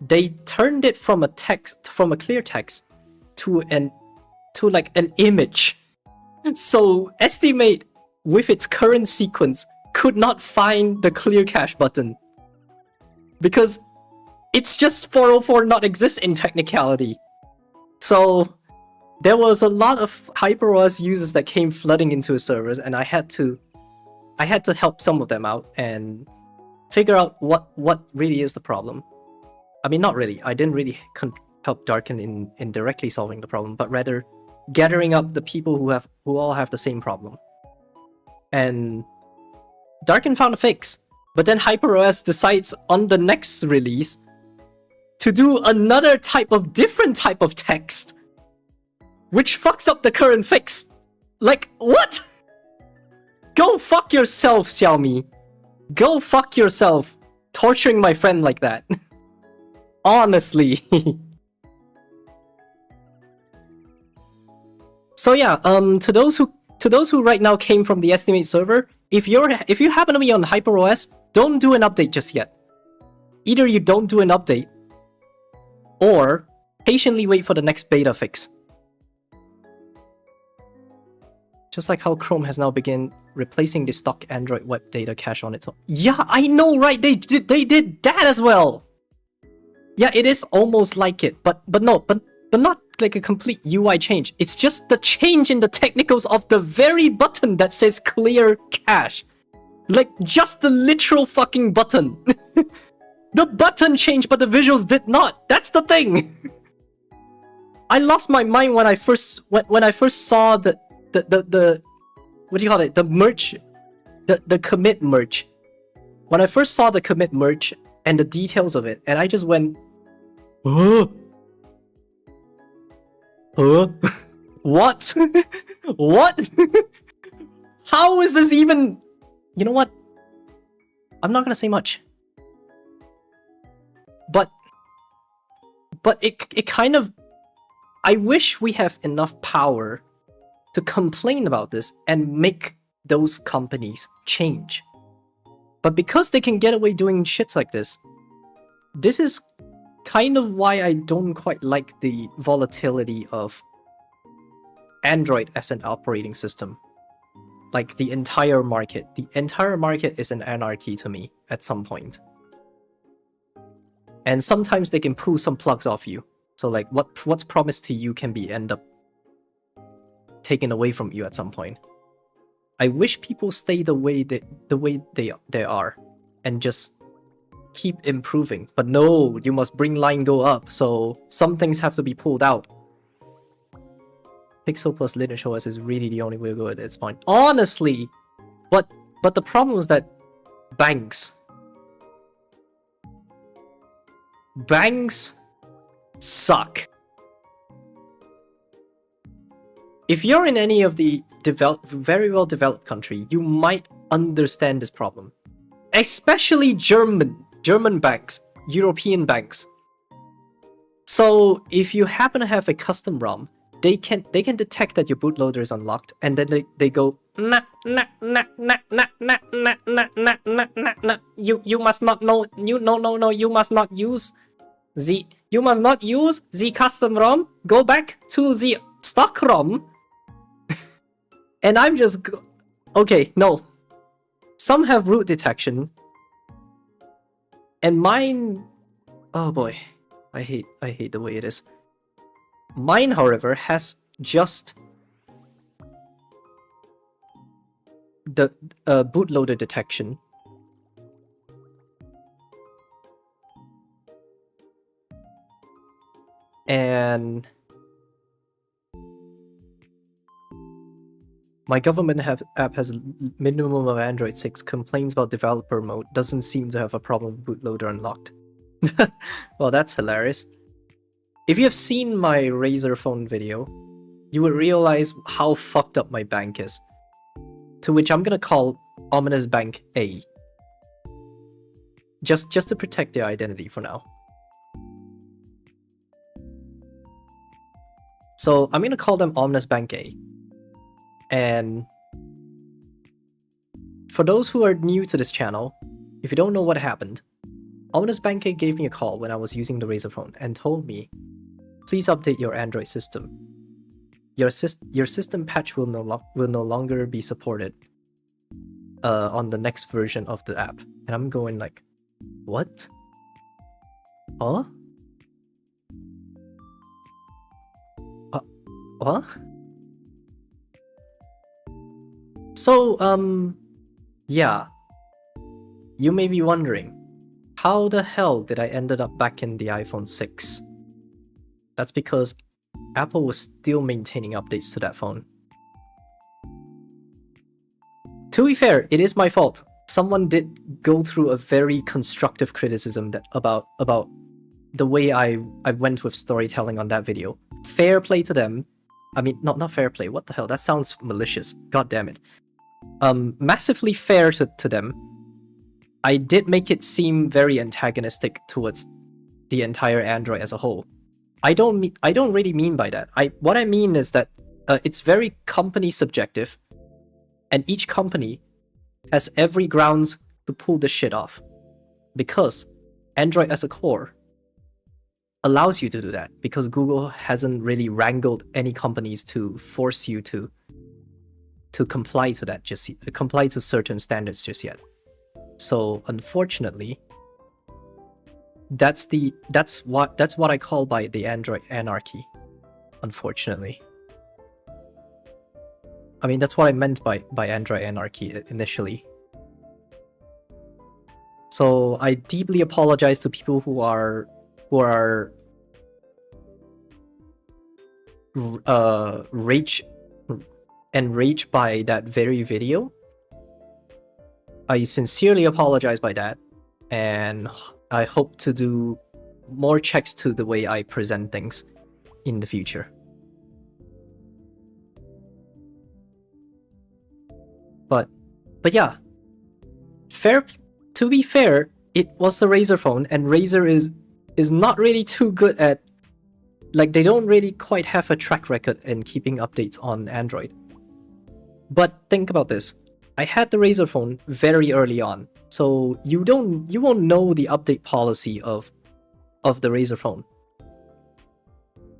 they turned it from a clear text to an image. So Estimate, with its current sequence, could not find the clear cache button because it's just 404 not exists in technicality. So there was a lot of HyperOS users that came flooding into his servers, and I had to help some of them out and figure out what really is the problem. I mean, not really. I didn't really help Darken in directly solving the problem, but rather gathering up the people who all have the same problem. And Darken found a fix, but then HyperOS decides on the next release to do another different type of text, which fucks up the current fix. Like, what? Go fuck yourself, Xiaomi. Go fuck yourself, torturing my friend like that. Honestly. So yeah, to those who right now came from the Estimate server, if you happen to be on HyperOS, don't do an update just yet. Either you don't do an update, or patiently wait for the next beta fix. Just like how Chrome has now begun replacing the stock Android web data cache on its own. Yeah, I know, right? They did that as well. Yeah, it is almost like it, but not like a complete UI change. It's just the change in the technicals of the very button that says clear cache. Like, just the literal fucking button. The button changed, but the visuals did not. That's the thing. I lost my mind when I first saw the what do you call it? The merge, the commit merge. When I first saw the commit merge and the details of it, and I just went, huh? What? What? How is this even? You know what? I'm not gonna say much. But it kind of... I wish we have enough power to complain about this and make those companies change. But because they can get away doing shits like this is kind of why I don't quite like the volatility of Android as an operating system. Like the entire market. The entire market is an anarchy to me at some point. And sometimes they can pull some plugs off you. So like what's promised to you can be end up taken away from you at some point. I wish people stay the way they are and just keep improving. But no, you must bring line go up, so some things have to be pulled out. Pixel plus Lineage OS is really the only way to go at this point. Honestly! But the problem is that banks suck. If you're in any of the very well developed country, you might understand this problem. Especially German banks, European banks. So if you happen to have a custom ROM, they can detect that your bootloader is unlocked, and then they go nah. You must not know you must not use the custom ROM. Go back to the stock ROM. And I'm just okay, no. Some have root detection. And mine, oh boy, I hate the way it is. Mine, however, has just the bootloader detection. And my government app has minimum of Android 6, complains about developer mode, doesn't seem to have a problem with bootloader unlocked. Well, that's hilarious. If you have seen my Razer phone video, you would realize how fucked up my bank is. To which I'm gonna call Ominous Bank A. Just to protect their identity for now. So I'm gonna call them Ominous Bank A. And for those who are new to this channel, if you don't know what happened, Ominous Bank A gave me a call when I was using the Razer phone and told me, please update your Android system. Your system patch will no longer be supported on the next version of the app. And I'm going like, what? Huh? What? So, yeah. You may be wondering, how the hell did I ended up back in the iPhone 6? That's because Apple was still maintaining updates to that phone. To be fair, it is my fault. Someone did go through a very constructive criticism about the way I went with storytelling on that video. Fair play to them. I mean, not fair play. What the hell? That sounds malicious. God damn it. Massively fair to them. I did make it seem very antagonistic towards the entire Android as a whole. I don't really mean by that. What I mean is that it's very company subjective, and each company has every grounds to pull this shit off, because Android as a core allows you to do that, because Google hasn't really wrangled any companies to force you to comply to that comply to certain standards just yet. So unfortunately, that's what I call by the Android anarchy. Unfortunately, I mean that's what I meant by Android anarchy initially. So I deeply apologize to people who are enraged by that very video. I sincerely apologize by that, and I hope to do more checks to the way I present things in the future. But yeah, to be fair, it was the Razer phone, and Razer is not really too good at like they don't really quite have a track record in keeping updates on Android. But think about this. I had the Razer phone very early on, so you won't know the update policy of the Razer phone.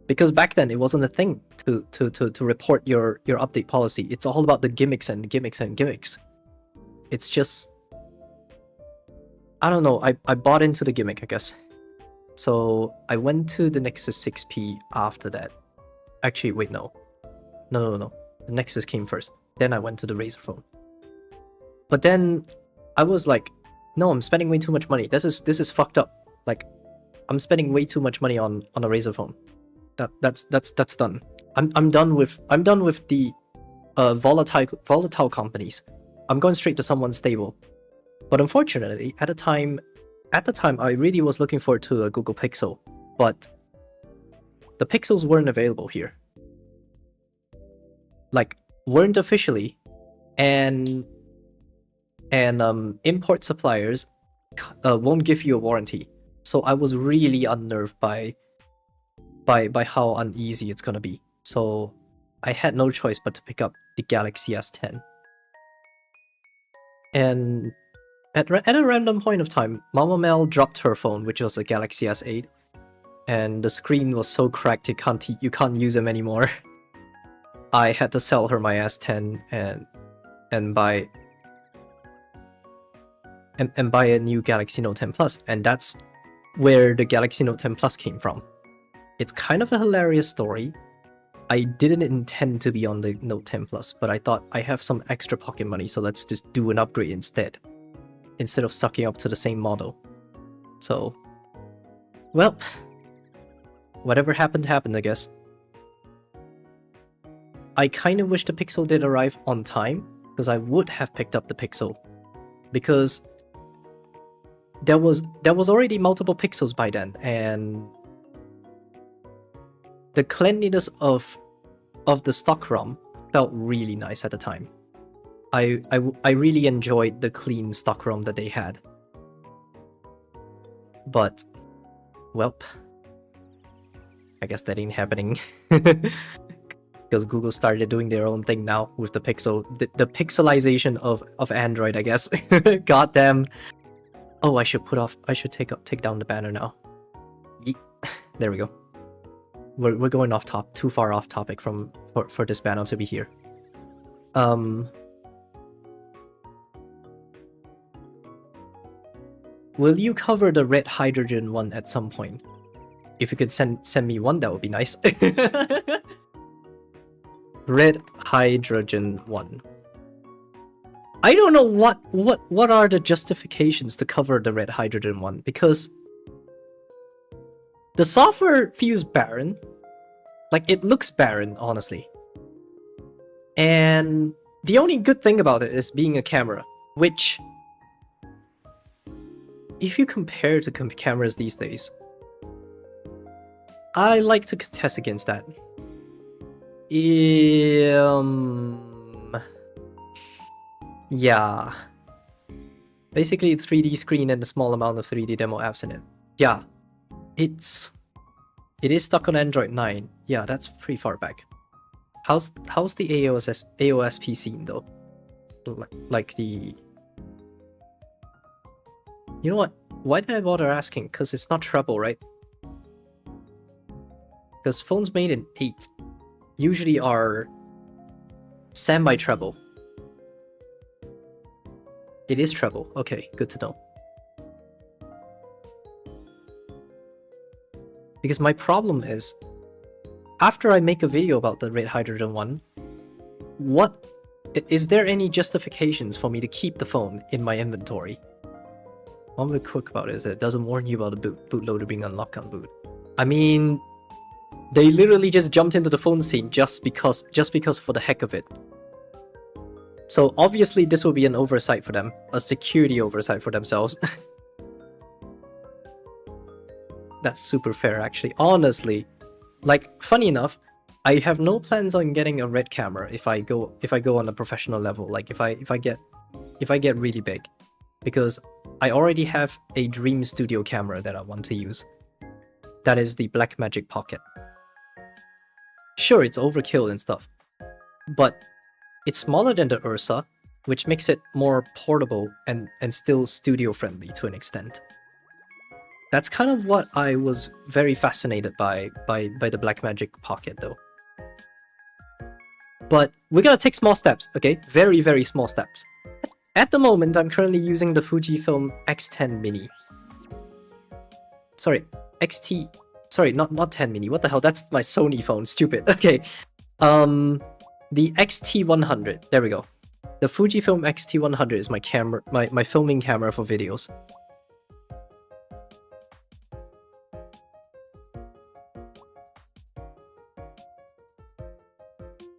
Because back then it wasn't a thing to report your update policy. It's all about the gimmicks and gimmicks and gimmicks. It's just, I don't know, I bought into the gimmick, I guess. So I went to the Nexus 6P after that. Actually, wait, no. No. The Nexus came first. Then I went to the Razer phone. But then I was like, no, I'm spending way too much money. This is fucked up. Like, I'm spending way too much money on a Razer phone. That's done. I'm done with the volatile companies. I'm going straight to someone stable. But unfortunately, at the time I really was looking forward to a Google Pixel, but the Pixels weren't available here. Like, weren't officially, and import suppliers won't give you a warranty. So I was really unnerved by how uneasy it's gonna be. So I had no choice but to pick up the Galaxy S10. And at a random point of time, Mama Mel dropped her phone, which was a Galaxy S8, and the screen was so cracked you can't use them anymore. I had to sell her my S10 and buy a new Galaxy Note 10 Plus, and that's where the Galaxy Note 10 Plus came from. It's kind of a hilarious story. I didn't intend to be on the Note 10 Plus, but I thought I have some extra pocket money, so let's just do an upgrade instead of sucking up to the same model. So, well, whatever happened, I guess. I kind of wish the Pixel did arrive on time, because I would have picked up the Pixel. Because there was already multiple Pixels by then, and the cleanliness of the stock ROM felt really nice at the time. I really enjoyed the clean stock ROM that they had. But, welp, I guess that ain't happening. Because Google started doing their own thing now with the Pixel. The pixelization of Android, I guess. Goddamn. Oh, I should take down the banner now. Yeet. There we go. We're going too far off topic for this banner to be here. Will you cover the red hydrogen one at some point? If you could send me one, that would be nice. Red hydrogen one. I don't know what are the justifications to cover the red hydrogen one, because the software feels barren. Like, it looks barren, honestly. And the only good thing about it is being a camera, which, if you compare to cameras these days, I like to contest against that. Yeah. Basically, 3D screen and a small amount of 3D demo apps in it. Yeah. It is stuck on Android 9. Yeah, that's pretty far back. How's the AOSP scene though? Like the... You know what? Why did I bother asking? Because it's not treble, right? Because phones made in 8 usually are semi-treble. It is treble. Okay, good to know. Because my problem is, after I make a video about the red hydrogen one, is there any justifications for me to keep the phone in my inventory? One bit quick about it is that it doesn't warn you about the bootloader being unlocked on boot. I mean, they literally just jumped into the phone scene just because for the heck of it. So obviously this will be an oversight for them, a security oversight for themselves. That's super fair, actually. Honestly, like, funny enough, I have no plans on getting a red camera if I go on a professional level. Like, if I get really big, because I already have a dream studio camera that I want to use. That is the Blackmagic Pocket. Sure, it's overkill and stuff, but it's smaller than the Ursa, which makes it more portable and still studio friendly to an extent. That's kind of what I was very fascinated by the Blackmagic Pocket though. But we're gonna take small steps, okay? Very, very small steps. At the moment, I'm currently using the Fujifilm X10 Mini. Sorry, XT... Sorry, not 10 Mini. What the hell? That's my Sony phone. Stupid. Okay. The XT100. There we go. The Fujifilm XT100 is my camera, my filming camera for videos.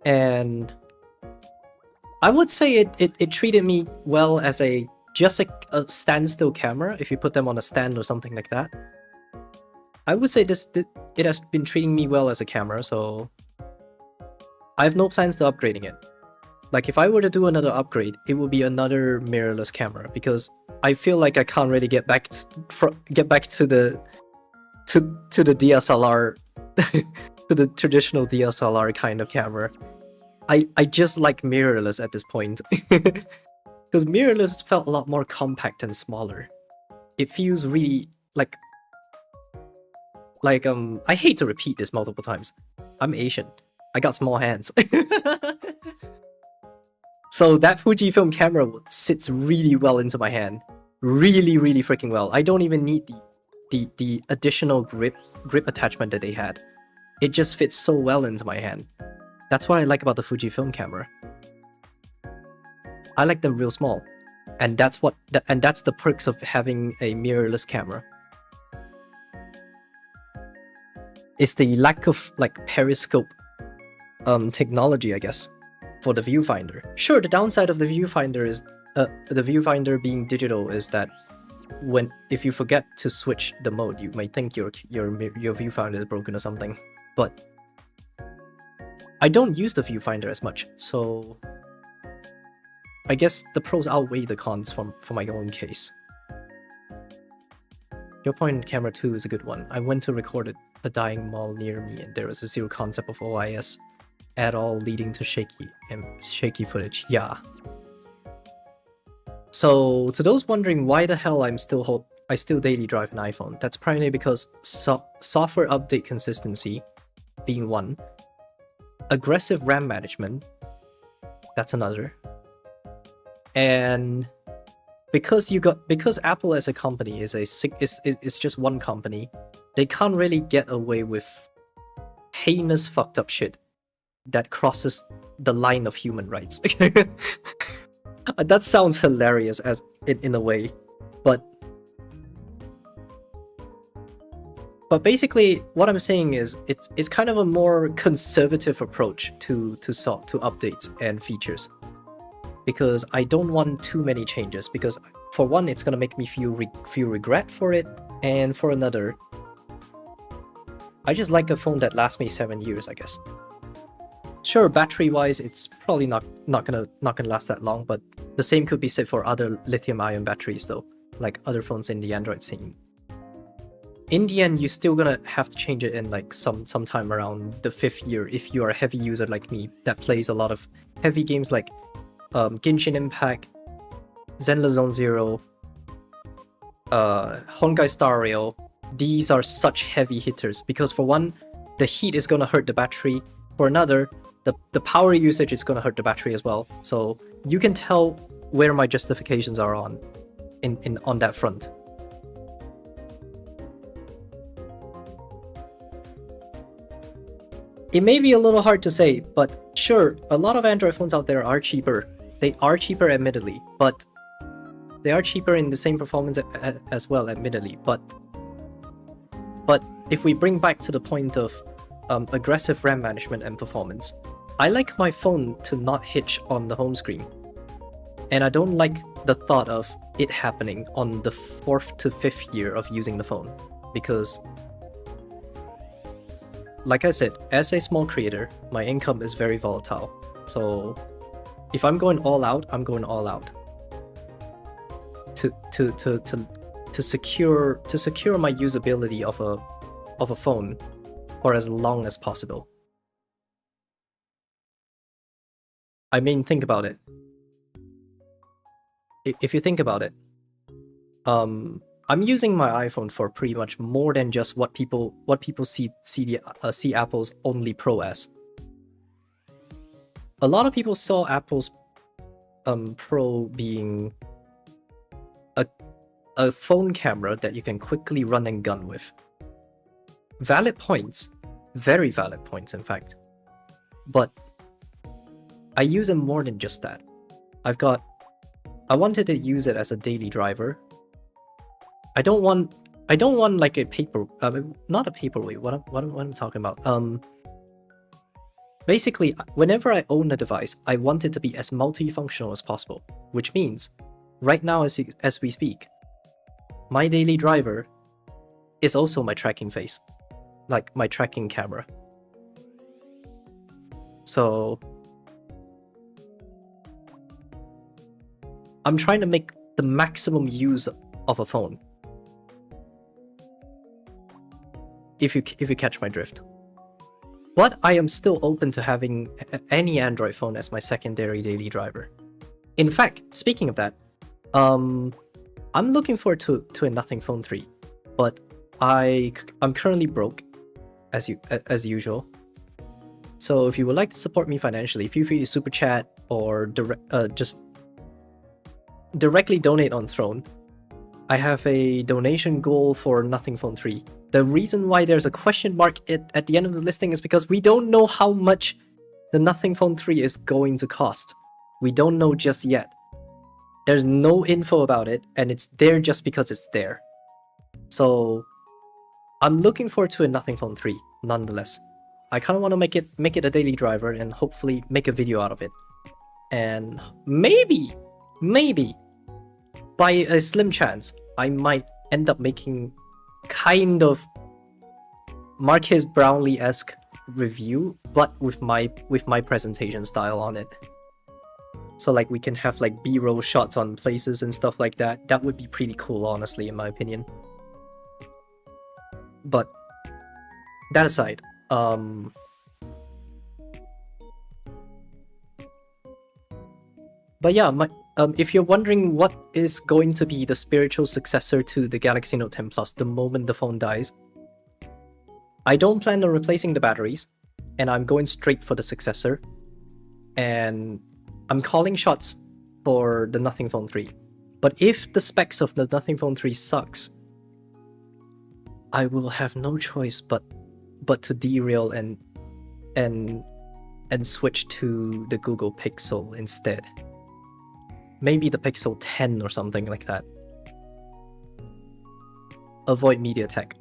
And I would say it treated me well as just a standstill camera if you put them on a stand or something like that. I would say it has been treating me well as a camera, so I have no plans to upgrading it. Like if I were to do another upgrade, it would be another mirrorless camera because I feel like I can't really get back to the DSLR to the traditional DSLR kind of camera. I just like mirrorless at this point. Because mirrorless felt a lot more compact and smaller. It feels really like I hate to repeat this multiple times. I'm Asian. I got small hands. So that Fujifilm camera sits really well into my hand. Really, really freaking well. I don't even need the additional grip attachment that they had. It just fits so well into my hand. That's what I like about the Fujifilm camera. I like them real small. And that's the perks of having a mirrorless camera. It's the lack of like periscope technology, I guess, for the viewfinder. Sure, the downside of the viewfinder is the viewfinder being digital is that if you forget to switch the mode, you might think your viewfinder is broken or something. But I don't use the viewfinder as much, so I guess the pros outweigh the cons for my own case. Your point camera 2 is a good one. I went to record a dying mall near me and there was a zero concept of OIS at all, leading to shaky footage. Yeah. So to those wondering why the hell I still daily drive an iPhone, that's primarily because software update consistency being one, aggressive RAM management, that's another, and because Apple as a company is just one company, they can't really get away with heinous fucked up shit that crosses the line of human rights. That sounds hilarious in a way, but basically what I'm saying is it's kind of a more conservative approach to updates and features, because I don't want too many changes, because for one, it's gonna make me feel regret for it, and for another, I just like a phone that lasts me 7 years, I guess. Sure, battery-wise, it's probably not gonna last that long, but the same could be said for other lithium-ion batteries though, like other phones in the Android scene. In the end, you're still gonna have to change it in like sometime around the 5th year if you are a heavy user like me that plays a lot of heavy games like Genshin Impact, Zenless Zone Zero, Honkai Star Rail. These are such heavy hitters because for one, the heat is gonna hurt the battery. For another, the power usage is gonna hurt the battery as well. So you can tell where my justifications are on that front. It may be a little hard to say, but sure, a lot of Android phones out there are cheaper. They are cheaper, admittedly, but they are cheaper in the same performance as well, admittedly. But if we bring back to the point of aggressive RAM management and performance, I like my phone to not hitch on the home screen. And I don't like the thought of it happening on the 4th to 5th year of using the phone, because like I said, as a small creator, my income is very volatile. So if I'm going all out, I'm going all out to secure my usability of a phone for as long as possible. I mean, think about it. If you think about it, I'm using my iPhone for pretty much more than just what people see Apple's only Pro as. A lot of people saw Apple's Pro being a phone camera that you can quickly run and gun with. Valid points, very valid points, in fact. But I use it more than just that. I wanted to use it as a daily driver. I don't want like a paper, not a paperweight. What I'm talking about. Basically, whenever I own a device, I want it to be as multifunctional as possible. Which means, right now as we speak, my daily driver is also my tracking face, like my tracking camera. So I'm trying to make the maximum use of a phone. If you catch my drift. But I am still open to having any Android phone as my secondary daily driver. In fact, speaking of that, I'm looking forward to a Nothing Phone 3, but I'm currently broke, as usual. So if you would like to support me financially, feel free to super chat or just directly donate on Throne. I have a donation goal for Nothing Phone 3. The reason why there's a question mark at the end of the listing is because we don't know how much the Nothing Phone 3 is going to cost. We don't know just yet. There's no info about it, and it's there just because it's there. So I'm looking forward to a Nothing Phone 3, nonetheless. I kind of want to make it a daily driver and hopefully make a video out of it. And maybe, by a slim chance, I might end up making kind of Marques Brownlee-esque review, but with my presentation style on it. So like we can have like B-roll shots on places and stuff like that. That would be pretty cool, honestly, in my opinion. But that aside, but yeah, if you're wondering what is going to be the spiritual successor to the Galaxy Note 10 Plus the moment the phone dies, I don't plan on replacing the batteries, and I'm going straight for the successor. And I'm calling shots for the Nothing Phone 3. But if the specs of the Nothing Phone 3 sucks, I will have no choice but to derail and switch to the Google Pixel instead. Maybe the Pixel 10 or something like that. Avoid MediaTek.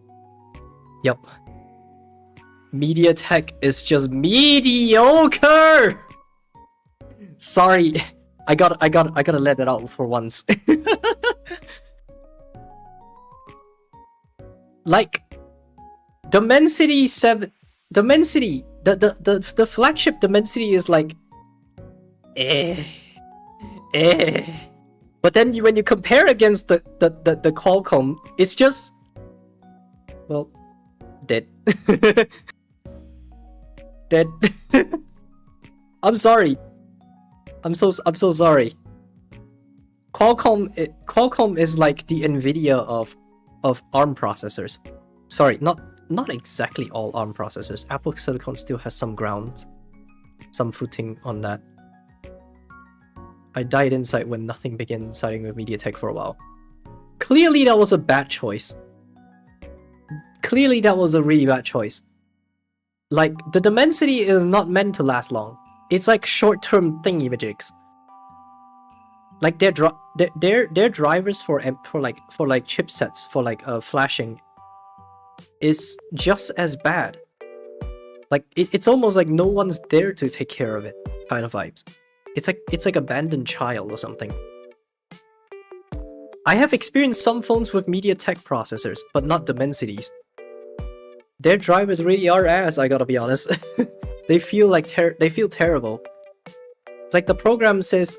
Yup. MediaTek is just mediocre! Sorry, I gotta let it out for once. Like, Dimensity 7, Dimensity, the flagship Dimensity is like, But then when you compare against the Qualcomm, it's just, well, dead. Dead. I'm sorry. I'm so sorry. Qualcomm is like the Nvidia of ARM processors. Sorry, not exactly all ARM processors. Apple Silicon still has some ground, some footing on that. I died inside when nothing began siding with MediaTek for a while. Clearly that was a bad choice. Clearly that was a really bad choice. Like, the Dimensity is not meant to last long. It's like short-term thingy-majigs. Like their drivers for chipsets for like flashing is just as bad. Like it's almost like no one's there to take care of it, kind of vibes. It's like abandoned child or something. I have experienced some phones with MediaTek processors, but not Dimensities. Their drivers really are ass, I gotta be honest. They feel terrible. It's like the program says,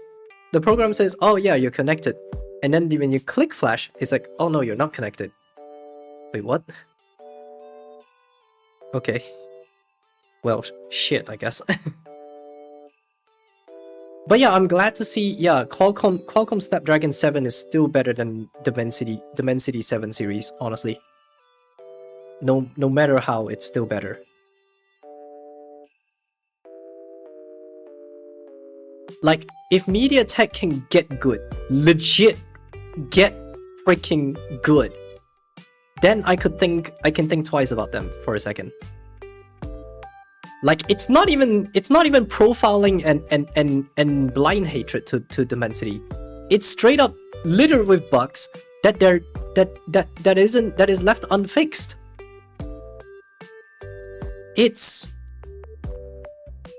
oh yeah, you're connected. And then when you click flash, it's like, oh no, you're not connected. Wait, what? Okay. Well, shit, I guess. But yeah, I'm glad to see, yeah, Qualcomm Snapdragon 7 is still better than Dimensity 7 series, honestly. No matter how, it's still better. Like, if MediaTek can get good, legit get freaking good, then I can think twice about them for a second. Like, it's not even profiling and blind hatred to Dimensity. It's straight up littered with bugs that is left unfixed. It's,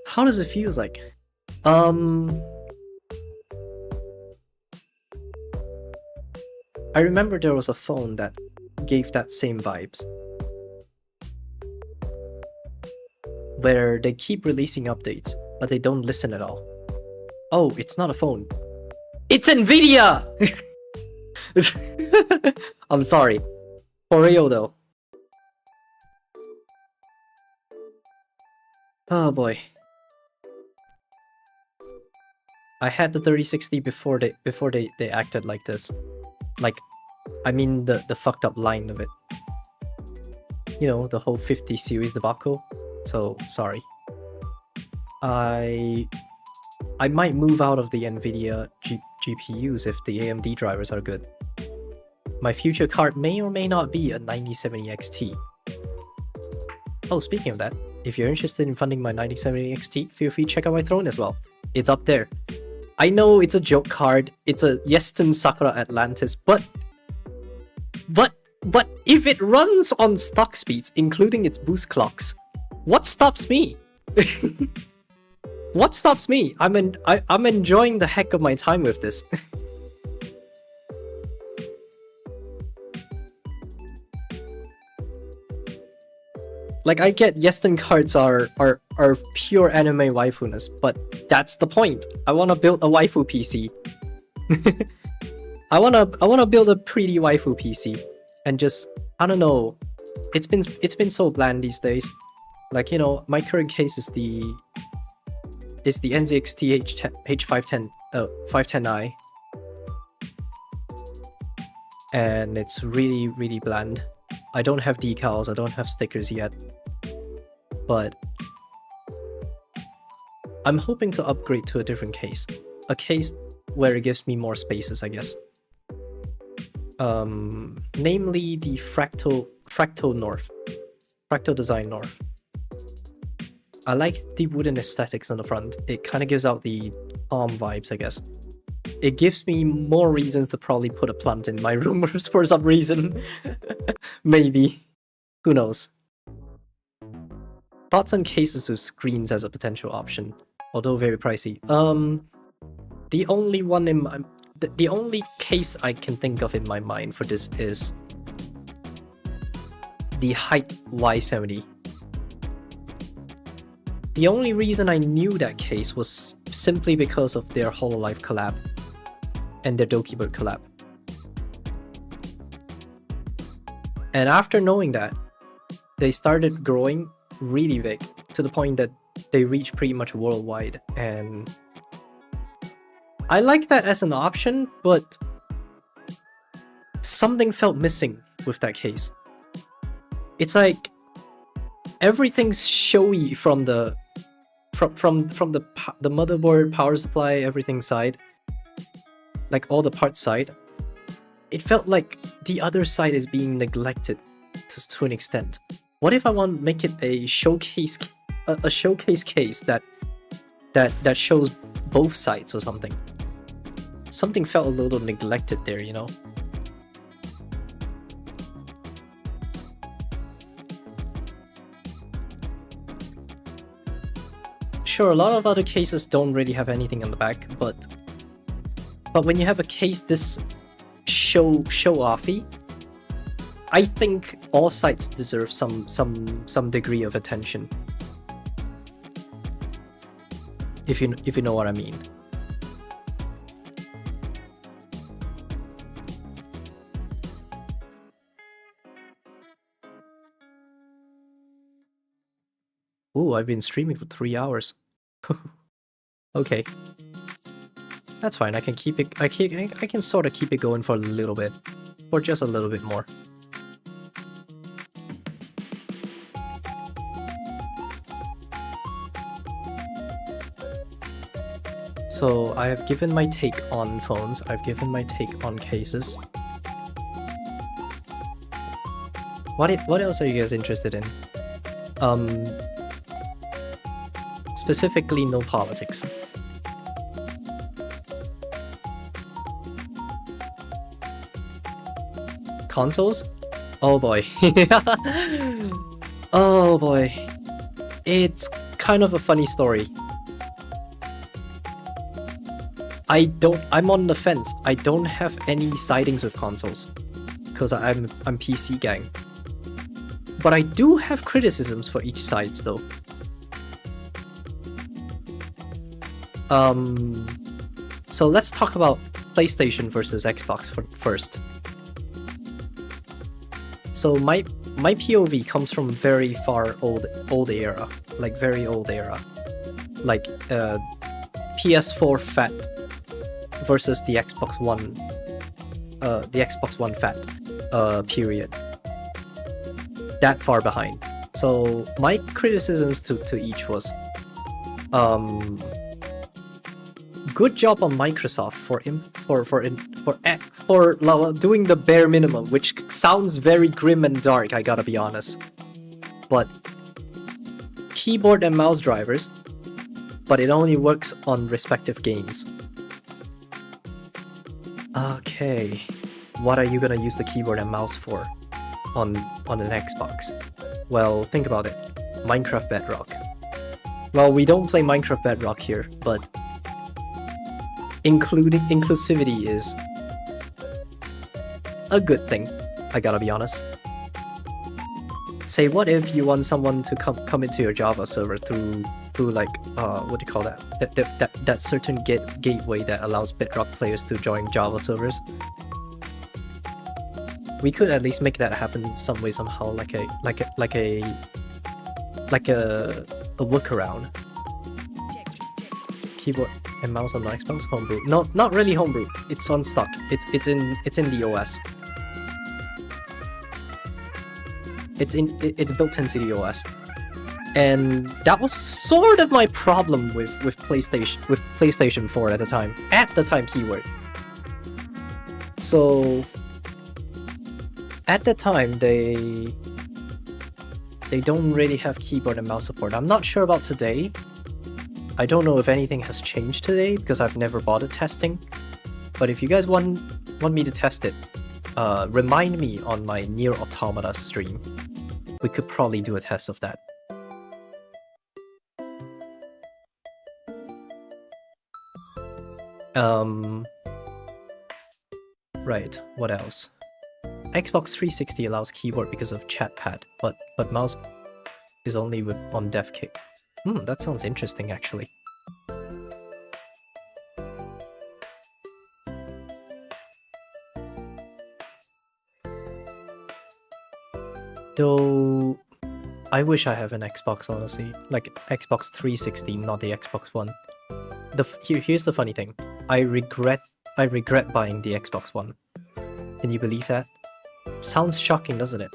how does it feel like? I remember there was a phone that gave that same vibes, where they keep releasing updates, but they don't listen at all. Oh, it's not a phone. It's Nvidia! I'm sorry. For real though. Oh boy. I had the 3060 before they acted like this. Like, I mean the fucked up line of it. You know, the whole 50 series debacle. So, sorry. I might move out of the Nvidia GPUs if the AMD drivers are good. My future card may or may not be a 9070 XT. Oh, speaking of that, if you're interested in funding my 9070 XT, feel free to check out my throne as well. It's up there. I know it's a joke card, it's a Yeston Sakura Atlantis, but if it runs on stock speeds, including its boost clocks, what stops me? What stops me? I'm enjoying the heck of my time with this. Like, I get Yeston cards are pure anime waifuness, but that's the point. I want to build a waifu PC. I wanna build a pretty waifu PC, and just, I don't know. It's been so bland these days. Like, you know, my current case is the NZXT H510i, and it's really bland. I don't have decals, I don't have stickers yet, but I'm hoping to upgrade to a different case. A case where it gives me more spaces, I guess. Namely the Fractal Design North. I like the wooden aesthetics on the front. It kind of gives out the palm vibes, I guess. It gives me more reasons to probably put a plant in my room for some reason. Maybe. Who knows? Thoughts on cases with screens as a potential option, although very pricey. The only case I can think of in my mind for this is the Height Y70. The only reason I knew that case was simply because of their HoloLive collab and their Dokibird collab. And after knowing that, they started growing really big to the point that they reach pretty much worldwide, and I like that as an option, but something felt missing with that case. It's like everything's showy from the motherboard, power supply, everything side, like all the parts side. It felt like the other side is being neglected to an extent. What if I want to make it a showcase case that shows both sides or something? Something felt a little neglected there, you know? Sure, a lot of other cases don't really have anything on the back, but when you have a case this show-offy, I think all sides deserve some degree of attention. If you know what I mean. Ooh, I've been streaming for 3 hours. Okay. That's fine. I can keep it. I can sort of keep it going for a little bit, or just a little bit more. So I have given my take on phones. I've given my take on cases. What else are you guys interested in? Specifically, no politics. Consoles? Oh boy. Oh boy. It's kind of a funny story. I'm on the fence. I don't have any sidings with consoles, because I'm PC gang. But I do have criticisms for each side though. So let's talk about PlayStation versus Xbox first. So my POV comes from very far old era, like very old era, like PS4 fat versus the Xbox One fat period. That far behind. So my criticisms to each was, good job on Microsoft for doing the bare minimum, which sounds very grim and dark, I gotta be honest. But keyboard and mouse drivers, but it only works on respective games. Okay, what are you gonna use the keyboard and mouse for on an Xbox? Well, think about it. Minecraft Bedrock. Well, we don't play Minecraft Bedrock here, but inclusivity is a good thing, I gotta be honest. Say, what if you want someone to come into your Java server through like what do you call that certain gateway that allows Bedrock players to join Java servers? We could at least make that happen in some way, somehow, like a workaround. Keyboard and mouse on the Xbox homebrew. No, not really homebrew. It's on stock. It's in the OS. It's built into the OS. And that was sort of my problem with PlayStation 4 at the time. At the time, keyword. So at the time, they don't really have keyboard and mouse support. I'm not sure about today. I don't know if anything has changed today because I've never bothered testing. But if you guys want me to test it, remind me on my Nier Automata stream. We could probably do a test of that. Right, what else? Xbox 360 allows keyboard because of chat pad, but mouse is only on dev kit. That sounds interesting actually. Though I wish I have an Xbox, honestly, like Xbox 360, not the Xbox One. Here's the funny thing. I regret buying the Xbox One. Can you believe that? Sounds shocking, doesn't it?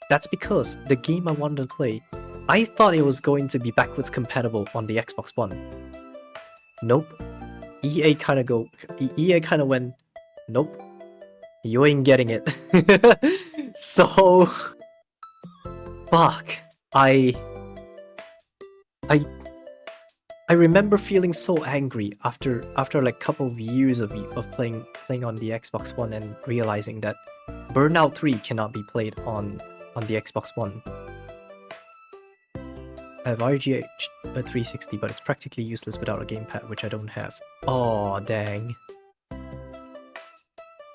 That's because the game I wanted to play, I thought it was going to be backwards compatible on the Xbox One. Nope. EA kind of went, nope. You ain't getting it. So fuck. I remember feeling so angry after like couple of years of playing on the Xbox One and realizing that Burnout 3 cannot be played on the Xbox One. I have RGH 360, but it's practically useless without a gamepad, which I don't have. Oh dang.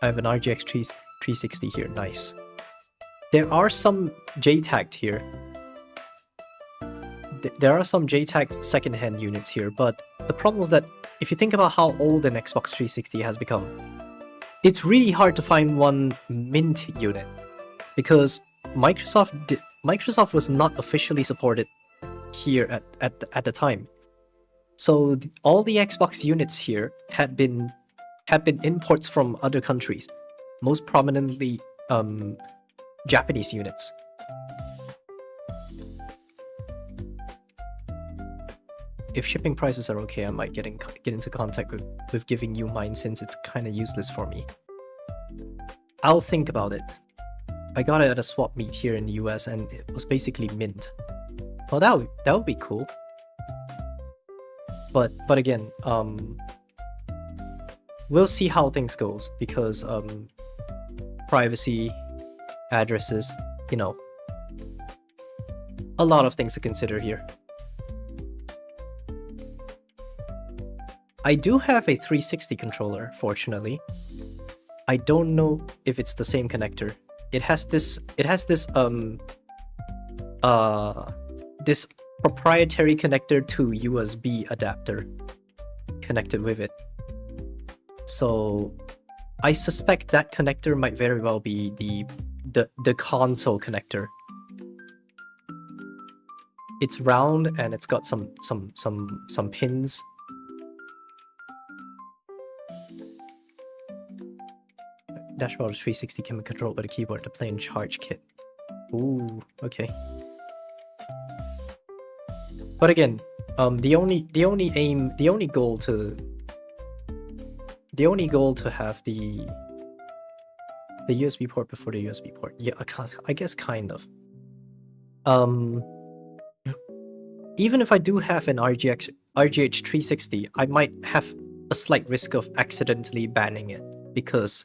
I have an RGX 360 here, nice. There are some JTAG'd here. There are some JTAG'd second-hand units here, but the problem is that if you think about how old an Xbox 360 has become, it's really hard to find one mint unit, because Microsoft was not officially supported here at the time. So all the Xbox units here had been imports from other countries, most prominently Japanese units. If shipping prices are okay, I might get into contact with giving you mine since it's kind of useless for me. I'll think about it. I got it at a swap meet here in the US and it was basically mint. Well, that would be cool. But again, we'll see how things goes because privacy, addresses, you know, a lot of things to consider here. I do have a 360 controller, fortunately. I don't know if it's the same connector. It has this this proprietary connector to USB adapter connected with it. So I suspect that connector might very well be the console connector. It's round and it's got some pins. Dashboard 360 can be controlled by the keyboard, the play and charge kit. Ooh, okay. But again, the only goal to have the USB port before the USB port. Yeah, I guess kind of. Even if I do have an RGH 360, I might have a slight risk of accidentally banning it because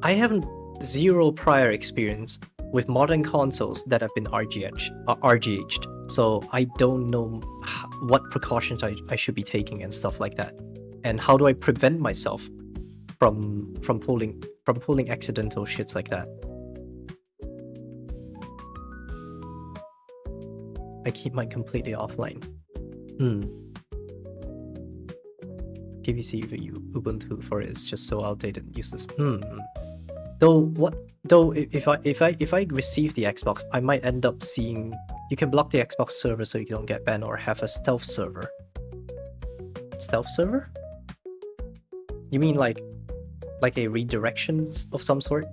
I have zero prior experience with modern consoles that have been RGH'd, so I don't know what precautions I should be taking and stuff like that, and how do I prevent myself from pulling accidental shits like that. I keep mine completely offline. PVC Ubuntu for it is just so outdated and useless. Though if I receive the Xbox, I might end up seeing you can block the Xbox server so you don't get banned, or have a stealth server. Stealth server? You mean like a redirections of some sort?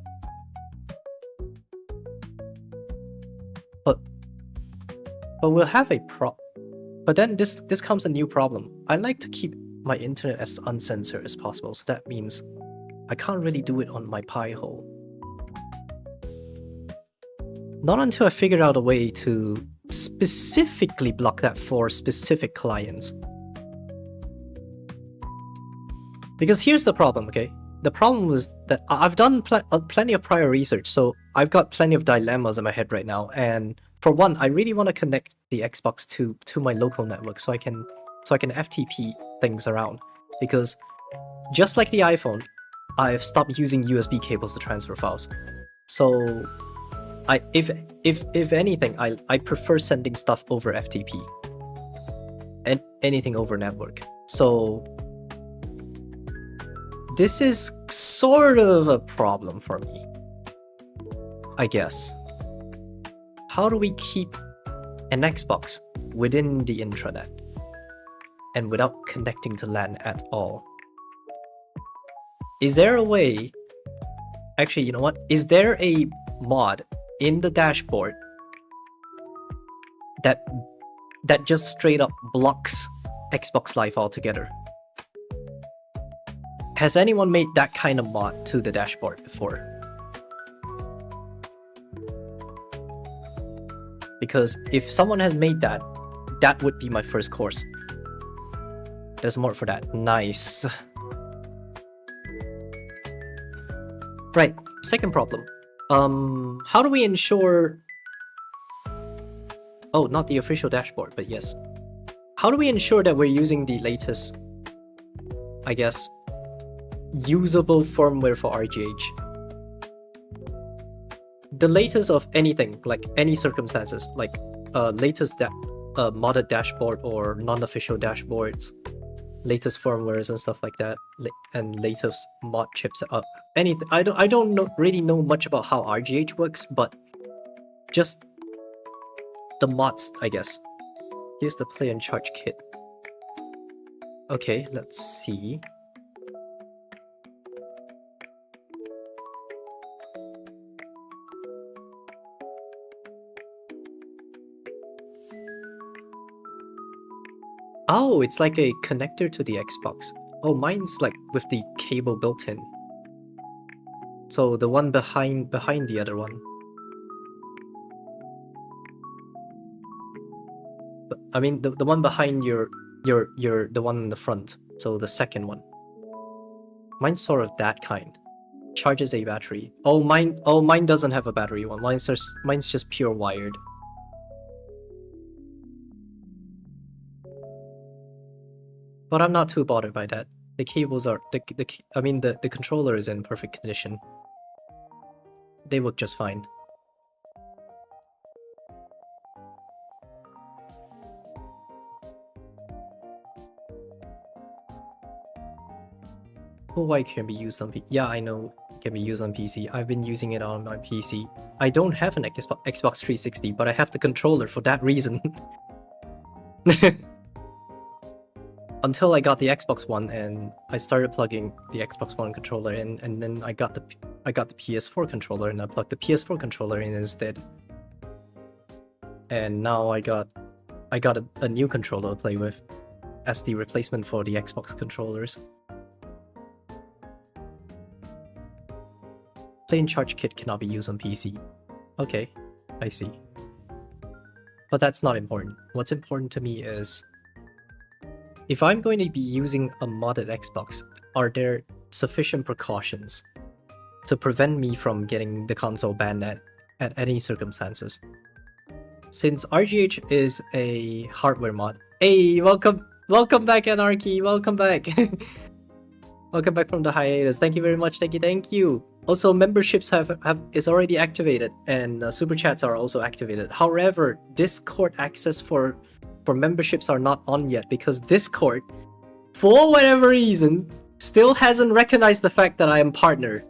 But we'll have a But then this comes a new problem. I like to keep my internet as uncensored as possible, so that means I can't really do it on my Pi-hole. Not until I figured out a way to specifically block that for specific clients. Because here's the problem, okay? The problem was that I've done plenty of prior research, so I've got plenty of dilemmas in my head right now. And for one, I really want to connect the Xbox to my local network so I can FTP things around. Because just like the iPhone, I've stopped using USB cables to transfer files. So if anything, I prefer sending stuff over FTP and anything over network. So this is sort of a problem for me, I guess. How do we keep an Xbox within the intranet and without connecting to LAN at all? Is there a way? Actually, you know what? Is there a mod in the dashboard that just straight up blocks Xbox Live altogether? Has anyone made that kind of mod to the dashboard before? Because if someone has made that, that would be my first course. There's more for that. Nice. Right, second problem. How do we ensure... Oh, not the official dashboard, but yes. How do we ensure that we're using the latest, I guess, usable firmware for RGH? The latest of anything, like any circumstances, like latest modded dashboard or non-official dashboards, latest firmwares and stuff like that, and latest mod chips. Anything. I don't really know much about how RGH works, but just the mods, I guess. Here's the play and charge kit. Okay, let's see. Oh, it's like a connector to the Xbox. Oh, mine's like with the cable built in. So the one behind the other one. But, I mean the one behind your the one in the front. So the second one. Mine's sort of that kind. Charges a battery. Oh mine doesn't have a battery one. Mine's just pure wired. But I'm not too bothered by that. The cables are the controller is in perfect condition. They work just fine. Huawei can be used on PC. Yeah, I know it can be used on PC. I've been using it on my PC. I don't have an Xbox 360, but I have the controller for that reason. Until I got the Xbox One and I started plugging the Xbox One controller in, and then I got the PS4 controller and I plugged the PS4 controller in instead. And now I got a new controller to play with as the replacement for the Xbox controllers. Plain charge kit cannot be used on PC. Okay, I see. But that's not important. What's important to me is, if I'm going to be using a modded Xbox, are there sufficient precautions to prevent me from getting the console banned at any circumstances? Since RGH is a hardware mod. Hey, welcome back, Anarchy. Welcome back. Welcome back from the hiatus. Thank you very much. Thank you. Also, memberships is already activated, and super chats are also activated. However, Discord access for memberships are not on yet because Discord, for whatever reason, still hasn't recognized the fact that I am partner.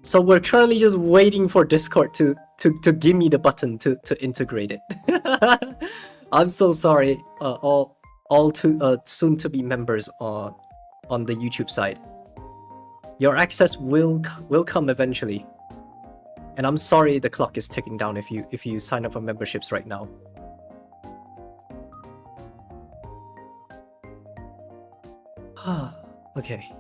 So we're currently just waiting for Discord to give me the button to integrate it. I'm so sorry, all soon to be members on the YouTube side. Your access will come eventually. And I'm sorry the clock is ticking down if you sign up for memberships right now. Okay.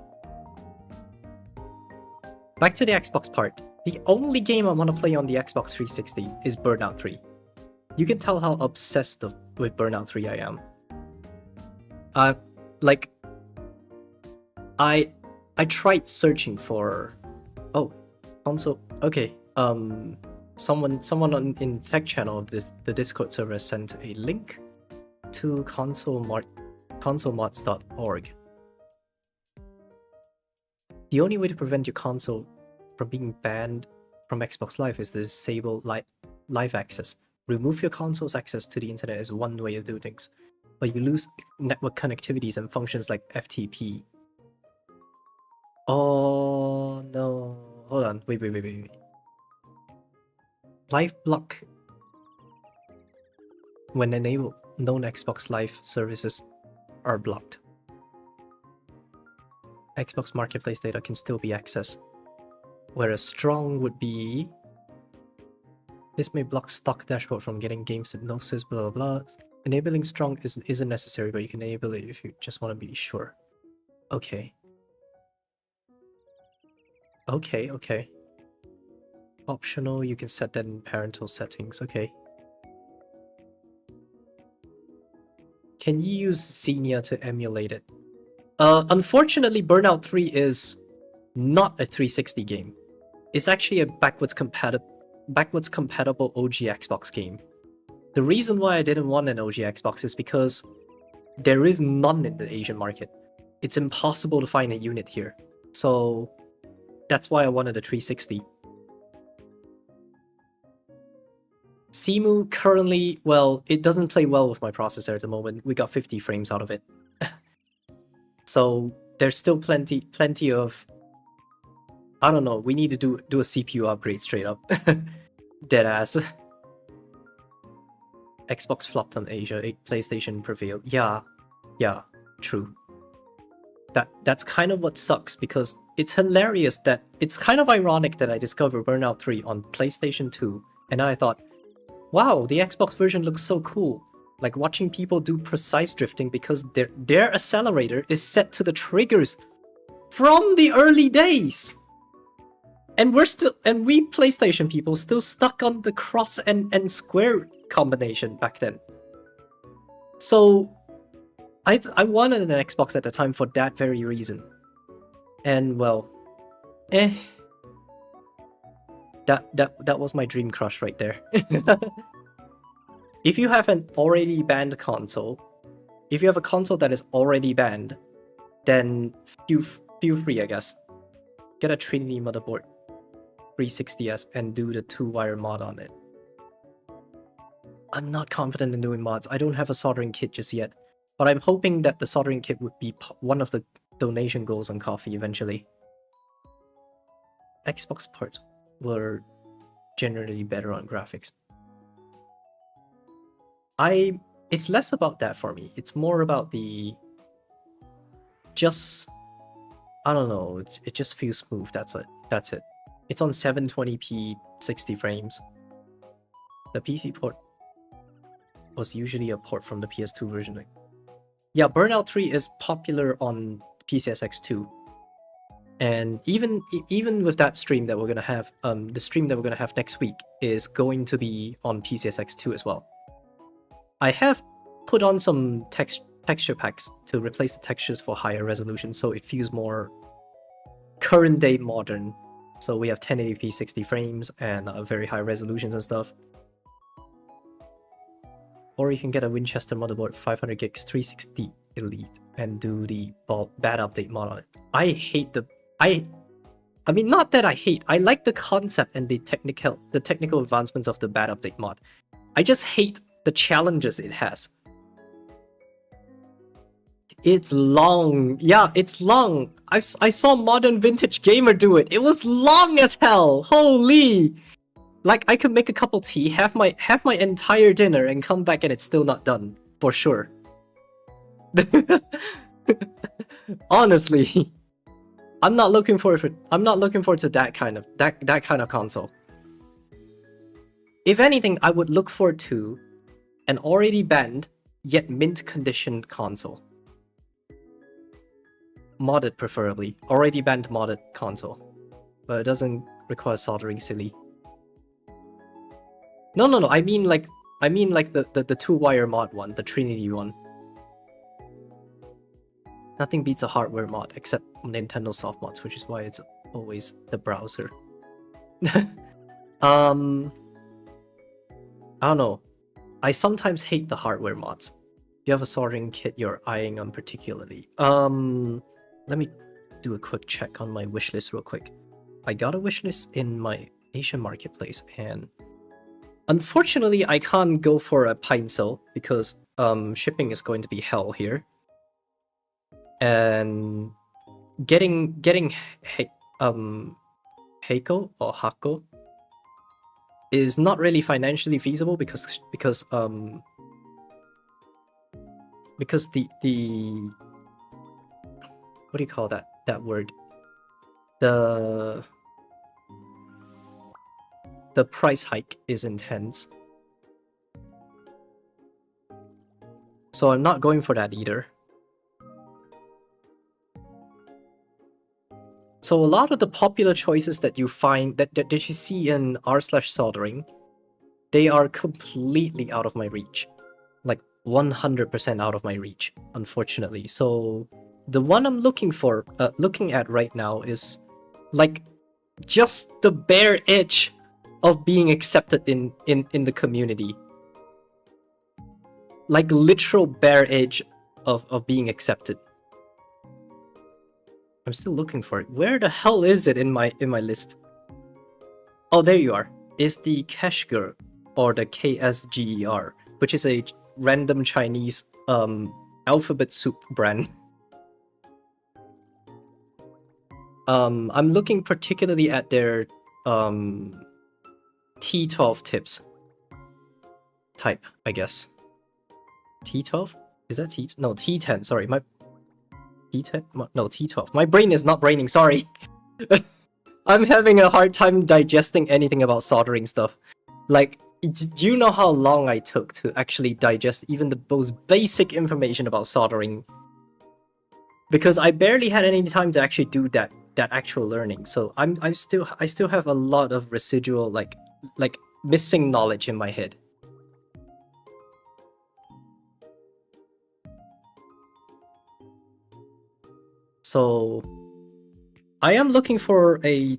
Back to the Xbox part. The only game I want to play on the Xbox 360 is Burnout 3. You can tell how obsessed with Burnout 3 I am. I tried searching for console. Okay, someone in the tech channel of the Discord server sent a link to consolemods.org. The only way to prevent your console from being banned from Xbox Live is to disable live access. Remove your console's access to the internet is one way of doing things, but you lose network connectivities and functions like FTP. Oh no, hold on, wait. Live block when enabled, known Xbox Live services are blocked. Xbox Marketplace data can still be accessed, whereas strong would be, this may block stock dashboard from getting games hypnosis, blah blah blah. Enabling strong isn't necessary, but you can enable it if you just want to be sure. Okay. Optional, you can set that in parental settings. Okay. Can you use Xenia to emulate it? Unfortunately, Burnout 3 is not a 360 game. It's actually a backwards compatible OG Xbox game. The reason why I didn't want an OG Xbox is because there is none in the Asian market. It's impossible to find a unit here. So that's why I wanted a 360. Simu currently, well, it doesn't play well with my processor at the moment. We got 50 frames out of it. So there's still plenty of, I don't know, we need to do a CPU upgrade straight up. Deadass. Xbox flopped on Asia, PlayStation prevailed. Yeah, true. That's kind of what sucks, because it's hilarious that it's kind of ironic that I discovered Burnout 3 on PlayStation 2, and I thought, wow, the Xbox version looks so cool. Like watching people do precise drifting because their accelerator is set to the triggers from the early days. And we PlayStation people still stuck on the cross and square combination back then. So I wanted an Xbox at the time for that very reason. And well, that was my dream crush right there. If you have an already banned console, if you have a console that is already banned, then feel free, I guess. Get a Trinity motherboard 360S and do the 2-wire mod on it. I'm not confident in doing mods. I don't have a soldering kit just yet, but I'm hoping that the soldering kit would be one of the donation goals on Coffee eventually. Xbox parts were generally better on graphics. It's less about that for me. It's more about the I don't know, it just feels smooth. That's it. It's on 720p 60 frames. The PC port was usually a port from the PS2 version. Yeah, Burnout 3 is popular on PCSX2. And even with that stream that we're gonna have, the stream that we're gonna have next week is going to be on PCSX2 as well. I have put on some texture packs to replace the textures for higher resolution, so it feels more current day modern. So we have 1080p 60 frames and very high resolutions and stuff. Or you can get a Winchester motherboard 500 gigs 360 Elite and do the bad update mod on it. I hate I mean, not that I hate. I like the concept and the technical advancements of the bad update mod. I just hate the challenges it has. It's long. Yeah, it's long. I saw Modern Vintage Gamer do it. It was long as hell. Holy! Like, I could make a cup of tea, have my entire dinner, and come back and it's still not done. For sure. Honestly. I'm not looking forward to that kind of console. If anything, I would look forward to an already banned yet mint condition console. Modded preferably. Already banned modded console. But it doesn't require soldering, silly. No. I mean like the 2-wire mod one, the Trinity one. Nothing beats a hardware mod except Nintendo soft mods, which is why it's always the browser. I don't know. I sometimes hate the hardware mods. Do you have a soldering kit you're eyeing on particularly? Let me do a quick check on my wishlist real quick. I got a wishlist in my Asian marketplace, and unfortunately I can't go for a Pineso because shipping is going to be hell here. And getting Heiko or Hako is not really financially feasible because the what do you call that word? The price hike is intense. So I'm not going for that either. So a lot of the popular choices that you find that you see in r/soldering, they are completely out of my reach. Like 100% out of my reach, unfortunately. So the one I'm looking at right now is like just the bare edge of being accepted in the community. Like literal bare edge of being accepted. I'm still looking for it. Where the hell is it in my list? Oh, there you are. It's the Kashger, or the KSGER, which is a random Chinese alphabet soup brand. I'm looking particularly at their T12 tips. type, I guess. T12? Is that T? No, T10. Sorry, my T10. No, T12. My brain is not braining. Sorry. I'm having a hard time digesting anything about soldering stuff. Like, do you know how long I took to actually digest even the most basic information about soldering? Because I barely had any time to actually do that actual learning. So I still have a lot of residual like missing knowledge in my head. So I am looking for a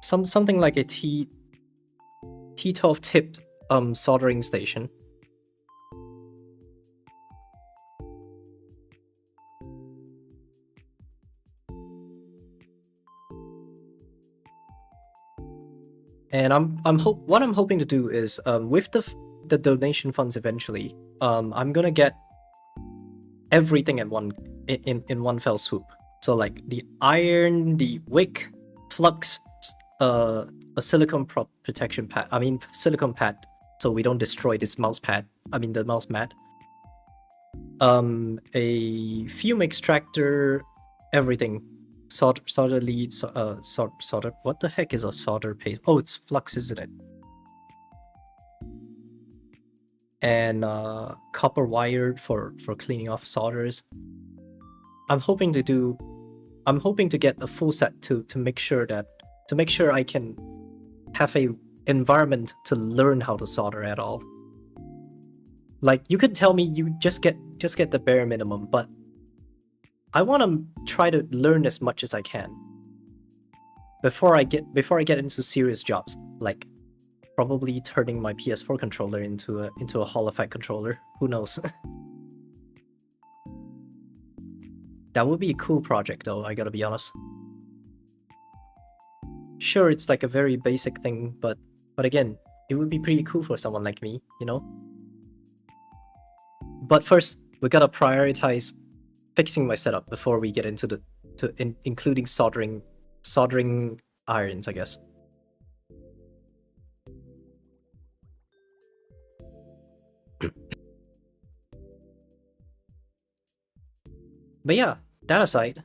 something like a T12 tipped soldering station. And what I'm hoping to do is with the donation funds eventually, I'm gonna get everything in one fell swoop. So like the iron, the wick, flux, a silicone protection pad. I mean silicone pad, so we don't destroy this mouse pad. I mean the mouse mat. A fume extractor, everything. Solder lead, solder. What the heck is a solder paste? Oh, it's flux, isn't it? And copper wire for cleaning off solders. I'm hoping to get a full set to make sure I can have a environment to learn how to solder at all. Like you could tell me you just get the bare minimum, but I want to try to learn as much as I can before I get into serious jobs, like probably turning my PS4 controller into a Hall effect controller. Who knows? That would be a cool project though, I gotta be honest. Sure, it's like a very basic thing, but again, it would be pretty cool for someone like me, you know? But first, we gotta prioritize fixing my setup before we get into including soldering irons, I guess. But yeah, that aside,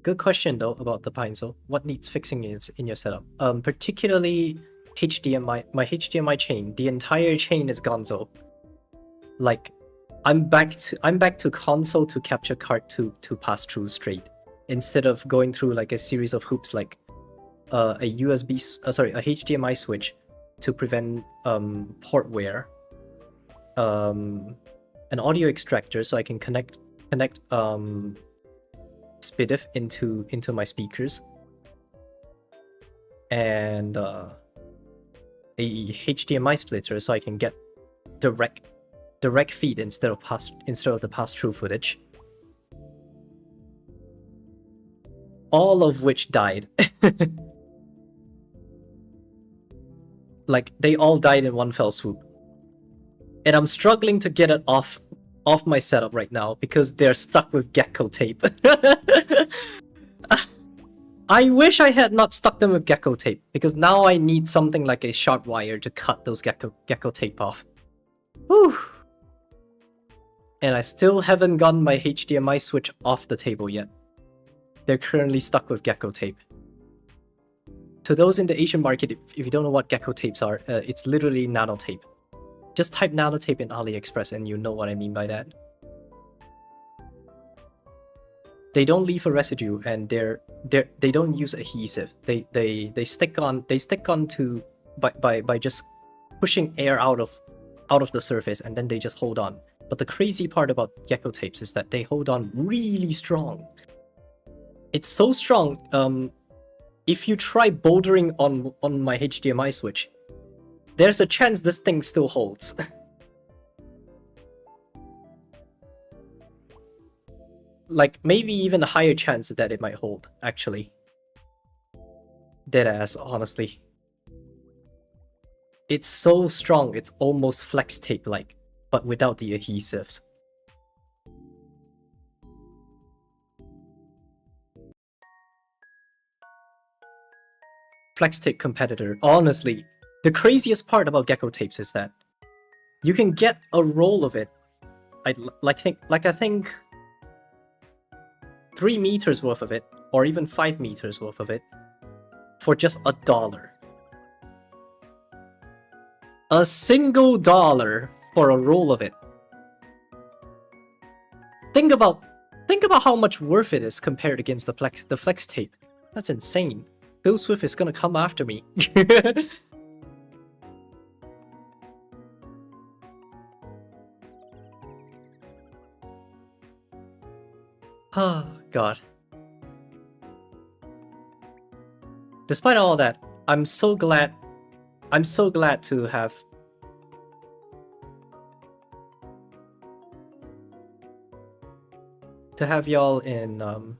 good question though about the Pine. So what needs fixing is in your setup? Particularly HDMI, my HDMI chain. The entire chain is gonzo. Like, I'm back to console to capture card to pass through straight, instead of going through like a series of hoops like a HDMI switch to prevent port wear, an audio extractor so I can connect SPDIF into my speakers, and a HDMI splitter so I can get direct feed instead of the pass-through footage. All of which died. Like, they all died in one fell swoop. And I'm struggling to get it off my setup right now because they're stuck with gecko tape. I wish I had not stuck them with gecko tape, because now I need something like a sharp wire to cut those gecko tape off. Whew. And I still haven't gotten my HDMI switch off the table yet. They're currently stuck with gecko tape. To those in the Asian market, if you don't know what gecko tapes are, it's literally nanotape. Just type nanotape in AliExpress and you know what I mean by that. They don't leave a residue, and they don't use adhesive. They stick on to by just pushing air out of the surface, and then they just hold on. But the crazy part about gecko tapes is that they hold on really strong. It's so strong. If you try bouldering on my HDMI switch, there's a chance this thing still holds. Like, maybe even a higher chance that it might hold, actually. Deadass, honestly. It's so strong, it's almost flex tape-like, but without the adhesives. Flex tape competitor, honestly. The craziest part about gecko tapes is that you can get a roll of it, I think 3 meters worth of it, or even 5 meters worth of it, for just $1. A single dollar for a roll of it. Think about how much worth it is compared against the flex tape. That's insane. Bill Swift is gonna come after me. Oh god. Despite all that, I'm so glad to have y'all in on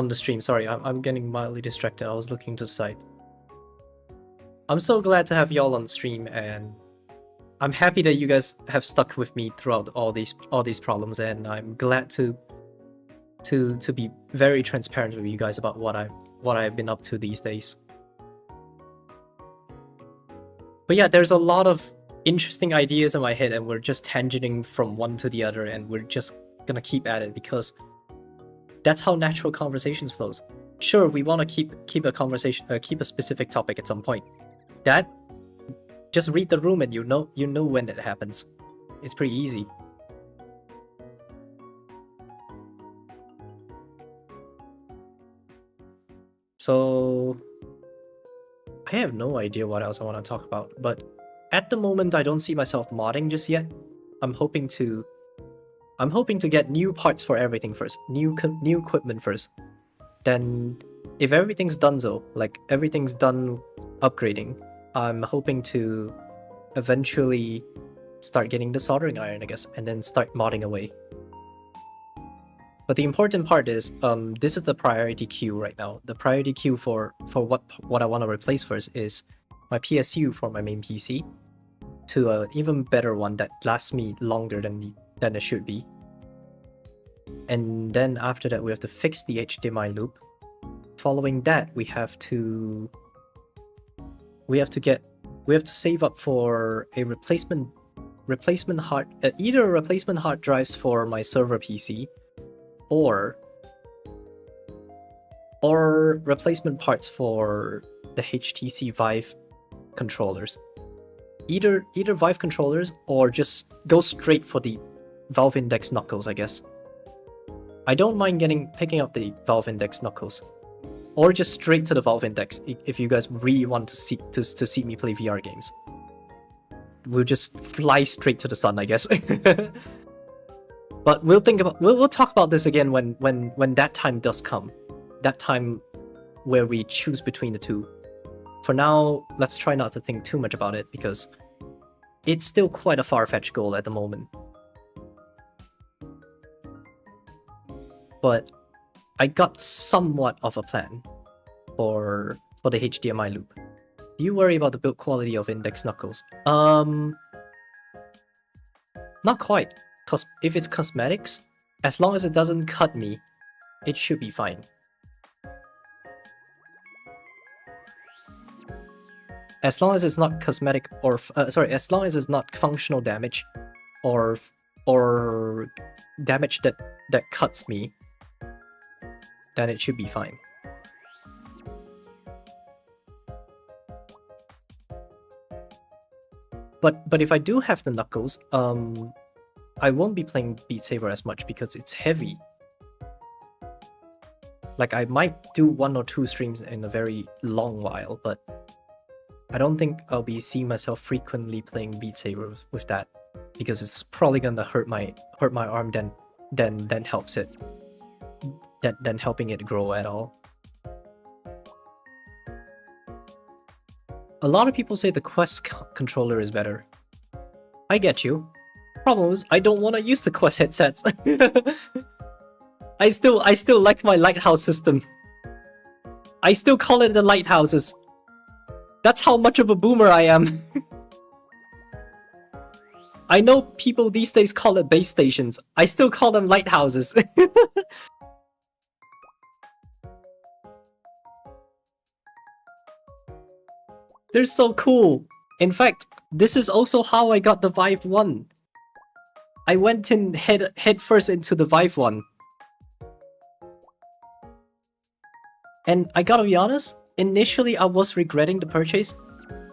the stream. Sorry, I'm getting mildly distracted. I was looking to the side. I'm so glad to have y'all on stream, and I'm happy that you guys have stuck with me throughout all these problems, and I'm glad to be very transparent with you guys about what I've been up to these days. But yeah, there's a lot of interesting ideas in my head, and we're just tangenting from one to the other, and we're just gonna keep at it because that's how natural conversations flows. Sure, we want to keep a conversation, keep a specific topic at some point. That, just read the room and you know when it happens. It's pretty easy. So I have no idea what else I want to talk about, but at the moment I don't see myself modding just yet. I'm hoping to get new parts for everything first, new equipment first. Then if everything's done like everything's done upgrading, I'm hoping to eventually start getting the soldering iron, I guess, and then start modding away. But the important part is, this is the priority queue right now. The priority queue for what I want to replace first is my PSU for my main PC to an even better one that lasts me longer than it should be. And then after that, we have to fix the HDMI loop. Following that, we have to save up for a replacement hard, either replacement hard drives for my server PC, or replacement parts for the HTC Vive controllers. Either Vive controllers, or just go straight for the Valve Index knuckles, I guess. I don't mind picking up the Valve Index knuckles, or just straight to the Valve Index if you guys really want to see me play VR games. We'll just fly straight to the sun, I guess. But we'll talk about this again when that time does come. That time where we choose between the two. For now, let's try not to think too much about it because it's still quite a far-fetched goal at the moment. But I got somewhat of a plan for the HDMI loop. Do you worry about the build quality of Index Knuckles? Not quite. Cause if it's cosmetics, as long as it doesn't cut me, it should be fine. As long as it's not cosmetic or as long as it's not functional damage or damage that cuts me, then it should be fine. But if I do have the knuckles, I won't be playing Beat Saber as much because it's heavy. Like, I might do 1 or 2 streams in a very long while, but I don't think I'll be seeing myself frequently playing Beat Saber with that, because it's probably gonna hurt my arm than helps it. Than helping it grow at all. A lot of people say the Quest controller is better. I get you. Problem is, I don't want to use the Quest headsets. I still like my lighthouse system. I still call it the lighthouses. That's how much of a boomer I am. I know people these days call it base stations. I still call them lighthouses. They're so cool. In fact, this is also how I got the Vive 1. I went in head first into the Vive 1. And I gotta be honest, initially I was regretting the purchase,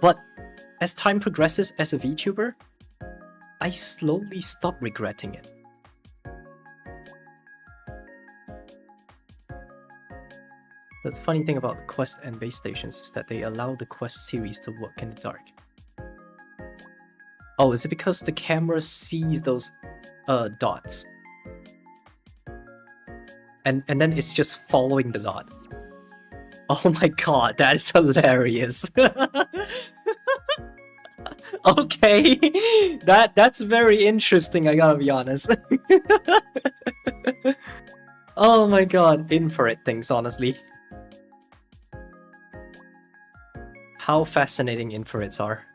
but as time progresses as a VTuber, I slowly stop regretting it. The funny thing about the Quest and base stations is that they allow the Quest series to work in the dark. Oh, is it because the camera sees those dots? And then it's just following the dot. Oh my god, that is hilarious. Okay, that's very interesting, I gotta be honest. Oh my god, infrared things, honestly. How fascinating infrareds are.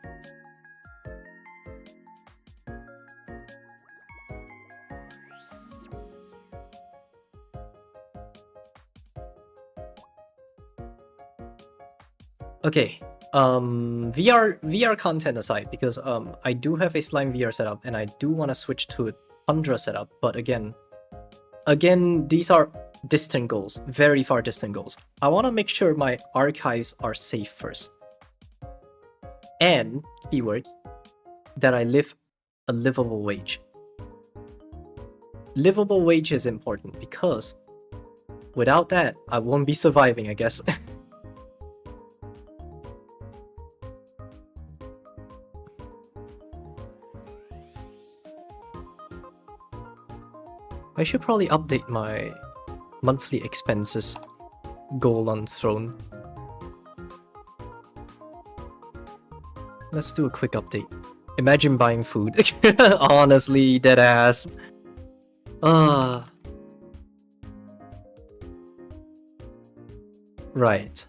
Okay, VR content aside, because I do have a Slime VR setup and I do want to switch to a Tundra setup, but again, these are distant goals, very far distant goals. I want to make sure my archives are safe first. And, keyword, that I live a livable wage. Livable wage is important because without that, I won't be surviving, I guess. I should probably update my monthly expenses goal on Throne. Let's do a quick update. Imagine buying food. Honestly, deadass. Right.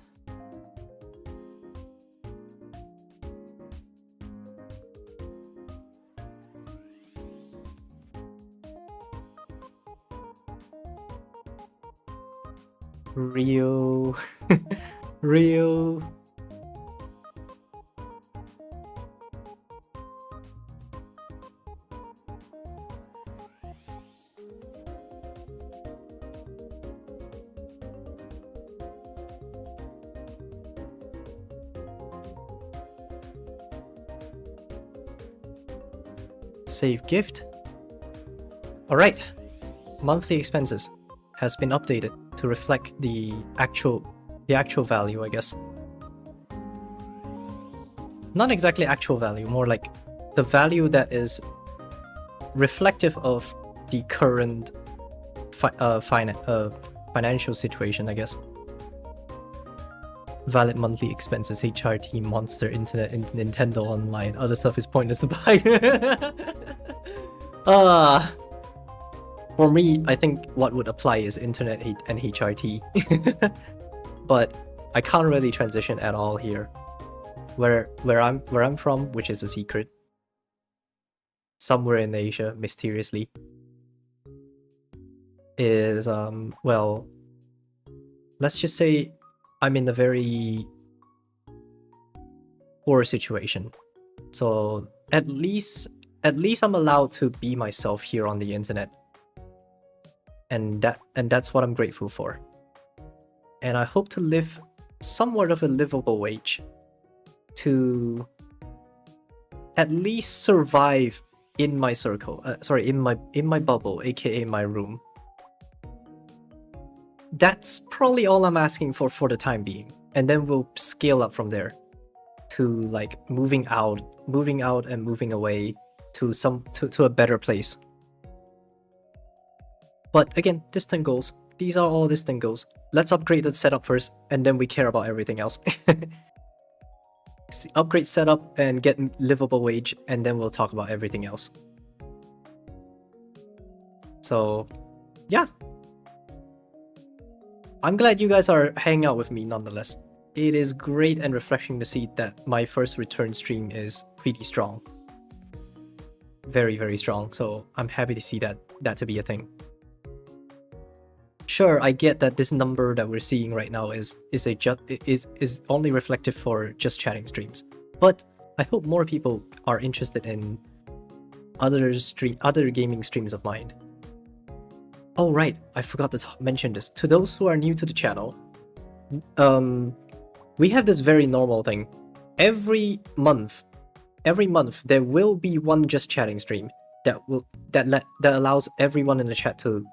Rio. Rio. Save gift. Alright. Monthly expenses has been updated to reflect the actual value, I guess. Not exactly actual value, more like the value that is reflective of the current financial situation, I guess. Valid monthly expenses, HRT, Monster, Internet, Nintendo Online. Other stuff is pointless to buy. For me, I think what would apply is Internet and HRT. But I can't really transition at all here. Where I'm from, which is a secret. Somewhere in Asia, mysteriously. Is well, let's just say I'm in a very poor situation. So at least I'm allowed to be myself here on the internet. And that's what I'm grateful for. And I hope to live somewhat of a livable wage to at least survive in my circle. In my bubble, aka my room. That's probably all I'm asking for the time being, and then we'll scale up from there to like moving out and moving away to a better place. But again, distant goals. These are all distant goals. Let's upgrade the setup first, and then we care about everything else. Upgrade setup and get livable wage, and then we'll talk about everything else. So, yeah. I'm glad you guys are hanging out with me nonetheless. It is great and refreshing to see that my first return stream is pretty strong. Very, very strong. So I'm happy to see that to be a thing. Sure, I get that this number that we're seeing right now is only reflective for just chatting streams, but I hope more people are interested in other gaming streams of mine. Oh right, I forgot to mention this. To those who are new to the channel, we have this very normal thing. Every month there will be one just chatting stream that allows everyone in the chat to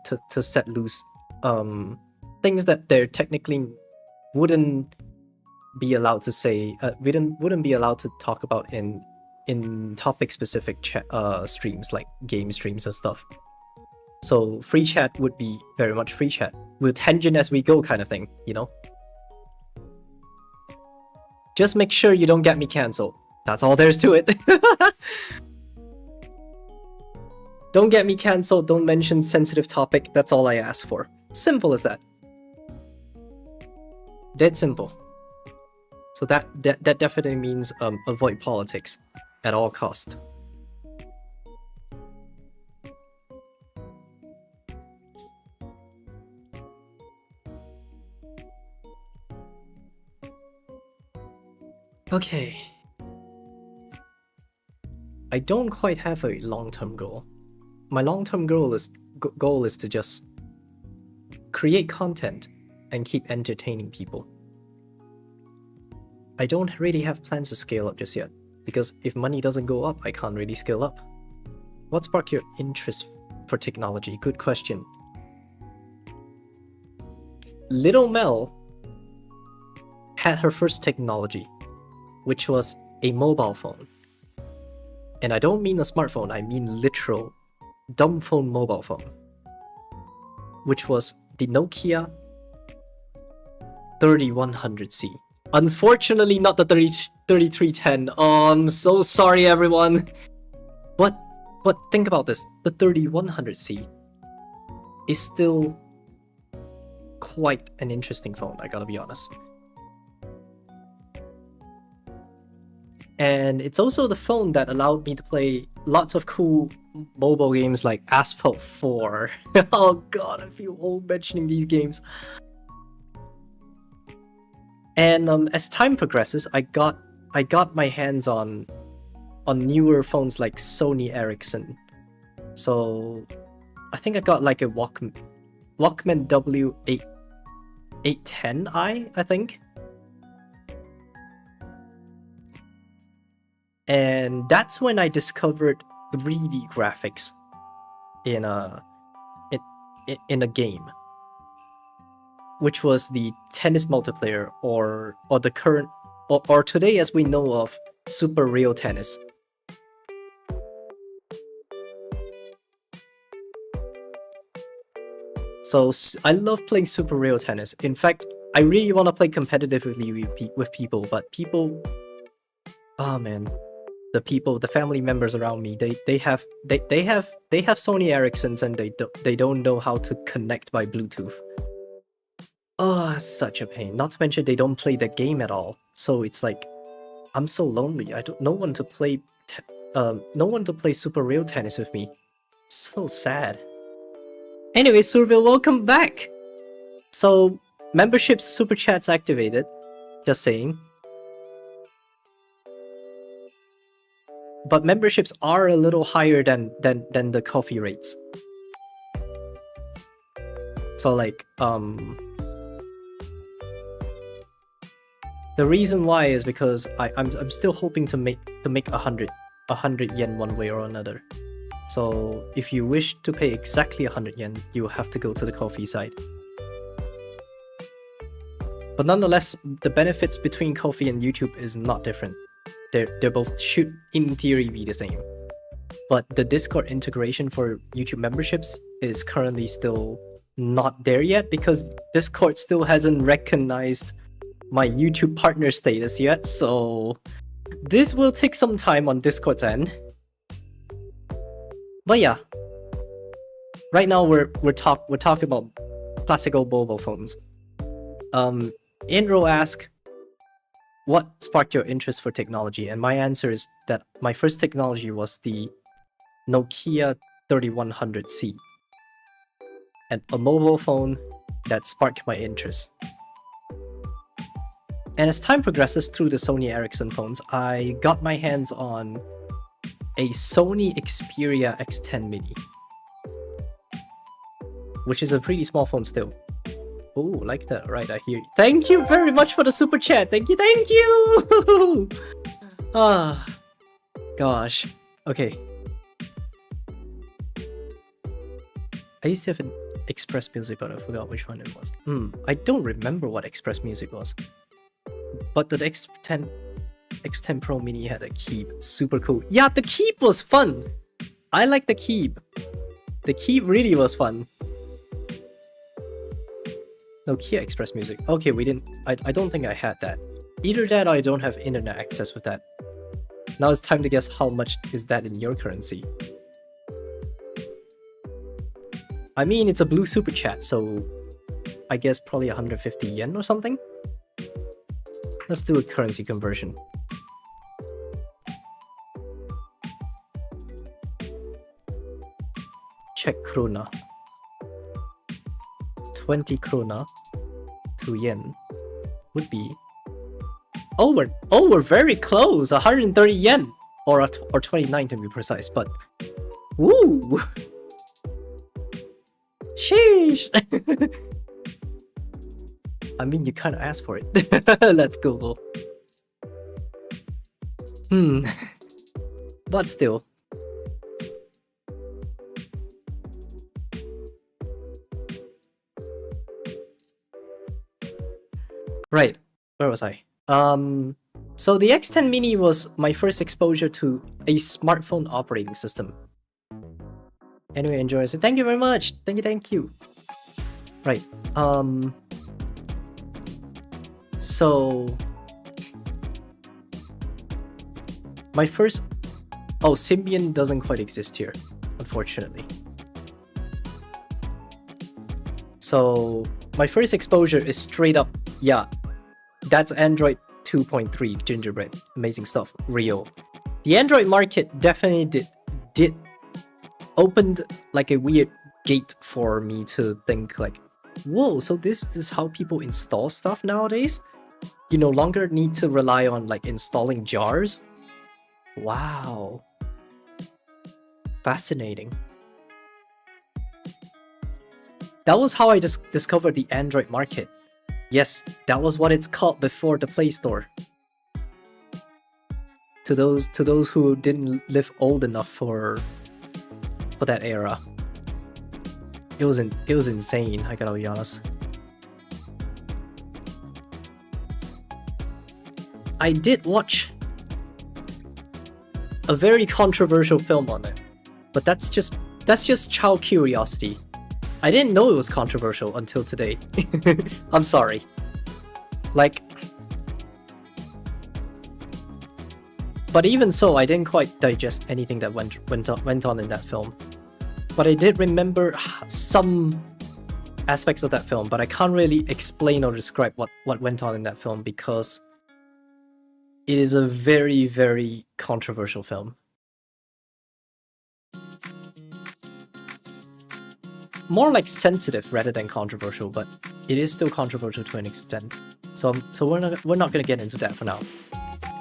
set loose things that they're technically wouldn't be allowed to say, wouldn't be allowed to talk about in topic specific streams like game streams and stuff. So free chat would be very much free chat. We'll tangent as we go kind of thing, you know? Just make sure you don't get me cancelled. That's all there's to it. Don't get me cancelled, don't mention sensitive topic, that's all I ask for. Simple as that. Dead simple. So that definitely means avoid politics at all cost. Okay. I don't quite have a long-term goal. My long-term goal is to just create content and keep entertaining people. I don't really have plans to scale up just yet, because if money doesn't go up, I can't really scale up. What sparked your interest for technology? Good question. Little Mel had her first technology, which was a mobile phone. And I don't mean a smartphone, I mean literal dumb phone mobile phone, which was the Nokia 3100C. Unfortunately, not the 3310. Oh, I'm so sorry, everyone. But think about this. The 3100C is still quite an interesting phone, I gotta be honest. And it's also the phone that allowed me to play lots of cool mobile games like Asphalt 4. Oh god, I feel old mentioning these games. And as time progresses, I got my hands on newer phones like Sony Ericsson. So I think I got like a Walkman W810i, I think. And that's when I discovered 3D graphics in a game, which was the tennis multiplayer, or the current, or today as we know of, Super Real Tennis. So I love playing Super Real Tennis. In fact, I really want to play competitively with people, but people, oh man, the family members around me, they have Sony Ericssons and they don't know how to connect by Bluetooth. Oh, such a pain. Not to mention they don't play the game at all. So it's like, I'm so lonely. No one to play Super Real Tennis with me. So sad. Anyway, Surville, welcome back. So memberships, super chats activated. Just saying. But memberships are a little higher than the coffee rates. So like the reason why is because I'm still hoping to make 100 yen one way or another. So if you wish to pay exactly 100 yen, you have to go to the coffee side. But nonetheless, the benefits between coffee and YouTube is not different. They both should, in theory, be the same. But the Discord integration for YouTube memberships is currently still not there yet, because Discord still hasn't recognized my YouTube partner status yet, so this will take some time on Discord's end. But yeah, right now we're talking about classical mobile phones. Inro asked, what sparked your interest for technology? And my answer is that my first technology was the Nokia 3100C. And a mobile phone that sparked my interest. And as time progresses through the Sony Ericsson phones, I got my hands on a Sony Xperia X10 Mini, which is a pretty small phone still. Oh, like that, right? I hear you. Thank you very much for the super chat. Thank you. Ah, gosh. Okay. I used to have an Express Music, but I forgot which one it was. I don't remember what Express Music was. But the X10 Pro Mini had a keep. Super cool. Yeah, the keep was fun. I like the keep. The keep really was fun. Nokia Express Music. Okay, we didn't... I don't think I had that. Either that or I don't have internet access with that. Now it's time to guess how much is that in your currency. I mean, it's a blue super chat, so I guess probably 150 yen or something? Let's do a currency conversion. Czech krona. 20 krona to yen would be... Oh, we're very close! 130 yen! Or 29 to be precise, but... Woo! Sheesh! I mean, you kind of asked for it. Let's Google. But still. Right, where was I? So the X10 Mini was my first exposure to a smartphone operating system. Anyway, enjoy. So thank you very much. Thank you. Right. So my first... Oh, Symbian doesn't quite exist here, unfortunately. So my first exposure is straight up, yeah, that's Android 2.3 Gingerbread. Amazing stuff. Real. The Android market definitely did opened like a weird gate for me to think like, whoa, so this is how people install stuff nowadays? You no longer need to rely on like installing jars? Wow. Fascinating. That was how I discovered the Android market. Yes, that was what it's called before the Play Store. To those who didn't live old enough for that era. It was insane, I gotta be honest. I did watch a very controversial film on it, but that's just child curiosity. I didn't know it was controversial until today. I'm sorry. Like, but even so, I didn't quite digest anything that went on in that film. But I did remember some aspects of that film, but I can't really explain or describe what went on in that film because it is a very, very controversial film. More like sensitive rather than controversial, but it is still controversial to an extent. So we're not gonna get into that for now.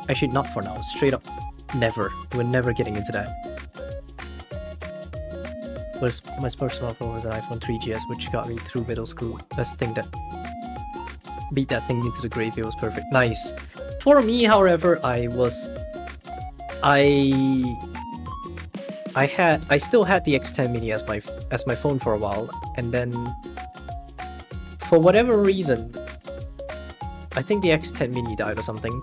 Actually, not for now. Straight up, never. We're never getting into that. My first smartphone was an iPhone 3GS, which got me through middle school. Best thing that beat that thing into the grave. It was perfect. Nice. For me, however, I still had the X10 Mini as my phone for a while, and then for whatever reason, I think the X10 Mini died or something.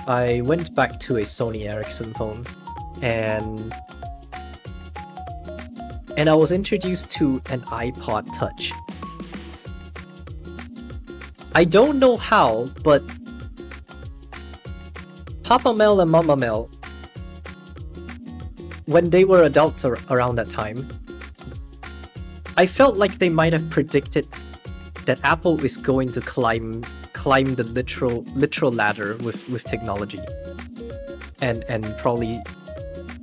I went back to a Sony Ericsson phone, and I was introduced to an iPod Touch. I don't know how, but Papa Mel and Mama Mel, when they were adults around that time, I felt like they might have predicted that Apple is going to climb the literal ladder with technology and probably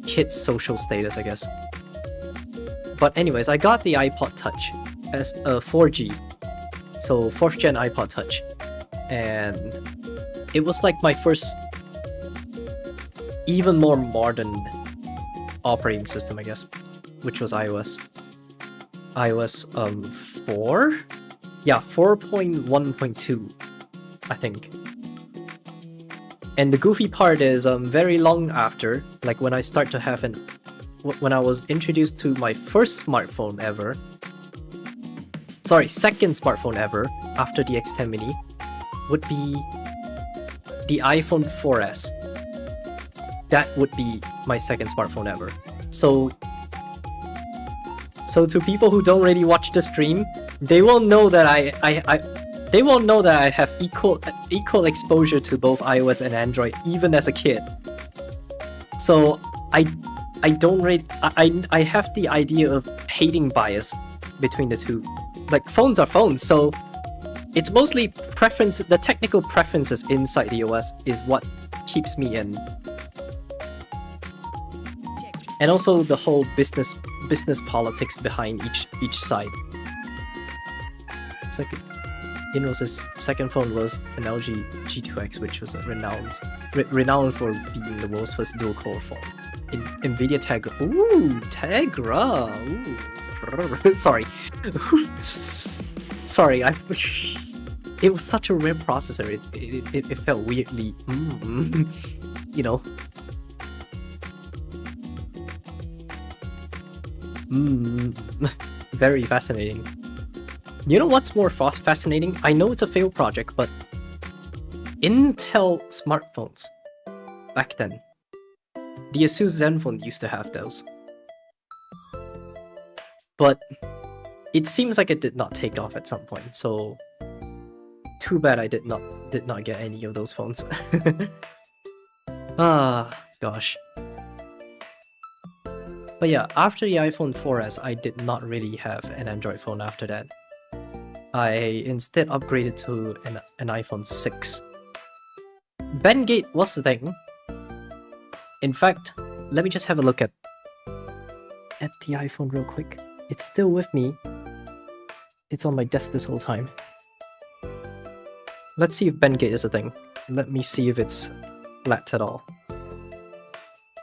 hit social status, I guess. But anyways, I got the iPod Touch as a 4G, So 4th gen iPod Touch. And it was like my first even more modern operating system, I guess, which was iOS. iOS 4? Yeah, 4.1.2, I think. And the goofy part is very long after, like when I start to have when I was introduced to my first smartphone ever, sorry, second smartphone ever after the X10 mini, would be the iPhone 4S. That would be my second smartphone ever. So to people who don't really watch the stream, they won't know that they won't know that I have equal exposure to both iOS and Android even as a kid. So I don't really I have the idea of hating bias between the two. Like, phones are phones, so it's mostly preference. The technical preferences inside the OS is what keeps me in. And also the whole business politics behind each side. Inros' second phone was an LG G2X, which was renowned for being the world's first dual-core phone. NVIDIA Tegra. Ooh, Tegra. Ooh. Sorry. Sorry, it was such a rare processor. It felt weirdly, you know. Very fascinating. You know what's more fascinating? I know it's a failed project, but Intel smartphones back then, the Asus Zenfone used to have those, but it seems like it did not take off at some point. So too bad I did not get any of those phones. Ah, gosh. But yeah, after the iPhone 4S, I did not really have an Android phone after that. I instead upgraded to an iPhone 6. Bendgate was the thing. In fact, let me just have a look at the iPhone real quick. It's still with me. It's on my desk this whole time. Let's see if Bendgate is a thing. Let me see if it's flat at all.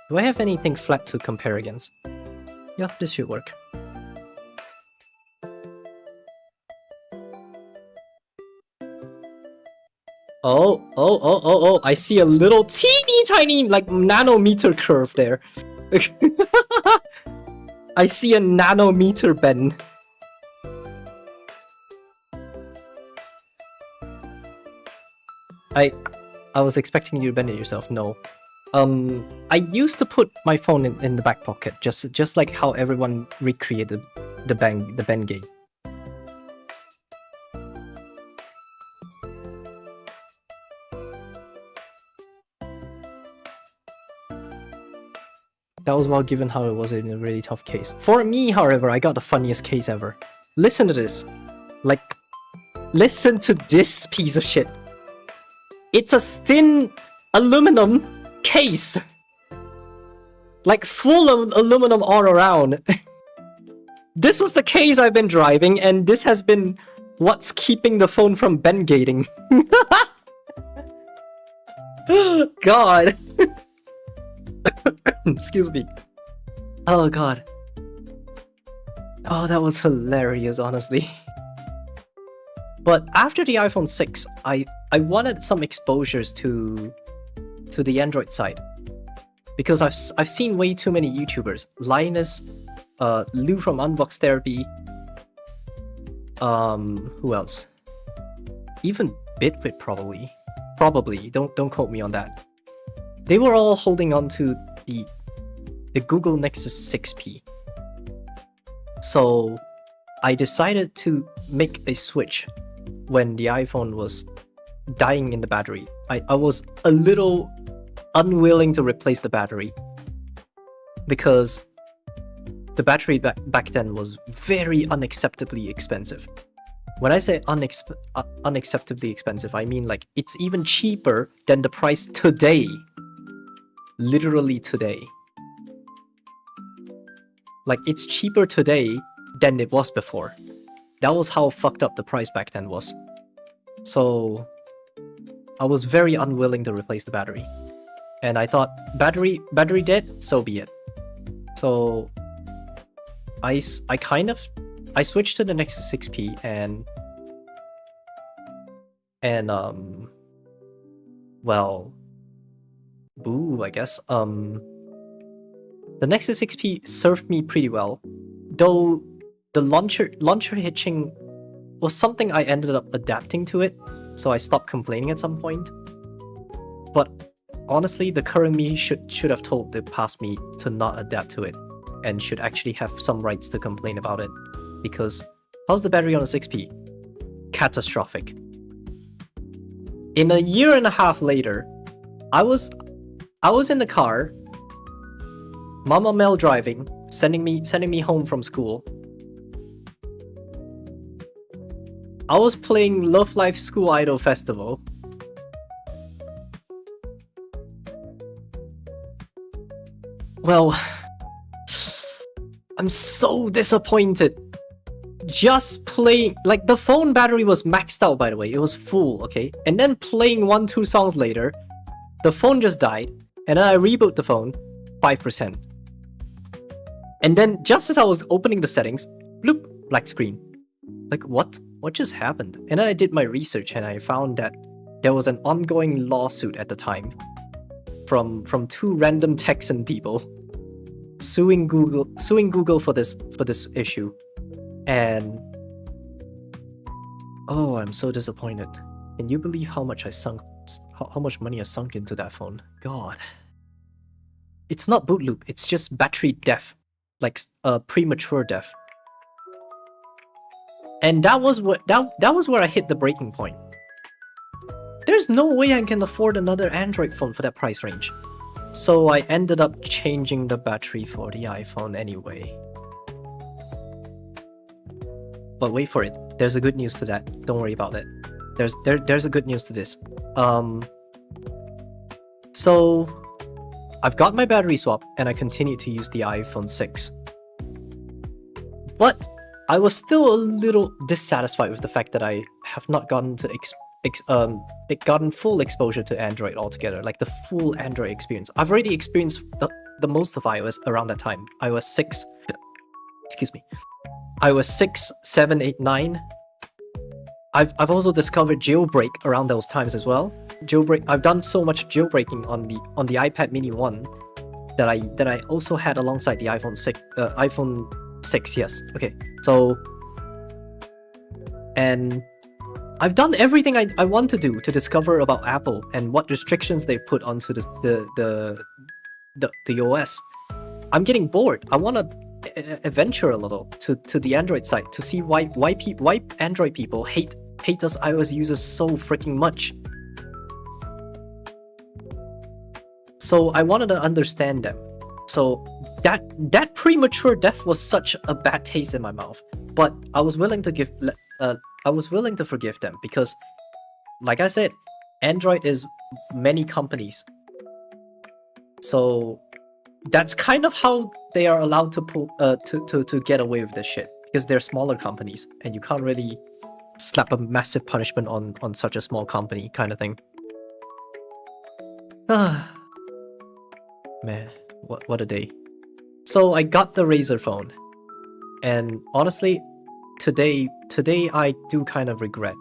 Do I have anything flat to compare against? Yeah, this should work. Oh, I see a little teeny tiny, like, nanometer curve there. I see a nanometer bend. I was expecting you to bend it yourself. No. I used to put my phone in the back pocket, just like how everyone recreated the Bendgate. That was well given how it was in a really tough case. For me, however, I got the funniest case ever. Listen to this. Like, listen to this piece of shit. It's a thin aluminum case. Like, full of aluminum all around. This was the case I've been driving, and this has been what's keeping the phone from Bendgating. God. Excuse me. Oh god. Oh, that was hilarious, honestly. But after the iPhone 6, I wanted some exposures to the Android side. Because I've seen way too many YouTubers. Linus, Lou from Unbox Therapy, who else? Even Bitwit probably. Don't quote me on that. They were all holding on to the Google Nexus 6P. So I decided to make a switch when the iPhone was dying in the battery. I was a little unwilling to replace the battery because the battery back then was very unacceptably expensive. When I say unacceptably expensive, I mean like it's even cheaper than the price today. Literally today. Like, it's cheaper today than it was before. That was how fucked up the price back then was. So I was very unwilling to replace the battery. And I thought, battery dead, so be it. So I switched to the Nexus 6P and well, boo, I guess. The Nexus 6P served me pretty well, though the launcher hitching was something I ended up adapting to it, so I stopped complaining at some point. But honestly, the current me should have told the past me to not adapt to it, and should actually have some rights to complain about it, because how's the battery on a 6P? Catastrophic. In a year and a half later, I was in the car, Mama Mel driving, sending me home from school. I was playing Love Live School Idol Festival. Well, I'm so disappointed. Just playing, like, the phone battery was maxed out, by the way. It was full, okay? And then playing 1-2 songs later, the phone just died, and then I reboot the phone, 5%. And then just as I was opening the settings, bloop, black screen. Like, what? What just happened? And then I did my research and I found that there was an ongoing lawsuit at the time from 2 random Texan people suing Google for this issue. And oh, I'm so disappointed. Can you believe how much how much money I sunk into that phone? God. It's not boot loop, it's just battery death. Like premature death. And that was where I hit the breaking point. There's no way I can afford another Android phone for that price range. So I ended up changing the battery for the iPhone anyway. But wait for it. There's a good news to that. Don't worry about it. There's a good news to this. So I've got my battery swap and I continue to use the iPhone 6. But I was still a little dissatisfied with the fact that I have not gotten to gotten full exposure to Android altogether, like the full Android experience. I've already experienced the most of iOS around that time. iOS 6, excuse me, iOS 6, 7, 8, 9. I've also discovered jailbreak around those times as well. Jailbreak. I've done so much jailbreaking on the iPad Mini 1 that I also had alongside the iPhone 6. iPhone 6, yes. Okay, so and I've done everything I want to do to discover about Apple and what restrictions they put onto the OS. I'm getting bored. I want to venture a little to the Android side to see why Android people hate us iOS users so freaking much. So I wanted to understand them. So that premature death was such a bad taste in my mouth. But I was willing to forgive them because, like I said, Android is many companies. So that's kind of how they are allowed to pull to get away with this shit, because they're smaller companies and you can't really slap a massive punishment on such a small company kind of thing. Man, what a day. So I got the Razer phone, and honestly, today I do kind of regret.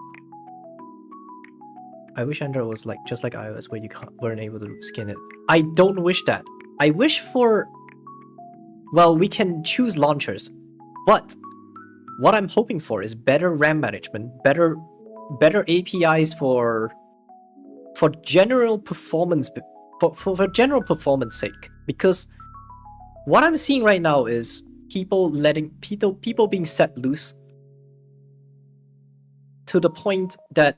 I wish Android was just like iOS, where you weren't able to skin it. I don't wish that. I wish for, well, we can choose launchers, but what I'm hoping for is better RAM management, better APIs for general performance, for general performance sake. Because what I'm seeing right now is people being set loose to the point that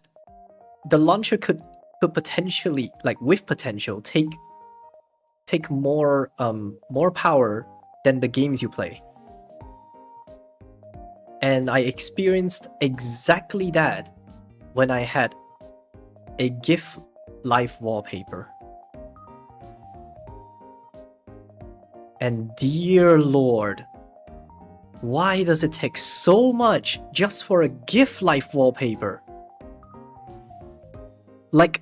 the launcher could potentially, with potential, take more power than the games you play. And I experienced exactly that when I had a GIF live wallpaper. And dear Lord, Why does it take so much just for a GIF life wallpaper? Like,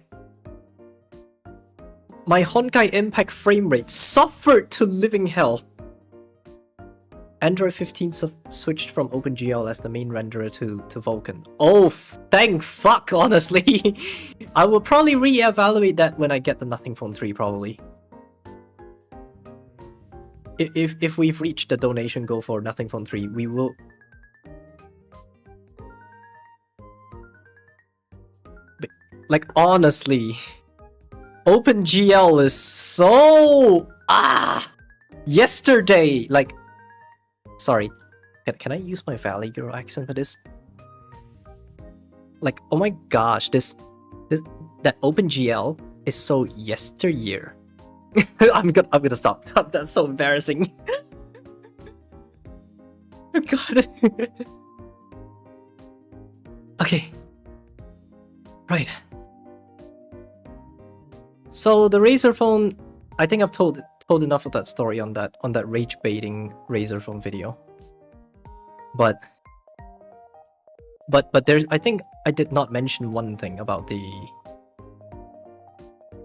my Honkai Impact frame rate suffered to living hell. Android 15 switched from OpenGL as the main renderer to Vulkan. Oh, thank fuck, honestly. I will probably re-evaluate that when I get the Nothing Phone 3, probably. If we've reached the donation goal for Nothing Phone 3, we will... Like, honestly, OpenGL is so... Yesterday, like... Sorry, can I use my Valley Girl accent for this? Like, oh my gosh, that OpenGL is so yesteryear. I'm gonna stop. That's so embarrassing. Oh god. Okay. Right. So the Razer phone, I think I've told enough of that story on that rage baiting Razer phone video. But there's, I think I did not mention one thing about the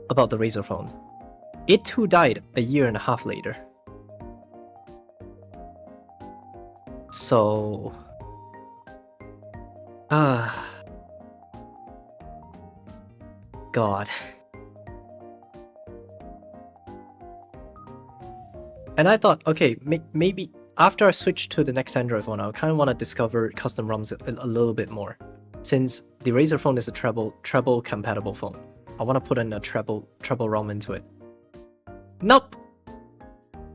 Razer phone. It too died a year and a half later. So God. And I thought, okay, maybe after I switch to the next Android phone, I kind of want to discover custom ROMs a little bit more. Since the Razer phone is a treble compatible phone, I want to put in a treble ROM into it. Nope!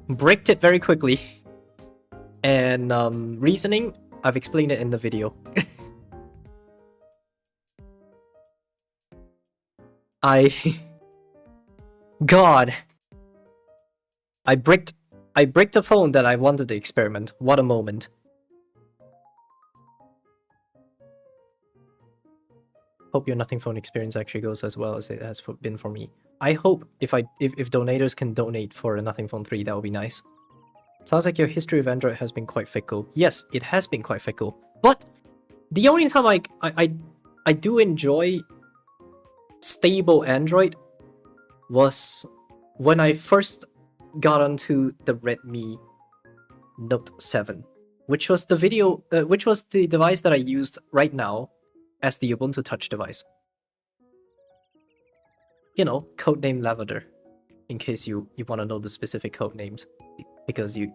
Bricked it very quickly. And reasoning, I've explained it in the video. God. I bricked a phone that I wanted to experiment. What a moment. Hope your Nothing Phone experience actually goes as well as it has been for me. I hope if donators can donate for a Nothing Phone 3, that would be nice. Sounds like your history of Android has been quite fickle. Yes, it has been quite fickle. But the only time I do enjoy stable Android was when I first got onto the Redmi Note 7, which was the device that I used right now as the Ubuntu Touch device. You know, codename Lavender, in case you want to know the specific code names, because you're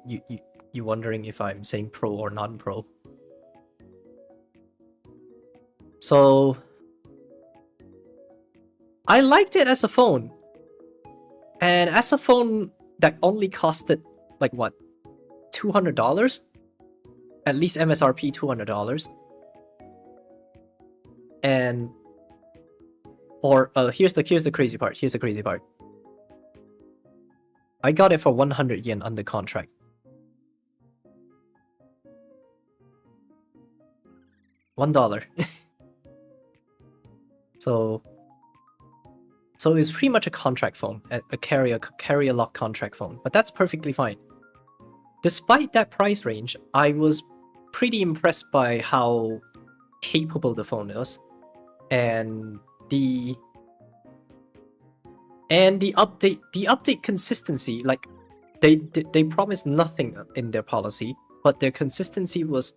wondering if I'm saying pro or non-pro. So I liked it as a phone, and as a phone that only costed like what, $200? At least MSRP $200. And here's the crazy part. Here's the crazy part. I got it for 100 yen under contract. $1. So it's pretty much a contract phone, a carrier lock contract phone, but that's perfectly fine. Despite that price range, I was pretty impressed by how capable the phone is, and the update consistency. Like, they promised nothing in their policy, but their consistency was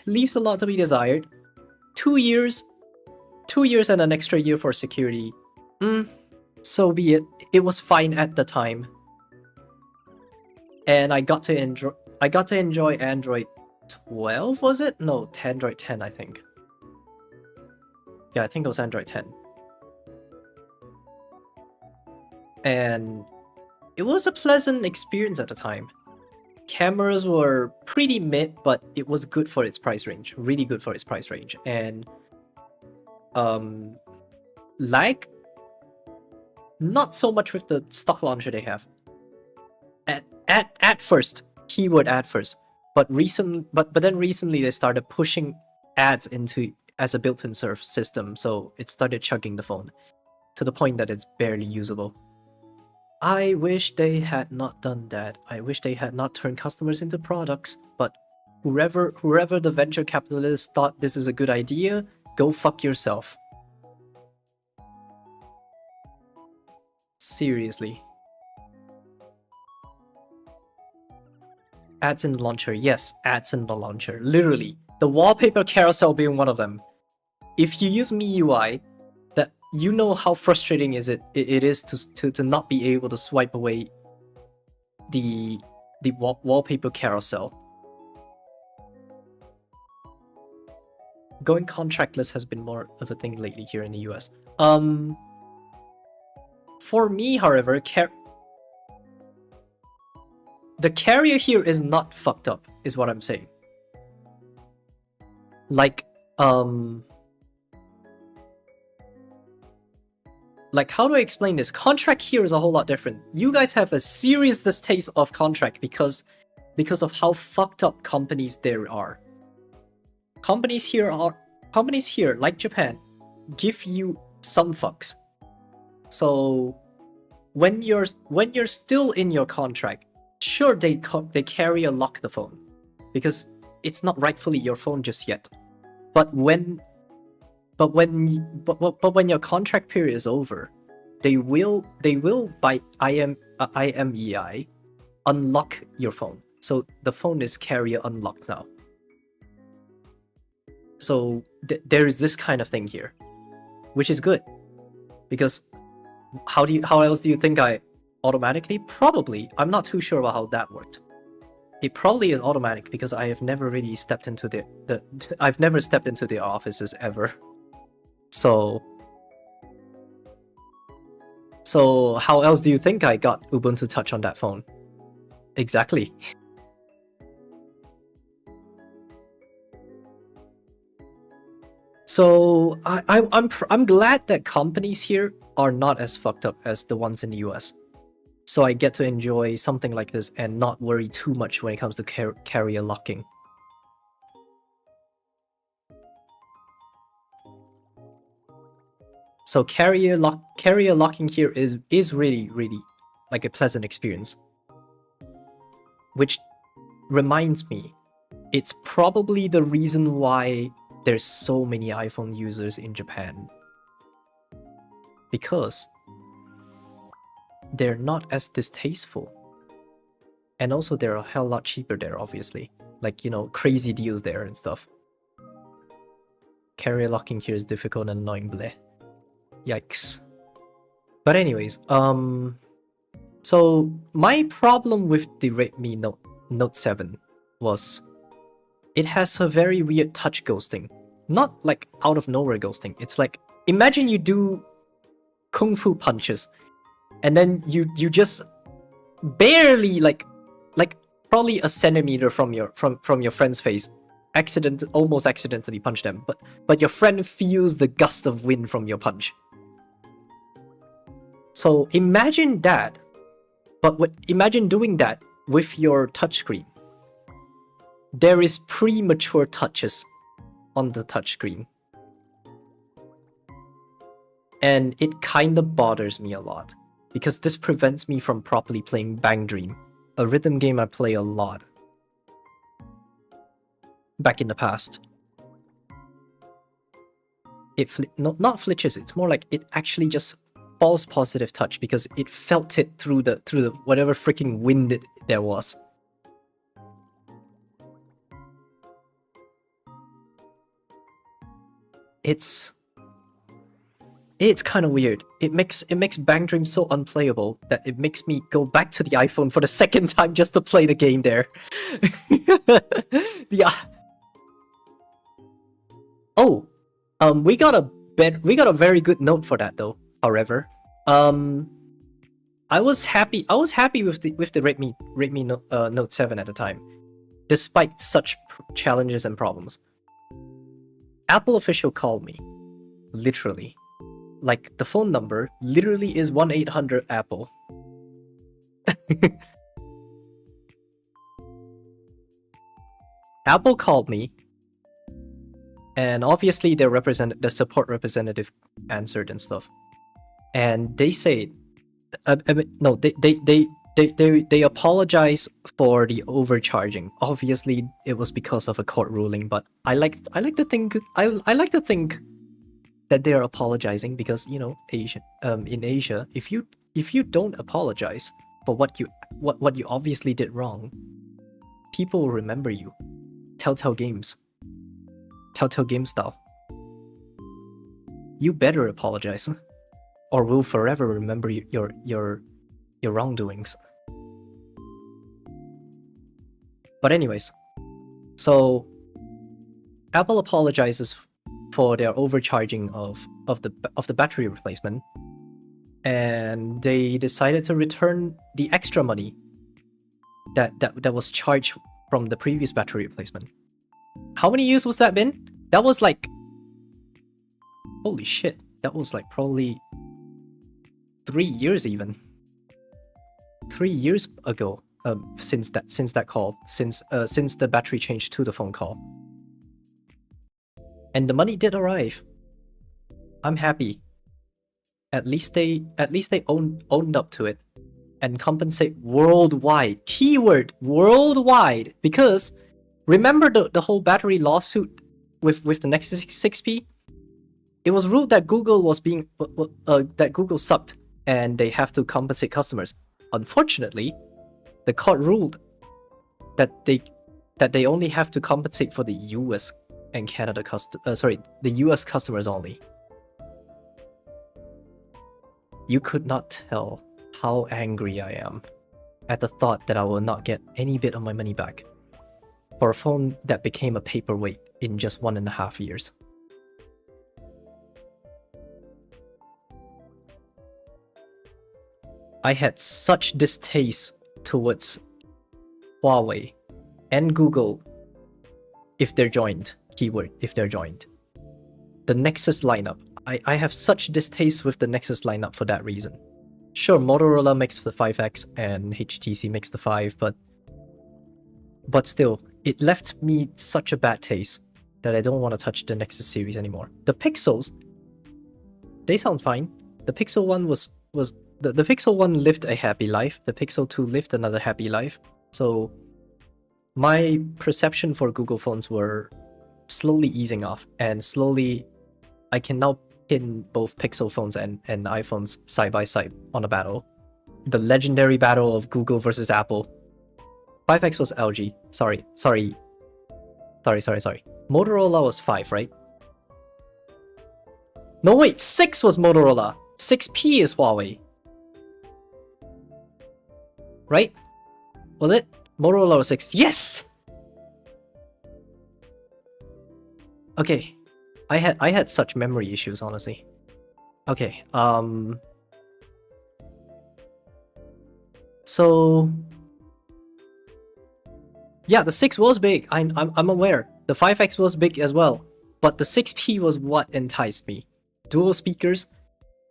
leaves a lot to be desired. 2 years and an extra year for security. So be it. It was fine at the time, and I got to enjoy Android 12. Was it? No, Android 10, I think. Yeah, I think it was Android 10. And it was a pleasant experience at the time. Cameras were pretty mid, but it was good for its price range. Really good for its price range. And lag, not so much with the stock launcher they have. At first, keyword at first, but then recently they started pushing ads into as a built-in surf system, so it started chugging the phone to the point that it's barely usable. I wish they had not done that. I wish they had not turned customers into products. But whoever the venture capitalists thought this is a good idea, go fuck yourself. Seriously. Ads in the launcher. Yes, ads in the launcher. Literally. The wallpaper carousel being one of them. If you use MIUI, that you know how frustrating it is to not be able to swipe away the wallpaper carousel. Going contractless has been more of a thing lately here in the US. For me, however, the carrier here is not fucked up, is what I'm saying. Like, how do I explain this? Contract here is a whole lot different. You guys have a serious distaste of contract because of how fucked up companies there are. Companies here, like Japan, give you some fucks. So when you're still in your contract, sure they carry a lock the phone because it's not rightfully your phone just yet. But when your contract period is over, they will by IMEI unlock your phone. So the phone is carrier unlocked now. So there is this kind of thing here, which is good, because how else do you think I automatically? Probably, I'm not too sure about how that worked. It probably is automatic because I have never really stepped into I've never stepped into the offices ever. So how else do you think I got Ubuntu Touch on that phone? Exactly. So I'm glad that companies here are not as fucked up as the ones in the US. So I get to enjoy something like this and not worry too much when it comes to carrier locking. So carrier locking here is really like a pleasant experience. Which reminds me, it's probably the reason why there's so many iPhone users in Japan. Because they're not as distasteful. And also they're a hell lot cheaper there, obviously. Like, you know, crazy deals there and stuff. Carrier locking here is difficult and annoying, bleh. Yikes. But anyways, so my problem with the Redmi Note 7 was it has a very weird touch ghosting. Not like out of nowhere ghosting. It's like, imagine you do kung fu punches and then you just barely like probably a centimeter from your friend's face almost accidentally punch them, but your friend feels the gust of wind from your punch. So imagine that, but imagine doing that with your touchscreen. There is premature touches on the touchscreen. And it kinda bothers me a lot, because this prevents me from properly playing Bang Dream, a rhythm game I play a lot back in the past. It not flitches, it's more like it actually just false positive touch because it felt it through the whatever freaking wind there was. It's kind of weird. It makes Bang Dream so unplayable that it makes me go back to the iPhone for the second time just to play the game there. Oh, we got a very good note for that though. However, I was happy with the Redmi Note 7 at the time, despite such challenges and problems. Apple official called me, literally. Like, the phone number literally is 1-800-APPLE. Apple called me, and obviously the support representative answered and stuff. And they say no, they apologize for the overcharging. Obviously, it was because of a court ruling, but I like to think that they are apologizing because, you know, Asia, in Asia, if you don't apologize for what you obviously did wrong, people will remember you. Telltale Games style. You better apologize, or we'll forever remember your wrongdoings. But anyways, so Apple apologizes for their overcharging of the battery replacement, and they decided to return the extra money that was charged from the previous battery replacement. How many years was that been? That was like, holy shit, that was like probably 3 years even. 3 years ago, since that call, since the battery changed to the phone call. And the money did arrive. I'm happy. At least they owned up to it and compensate worldwide. Keyword worldwide, because remember the whole battery lawsuit with the Nexus 6P? It was ruled that Google was being that Google sucked and they have to compensate customers. Unfortunately, the court ruled that they only have to compensate for the US and Canada the US customers only. You could not tell how angry I am at the thought that I will not get any bit of my money back for a phone that became a paperweight in just 1.5 years. I had such distaste towards Huawei and Google if they're joined. Keyword, if they're joined. The Nexus lineup. I have such distaste with the Nexus lineup for that reason. Sure, Motorola makes the 5X and HTC makes the 5, but still, it left me such a bad taste that I don't want to touch the Nexus series anymore. The Pixels, they sound fine. The Pixel 1 was the Pixel 1 lived a happy life. The Pixel 2 lived another happy life. So my perception for Google phones were slowly easing off, and slowly I can now pin both Pixel phones and iPhones side by side on a battle. The legendary battle of Google versus Apple. 5X was LG. Sorry. Motorola was 5, right? No, wait, 6 was Motorola. 6P is Huawei. Right? Was it? Motorola was 6. Yes! Okay. I had such memory issues, honestly. Okay, so yeah, the 6 was big. I'm aware. The 5X was big as well, but the 6P was what enticed me. Dual speakers.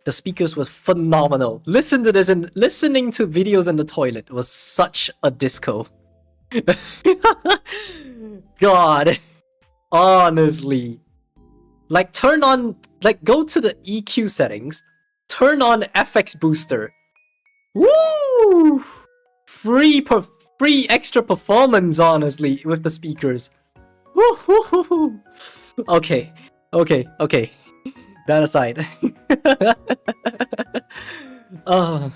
The speakers were phenomenal. Listen to this, and listening to videos in the toilet was such a disco. God, honestly. Like, turn on, like, go to the EQ settings, turn on FX Booster. Woo! Free extra performance, honestly, with the speakers. Woo-hoo-hoo-hoo. Okay. That aside. Oh,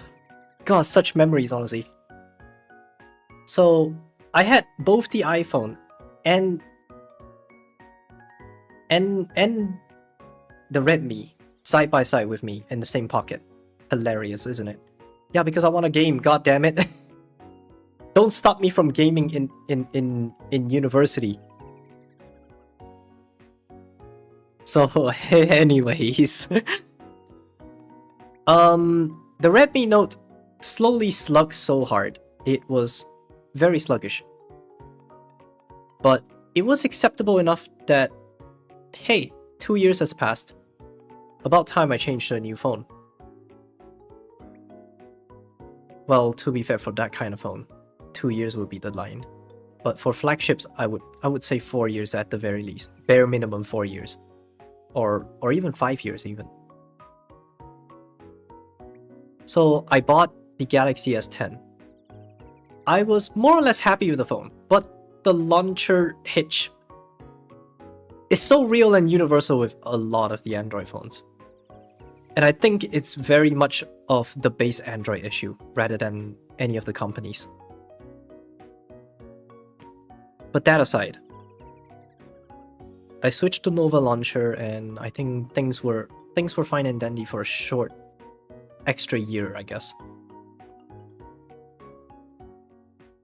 God, such memories, honestly. So, I had both the iPhone and the Redmi side by side with me in the same pocket. Hilarious, isn't it? Yeah, because I want a game, god damn it. Don't stop me from gaming in university. So anyways. The Redmi Note slowly slugged so hard. It was very sluggish. But it was acceptable enough that, hey, 2 years has passed. About time I changed to a new phone. Well, to be fair, for that kind of phone, 2 years would be the line. But for flagships, I would say 4 years at the very least. Bare minimum 4 years. Or even 5 years even. So I bought the Galaxy S10. I was more or less happy with the phone, but the launcher hitch is so real and universal with a lot of the Android phones. And I think it's very much of the base Android issue rather than any of the companies. But that aside, I switched to Nova launcher and I think things were fine and dandy for a short extra year, I guess.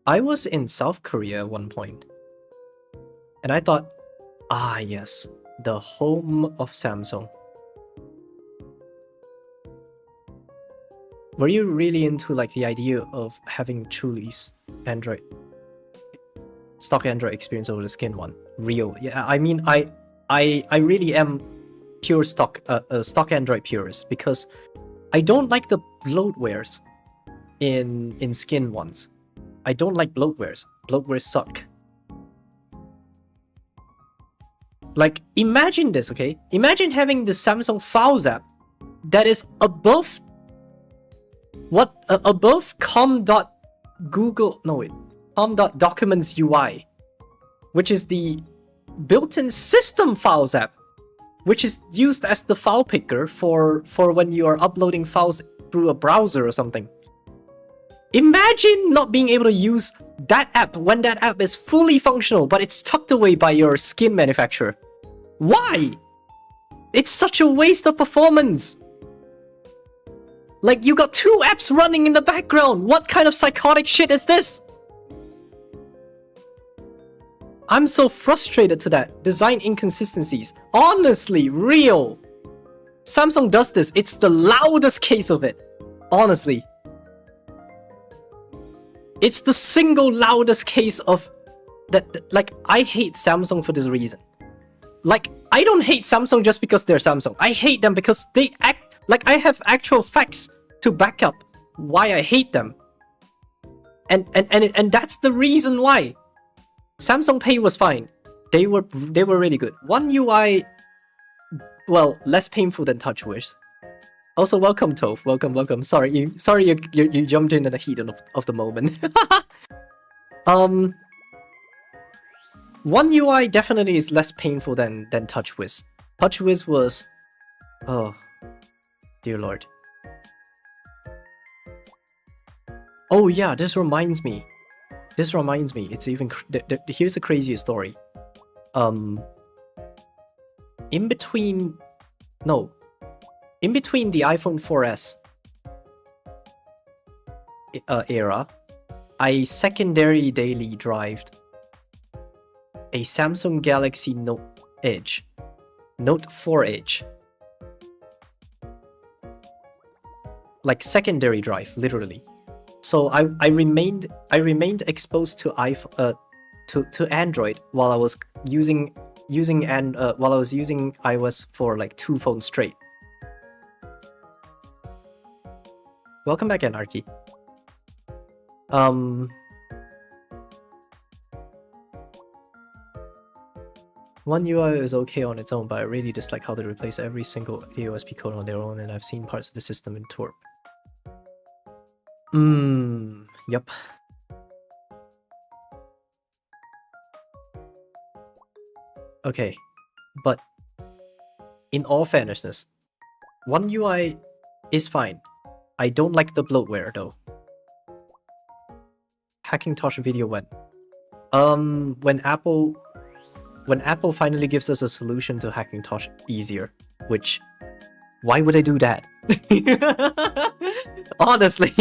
I was in South Korea at one point, and I thought, ah yes, the home of Samsung. Were you really into like the idea of having truly stock Android experience over the skin one? Real? Yeah, I mean, I really am pure stock Android purist because I don't like the bloatwares in skin ones. I don't like bloatwares. Bloatwares suck. Like, imagine this, okay? Imagine having the Samsung Files app that is above com.documents UI, which is the built-in system files app, which is used as the file picker for when you are uploading files through a browser or something. Imagine not being able to use that app when that app is fully functional, but it's tucked away by your skin manufacturer. Why? It's such a waste of performance. Like, you got two apps running in the background. What kind of psychotic shit is this? I'm so frustrated to that. Design inconsistencies. Honestly, real. Samsung does this. It's the loudest case of it. Honestly. It's the single loudest case of that. Like, I hate Samsung for this reason. Like, I don't hate Samsung just because they're Samsung. I hate them because they act like I have actual facts to back up why I hate them. And that's the reason why. Samsung Pay was fine. They were really good. One UI, well, less painful than TouchWiz. Also, welcome Toph. Welcome. Sorry you jumped in the heat of the moment. One UI definitely is less painful than TouchWiz. TouchWiz was, oh, dear lord. Oh yeah, this reminds me. It's even here's a crazier story. In between the iPhone 4S era, I secondary daily drived a Samsung Galaxy Note 4 Edge. Like secondary drive, literally. So I remained exposed to Android while I was using iOS for like 2 phones straight. Welcome back, Anarchy. One UI is okay on its own, but I really dislike how they replace every single AOSP code on their own, and I've seen parts of the system in Torp. Yep. Okay, but in all fairness, One UI is fine. I don't like the bloatware though. Hackintosh video when? When Apple finally gives us a solution to Hackintosh easier, which, why would I do that? Honestly,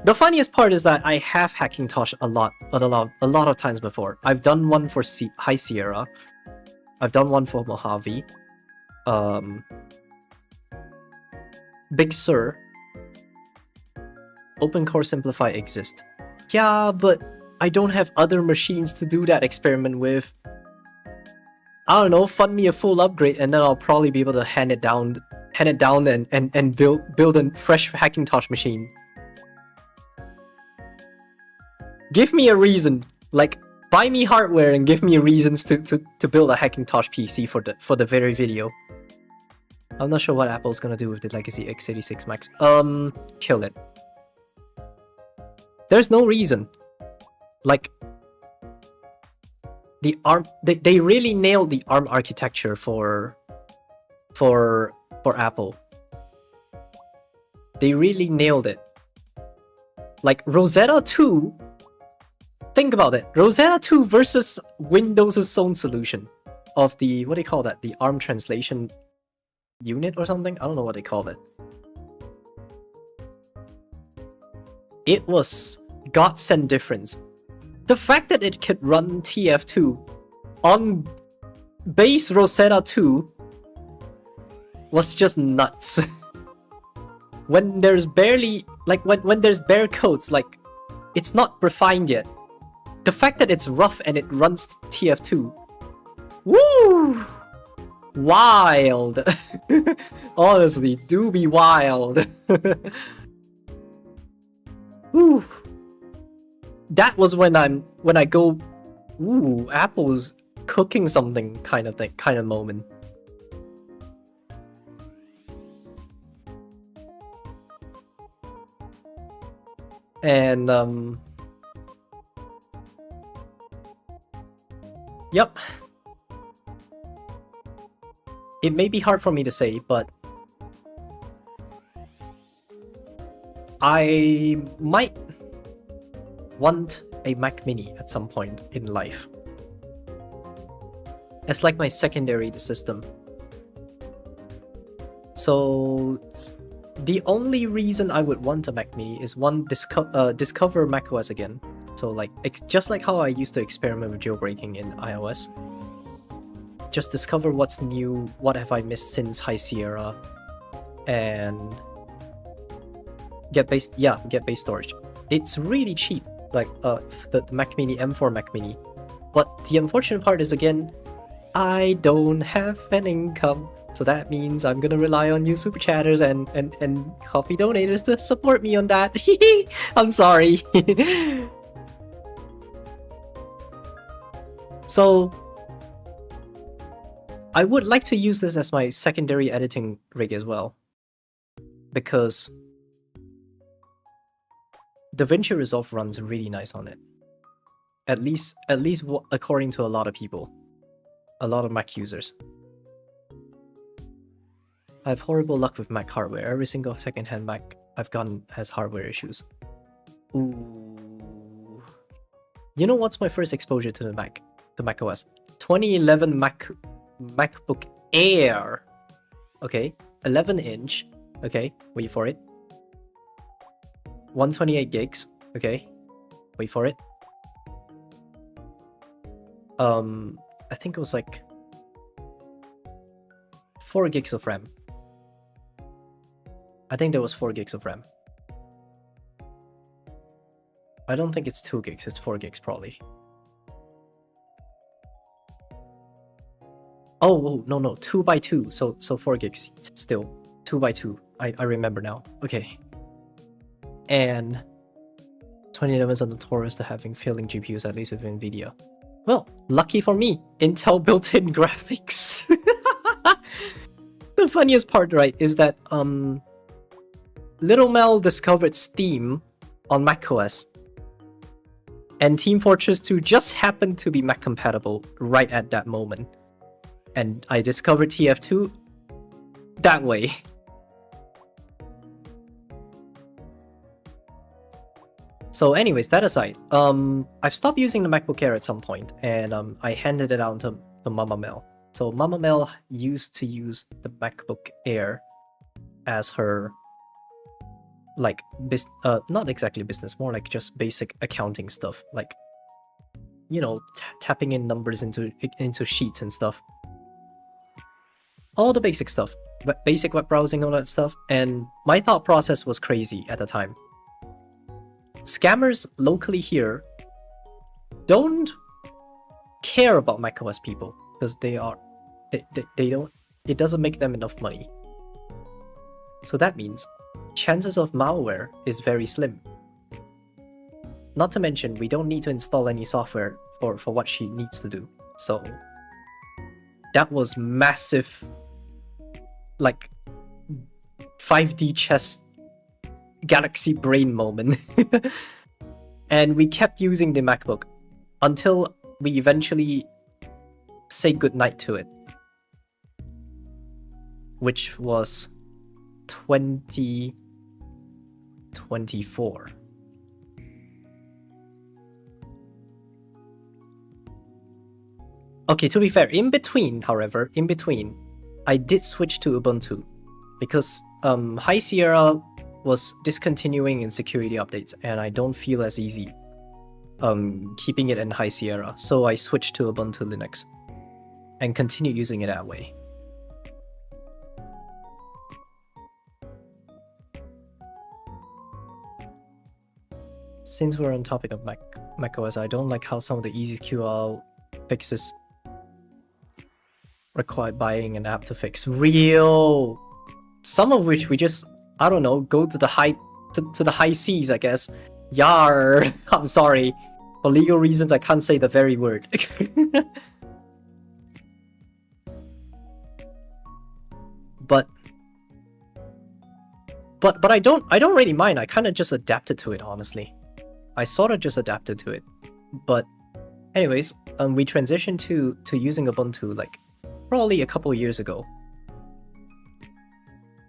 the funniest part is that I have Hackintosh a lot of times before. I've done one for High Sierra. I've done one for Mojave. Big Sur. OpenCore Simplify exist. Yeah, but I don't have other machines to do that experiment with. I don't know, fund me a full upgrade and then I'll probably be able to hand it down and build a fresh Hackintosh machine. Give me a reason, like buy me hardware and give me reasons to build a Hackintosh PC for the very video. I'm not sure what Apple's gonna do with the legacy x86 Macs. Kill it. There's no reason. Like, the ARM, they really nailed the ARM architecture for Apple. They really nailed it. Like Rosetta 2, think about it. Rosetta 2 versus Windows' own solution of the, what do you call that? The ARM translation unit or something? I don't know what they call it. It was godsend difference. The fact that it could run TF2 on base Rosetta 2 was just nuts. When there's barely, like, when there's bare codes, like, it's not refined yet. The fact that it's rough and it runs TF2, woo! Wild! Honestly, do be wild. Woo! That was when I go, ooh, Apple's cooking something kind of moment. And yep. It may be hard for me to say, but I might want a Mac Mini at some point in life. It's like my secondary system. So the only reason I would want a Mac Mini is one, discover macOS again. So like, just like how I used to experiment with jailbreaking in iOS. Just discover what's new, what have I missed since High Sierra, and get base storage. It's really cheap, like the Mac Mini, M4 Mac Mini. But the unfortunate part is, again, I don't have an income. So that means I'm gonna rely on you super chatters and coffee donators to support me on that. I'm sorry. So I would like to use this as my secondary editing rig as well, because DaVinci Resolve runs really nice on it. At least according to a lot of people, a lot of Mac users. I have horrible luck with Mac hardware. Every single secondhand Mac I've gotten has hardware issues. Ooh. You know what's my first exposure to the Mac, to macOS? 2011 MacBook Air. Okay, 11-inch. Okay, wait for it. 128 gigs. Okay, wait for it. I think it was like 4 gigs of RAM. I think there was 4 gigs of RAM. I don't think it's 2 gigs, it's 4 gigs probably. Oh, no, 2 by 2, so 4 gigs still. 2 by 2, I remember now. Okay. And 2011's are notorious to having failing GPUs, at least with NVIDIA. Well, lucky for me, Intel built-in graphics. The funniest part, right, is that Little Mel discovered Steam on macOS, and Team Fortress 2 just happened to be Mac compatible right at that moment. And I discovered TF2 that way. So anyways, that aside, I've stopped using the MacBook Air at some point, and I handed it out to Mama Mel. So Mama Mel used to use the MacBook Air as her, like, not exactly business, more like just basic accounting stuff, like, you know, tapping in numbers into sheets and stuff. All the basic stuff, but basic web browsing, all that stuff. And my thought process was crazy at the time. Scammers locally here don't care about macOS people because they don't, it doesn't make them enough money. So that means chances of malware is very slim. Not to mention, we don't need to install any software for what she needs to do. So that was massive like 5D chess galaxy brain moment. And we kept using the MacBook until we eventually say goodnight to it, which was 2024. Okay, to be fair, in between, I did switch to Ubuntu because High Sierra was discontinuing in security updates, and I don't feel as easy keeping it in High Sierra, so I switched to Ubuntu Linux and continue using it that way. Since we're on topic of macOS, I don't like how some of the easy QL fixes required buying an app to fix. Real! Some of which we just, I don't know, go to the high seas, I guess. Yar! I'm sorry. For legal reasons, I can't say the very word. But I don't really mind. I kind of just adapted to it, honestly. I sort of just adapted to it. But anyways, we transitioned to using Ubuntu like probably a couple years ago.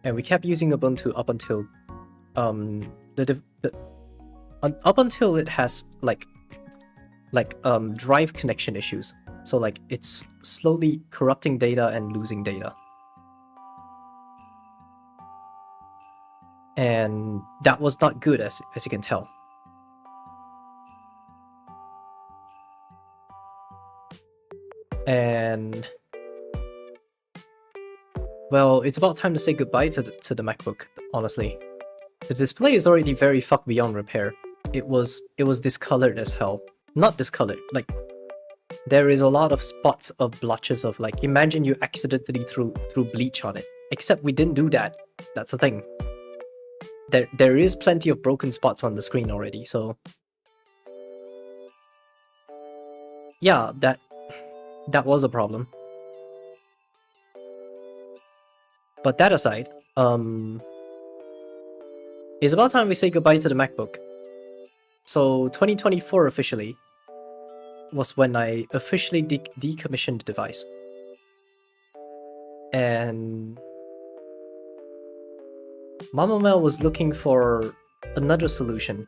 And we kept using Ubuntu up until up until it has like drive connection issues. So like it's slowly corrupting data and losing data. And that was not good, as you can tell. And well, it's about time to say goodbye to the MacBook, honestly. The display is already very fucked beyond repair. It was discolored as hell. Not discolored, like there is a lot of spots of blotches of like, imagine you accidentally threw bleach on it. Except we didn't do that. That's the thing. There is plenty of broken spots on the screen already, so yeah, that was a problem. But that aside, it's about time we say goodbye to the MacBook. So 2024 officially was when I officially decommissioned the device. And Mama Mel was looking for another solution.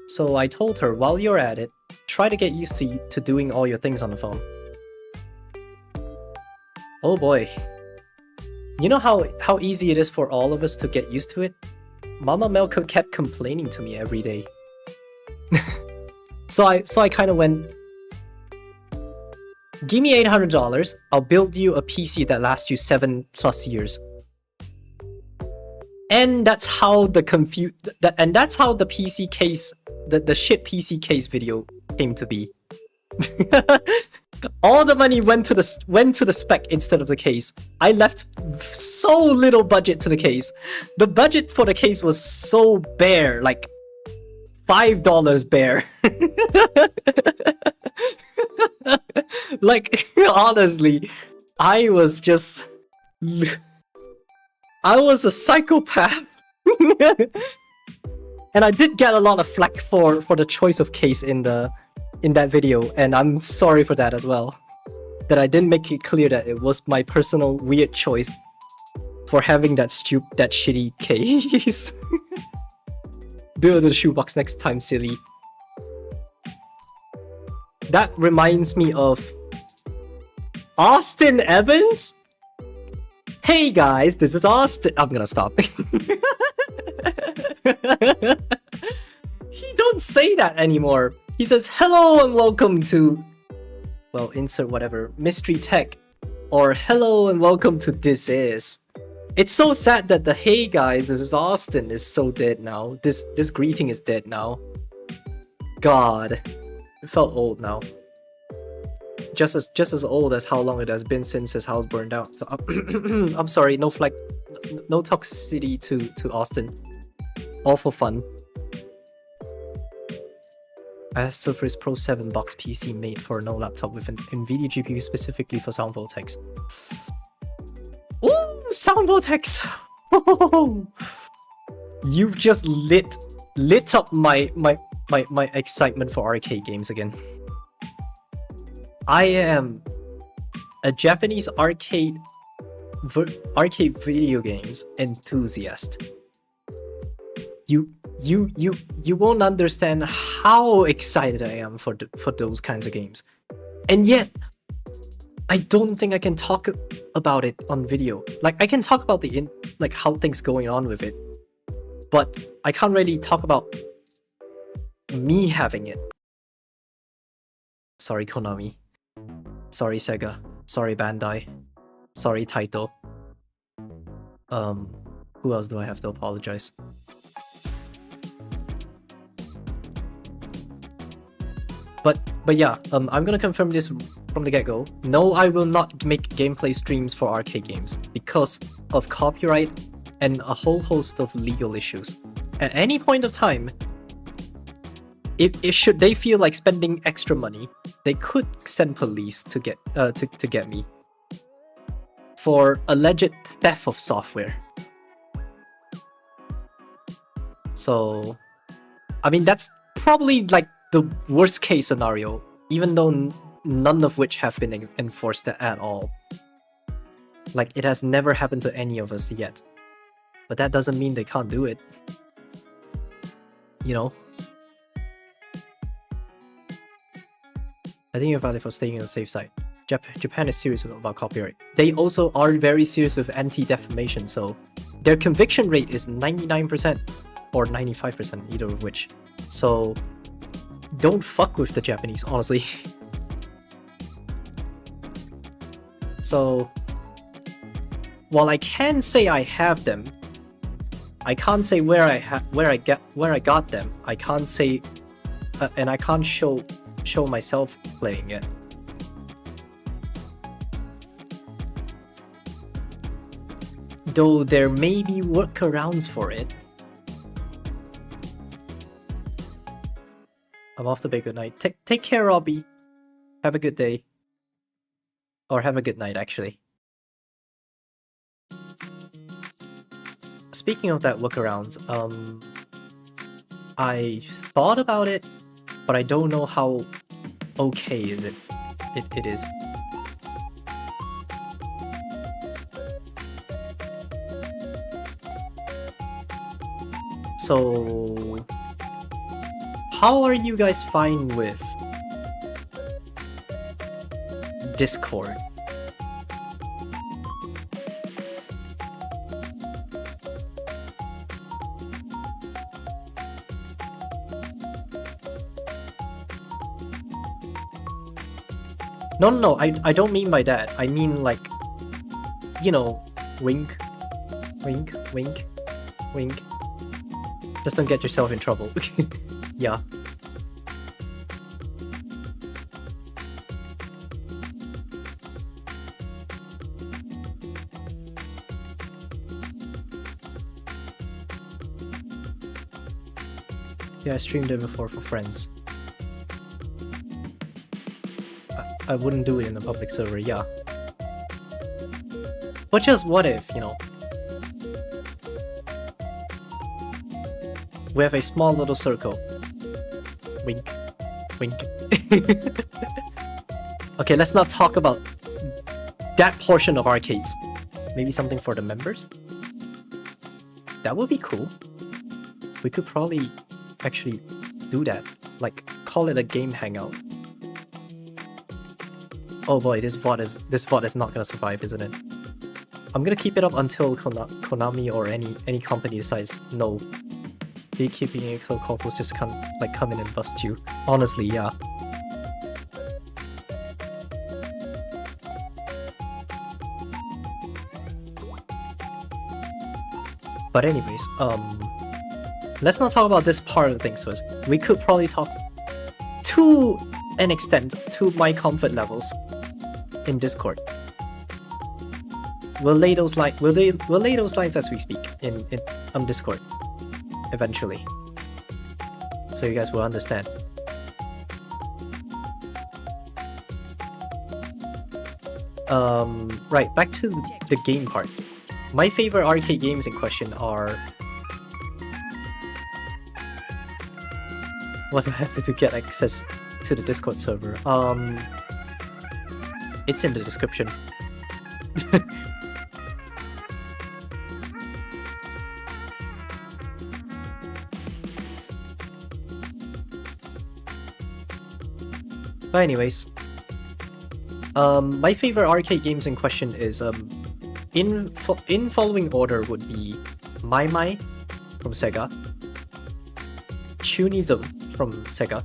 So I told her, while you're at it, try to get used to doing all your things on the phone. Oh boy. You know how easy it is for all of us to get used to it? Mama Mel kept complaining to me every day. So I kind of went, give me $800, I'll build you a PC that lasts you 7+ years. And that's how the PC case, the shit PC case video came to be. All the money went to the spec instead of the case. I left so little budget to the case. The budget for the case was so bare, like $5 bare. Like honestly, I was a psychopath. And I did get a lot of flack for the choice of case in that video, and I'm sorry for that as well. That I didn't make it clear that it was my personal weird choice for having that shitty case. Build a shoebox next time, silly. That reminds me of Austin Evans? Hey guys, this is Austin. I'm gonna stop. He don't say that anymore. He says, hello and welcome to, well, insert whatever, Mystery Tech. Or hello and welcome to This Is. It's so sad that the hey guys, this is Austin is so dead now. This greeting is dead now. God. It felt old now. Just as old as how long it has been since his house burned out. So, I'm sorry, no toxicity to Austin. All for fun. I have Surface Pro 7 box PC made for no laptop with an NVIDIA GPU specifically for sound voltex. Ooh! Sound Vortex! You've just lit up my excitement for arcade games again. I am a Japanese arcade video games enthusiast. You won't understand how excited I am for those kinds of games, and yet I don't think I can talk about it on video. Like, I can talk about like how things going on with it, but I can't really talk about me having it. Sorry, Konami. Sorry, Sega. Sorry, Bandai. Sorry, Taito. Who else do I have to apologize? But yeah, I'm gonna confirm this from the get-go. No, I will not make gameplay streams for arcade games because of copyright and a whole host of legal issues. At any point of time, if should they feel like spending extra money, they could send police to get me for alleged theft of software. So, I mean, that's probably like the worst case scenario, even though none of which have been enforced at all. Like, it has never happened to any of us yet. But that doesn't mean they can't do it. You know? I think you're valid for staying on the safe side. Japan is serious about copyright. They also are very serious with anti-defamation, so their conviction rate is 99% or 95%, either of which. So don't fuck with the Japanese, honestly. So while I can say I have them, I can't say where I got them. I can't say, and I can't show myself playing it. Though there may be workarounds for it. I'm off to bed. Good night. Take care, Robbie. Have a good day. Or have a good night, actually. Speaking of that workarounds, I thought about it, but I don't know how okay it is. So, how are you guys fine with Discord? No, I don't mean by that. I mean, like, you know, wink, wink, wink, wink. Just don't get yourself in trouble. Yeah. Yeah, I streamed it before for friends. I wouldn't do it in a public server, yeah. But just what if, you know? We have a small little circle. Wink. Wink. Okay, let's not talk about that portion of arcades. Maybe something for the members? That would be cool. We could probably actually do that. Like, call it a game hangout. Oh boy, this VOD is not gonna survive, isn't it? I'm gonna keep it up until Konami or any company decides no. Keeping it so cockles just come in and bust you. Honestly, yeah. But anyways, let's not talk about this part of things first. We could probably talk to an extent to my comfort levels in Discord. We'll lay those lines as we speak in on Discord eventually, so you guys will understand. Right, back to the game part. My favorite arcade games in question are... What do I have to do to get access to the Discord server? It's in the description. But anyways, my favorite arcade games in question is in following order would be Mai Mai from Sega, Tunism from Sega,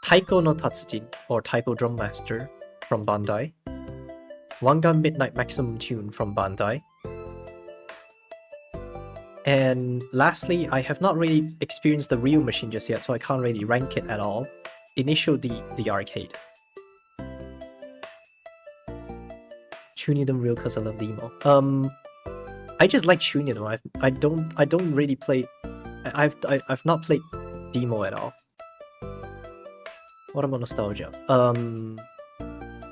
Taiko no Tatsujin or Taiko Drum Master from Bandai, Wangan Midnight Maximum Tune from Bandai. And lastly, I have not really experienced the real machine just yet, so I can't really rank it at all. Initial D, the arcade. Chunidom real cause I love the emo. I just like Chunidom. I don't really play. I've not played demo at all. What about nostalgia?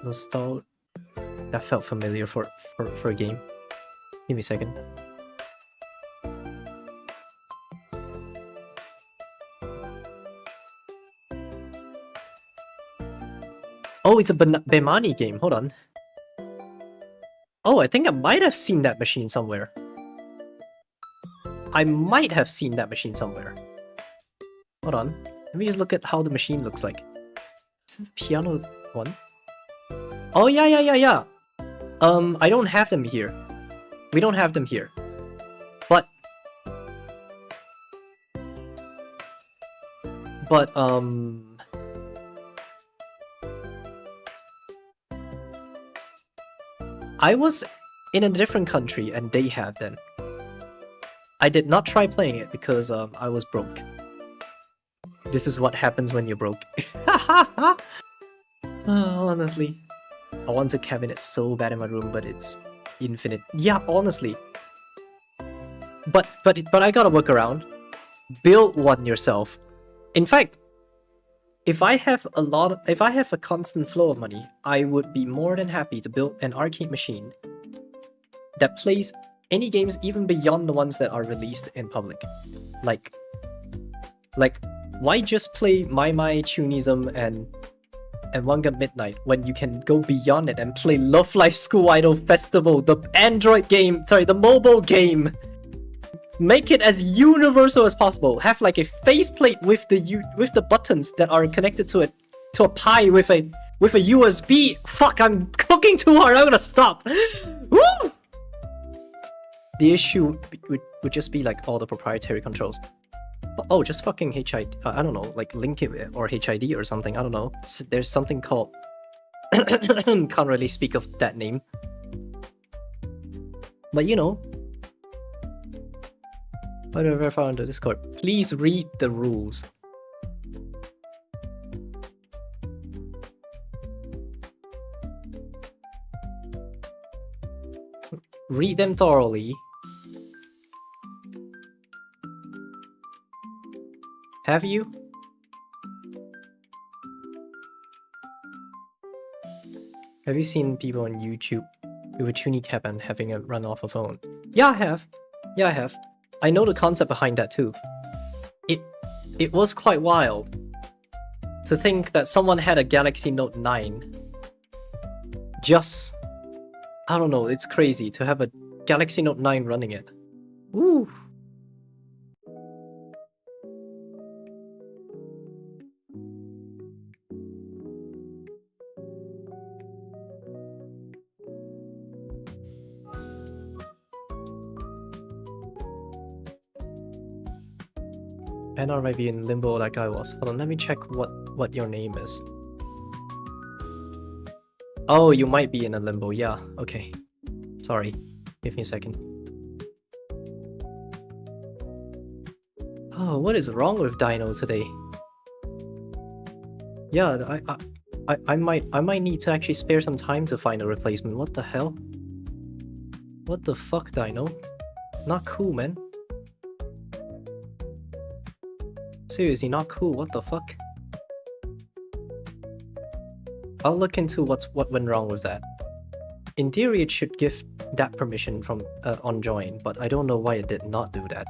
Nostalgia. That felt familiar for a game. Give me a second. Oh, it's a Bemani game. Hold on. Oh, I think I might have seen that machine somewhere. I might have seen that machine somewhere. Hold on. Let me just look at how the machine looks like. Is this the piano one? Oh, yeah. I don't have them here. We don't have them here. But, I was in a different country and they had them. I did not try playing it because I was broke. This is what happens when you're broke. Honestly, I want a cabinet so bad in my room, but it's infinite. Yeah, honestly. But I gotta work around. Build one yourself. In fact, if I have a constant flow of money, I would be more than happy to build an arcade machine that plays any games even beyond the ones that are released in public. Like, why just play Mai Mai, Tunism, and Wangan Midnight when you can go beyond it and play Love Live School Idol Festival, the Android game, sorry, the mobile game. Make it as universal as possible. Have like a faceplate with the buttons that are connected to a Pi with a USB. Fuck, I'm cooking too hard. I'm gonna stop. Woo! The issue would just be like all the proprietary controls. Oh, just fucking HID. I don't know, like link it or HID or something. I don't know. So there's something called. Can't really speak of that name. But you know. Whatever I found on Discord. Please read the rules. Read them thoroughly. Have you? Have you seen people on YouTube with a tuning cap and having it run off a phone? Yeah, I have. Yeah, I have. I know the concept behind that too. It was quite wild to think that someone had a Galaxy Note 9. Just, I don't know, it's crazy to have a Galaxy Note 9 running it. Woo! NR might be in limbo like I was. Hold on, let me check what your name is. Oh, you might be in a limbo, yeah, okay. Sorry, give me a second. Oh, what is wrong with Dino today? Yeah, I might need to actually spare some time to find a replacement. What the hell? What the fuck, Dino? Not cool, man. Seriously, not cool. What the fuck? I'll look into what went wrong with that. In theory, it should give that permission from on join, but I don't know why it did not do that.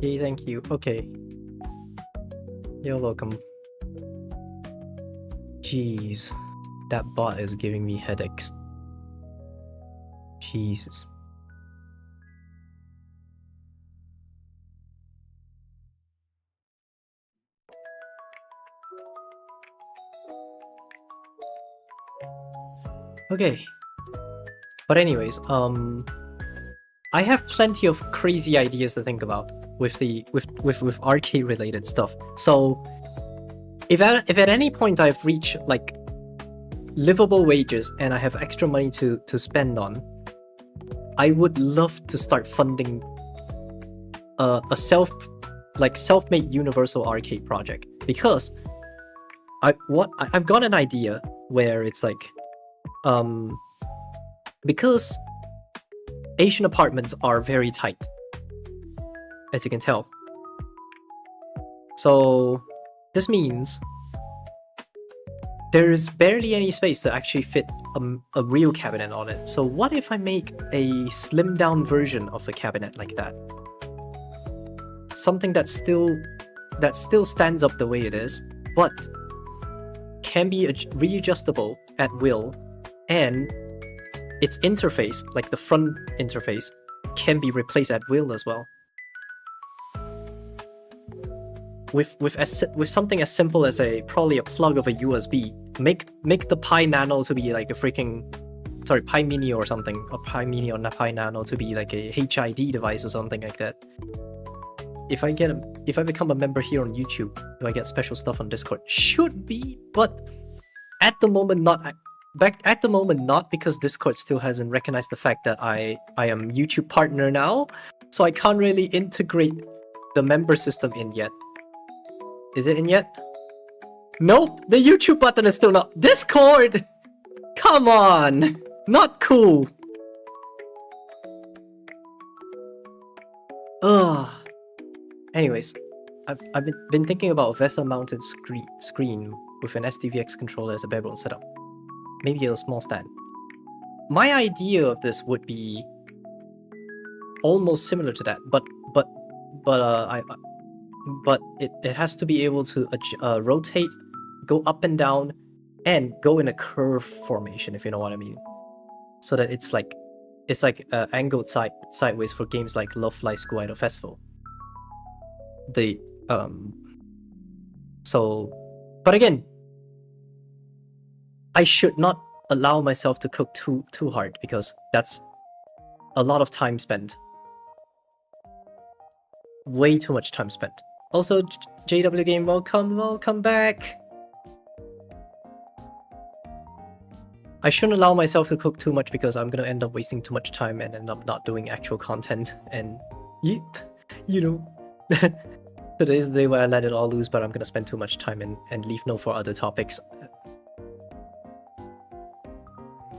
Hey, thank you. Okay. You're welcome. Jeez. That bot is giving me headaches. Jesus. Okay. But anyways, I have plenty of crazy ideas to think about with the with arcade related stuff. So if at any point I've reached like livable wages and I have extra money to spend on, I would love to start funding a self-made universal arcade project, because I've got an idea where it's like because Asian apartments are very tight, as you can tell. So this means there is barely any space to actually fit a real cabinet on it. So what if I make a slimmed down version of a cabinet like that? Something that still stands up the way it is, but can be readjustable at will, and its interface, like the front interface, can be replaced at will as well. With something as simple as probably a plug of a USB, make the Pi Nano to be like a freaking, sorry, Pi Mini or something, or Pi Mini or Pi Nano to be like a HID device or something like that. If I become a member here on YouTube, do I get special stuff on Discord? Should be, but at the moment not. At the moment not, because Discord still hasn't recognized the fact that I am YouTube partner now, so I can't really integrate the member system in yet. Is it in yet? Nope, the YouTube button is still not. Discord! Come on! Not cool! Ugh. Anyways, I've been thinking about a VESA mounted screen with an SDVX controller as a bedroll setup. Maybe a small stand. My idea of this would be almost similar to that, but it has to be able to rotate, go up and down, and go in a curve formation, if you know what I mean. So that it's like angled sideways for games like Love Live School Idol Festival. But again, I should not allow myself to cook too hard, because that's a lot of time spent. Way too much time spent. Also, JW Game, welcome back. I shouldn't allow myself to cook too much, because I'm gonna end up wasting too much time and end up not doing actual content. And you know, today's the day where I let it all loose, but I'm gonna spend too much time and leave no for other topics.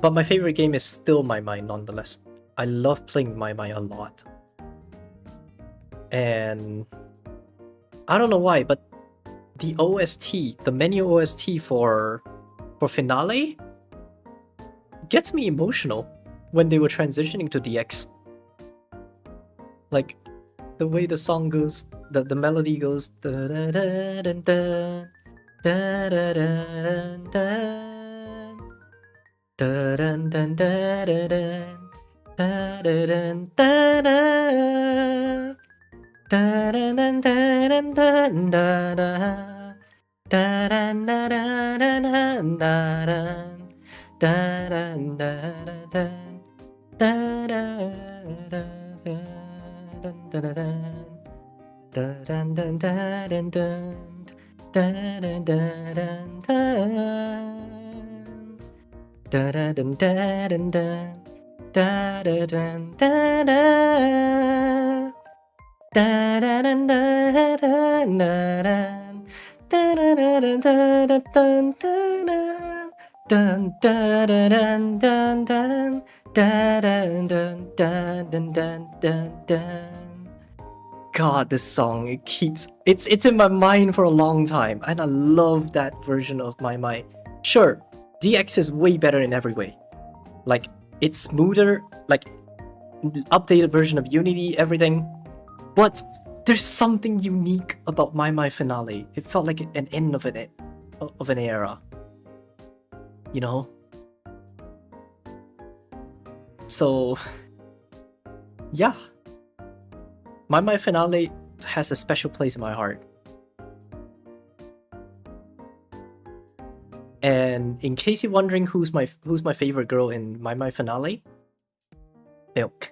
But my favorite game is still My Mind nonetheless. I love playing My Mind a lot. And I don't know why, but the OST, the menu OST for Finale gets me emotional when they were transitioning to DX. Like the way the song goes, the melody goes da da da da da da da da da. Da dun dun da da dun da da dun da da da dun dun da dun dun da da da dun da da dun da dun da dun da da dun da da dun dun da dun dun da dun da dun dun. Da da dun da dun dun da da dun da da da da dun da dun da dun God, this song, it's in my mind for a long time, and I love that version of my. Sure, DX is way better in every way. Like, it's smoother, like, updated version of Unity, everything. But there's something unique about my finale. It felt like an end of an era. You know? So, yeah. My finale has a special place in my heart. And in case you're wondering who's my favorite girl in my finale, Milk.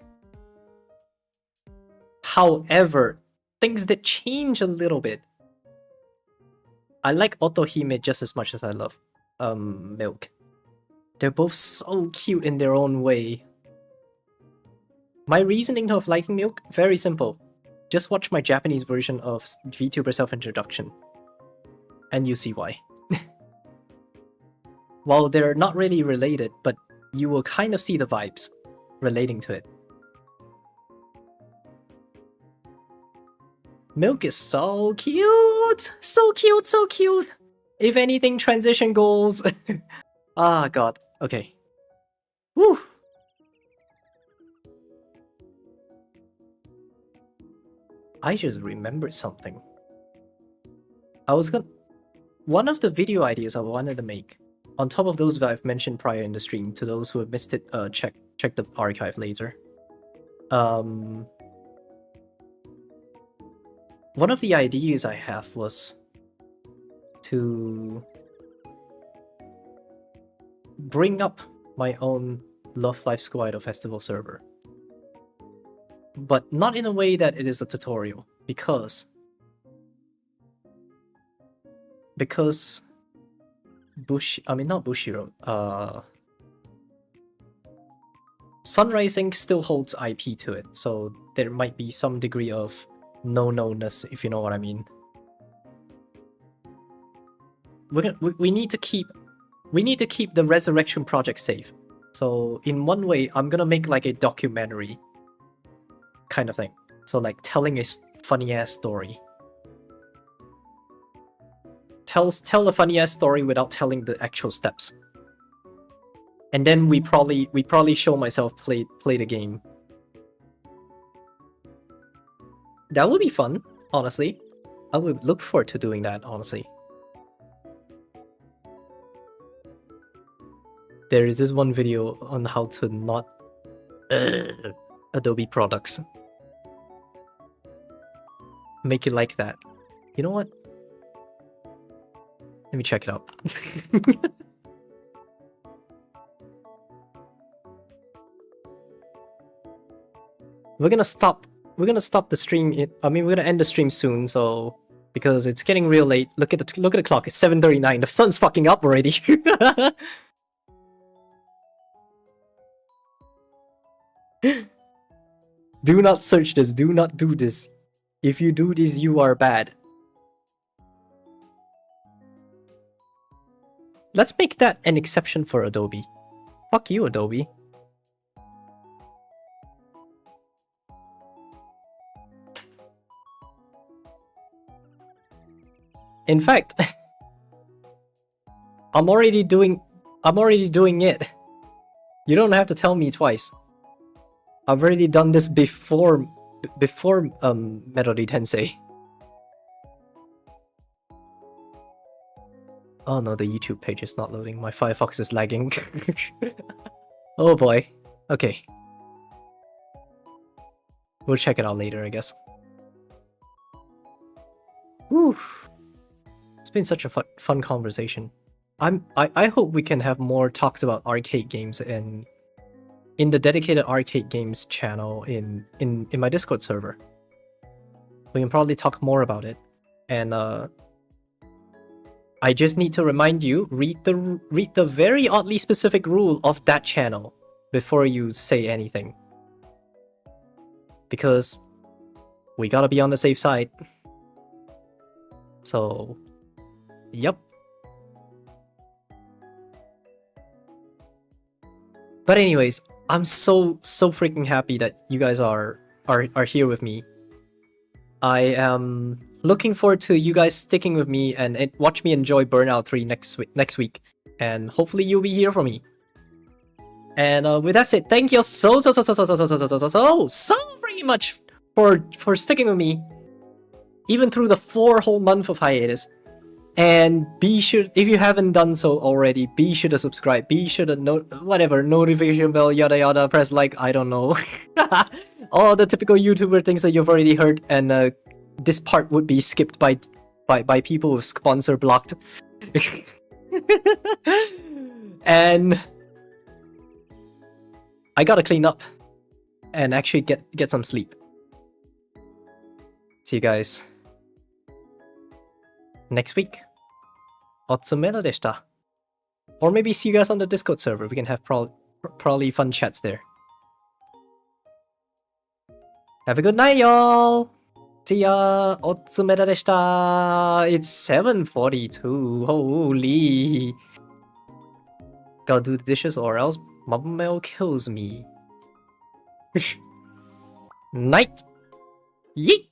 However, things that change a little bit. I like Otohime just as much as I love Milk. They're both so cute in their own way. My reasoning of liking Milk, very simple. Just watch my Japanese version of VTuber self-introduction, and you see why. While they're not really related, but you will kind of see the vibes relating to it. Milk is so cute! So cute, so cute! If anything, transition goals. Ah, God. Okay. Woo! I just remembered something. One of the video ideas I wanted to make, on top of those that I've mentioned prior in the stream, to those who have missed it, check the archive later. One of the ideas I have was to bring up my own Love Live School Idol Festival server. But not in a way that it is a tutorial, because not Bushiro, Sunrising still holds IP to it, so there might be some degree of no-no-ness, if you know what I mean. We need to keep the Resurrection project safe. So in one way, I'm gonna make like a documentary kind of thing. So like telling a funny ass story. Tell a funny ass story without telling the actual steps. And then we probably show myself play the game. That would be fun, honestly. I would look forward to doing that, honestly. There is this one video on how to not Adobe products. Make it like that. You know what? Let me check it out. We're gonna stop the stream. We're gonna end the stream soon, so because it's getting real late. Look at the clock. It's 7:39. The sun's fucking up already. Do not search this. Do not do this. If you do this, you are bad. Let's make that an exception for Adobe. Fuck you, Adobe. In fact, I'm already doing it. You don't have to tell me twice. I've already done this before Melody Tensei. Oh no, the YouTube page is not loading. My Firefox is lagging. Oh boy. Okay. We'll check it out later, I guess. Whew. It's been such a fun conversation. I hope we can have more talks about arcade games in the dedicated arcade games channel in my Discord server. We can probably talk more about it. And I just need to remind you, read the very oddly specific rule of that channel before you say anything. Because we gotta be on the safe side. So Yep. But anyways, I'm so freaking happy that you guys are here with me. I am looking forward to you guys sticking with me and watch me enjoy Burnout 3 next week. And hopefully you'll be here for me. And with that said, thank you so freaking much for sticking with me, even through the 4 whole months of hiatus. And be sure, if you haven't done so already, be sure to subscribe. Be sure to notification bell, yada yada. Press like, I don't know, all the typical YouTuber things that you've already heard. And this part would be skipped by people with sponsor blocked. And I gotta clean up and actually get some sleep. See you guys next week. Otsumela deshita. Or maybe see you guys on the Discord server. We can have probably fun chats there. Have a good night, y'all. See ya. Otsumela deshita. It's 7:42. Holy. Gotta do the dishes or else Mel kills me. Night. Yeet.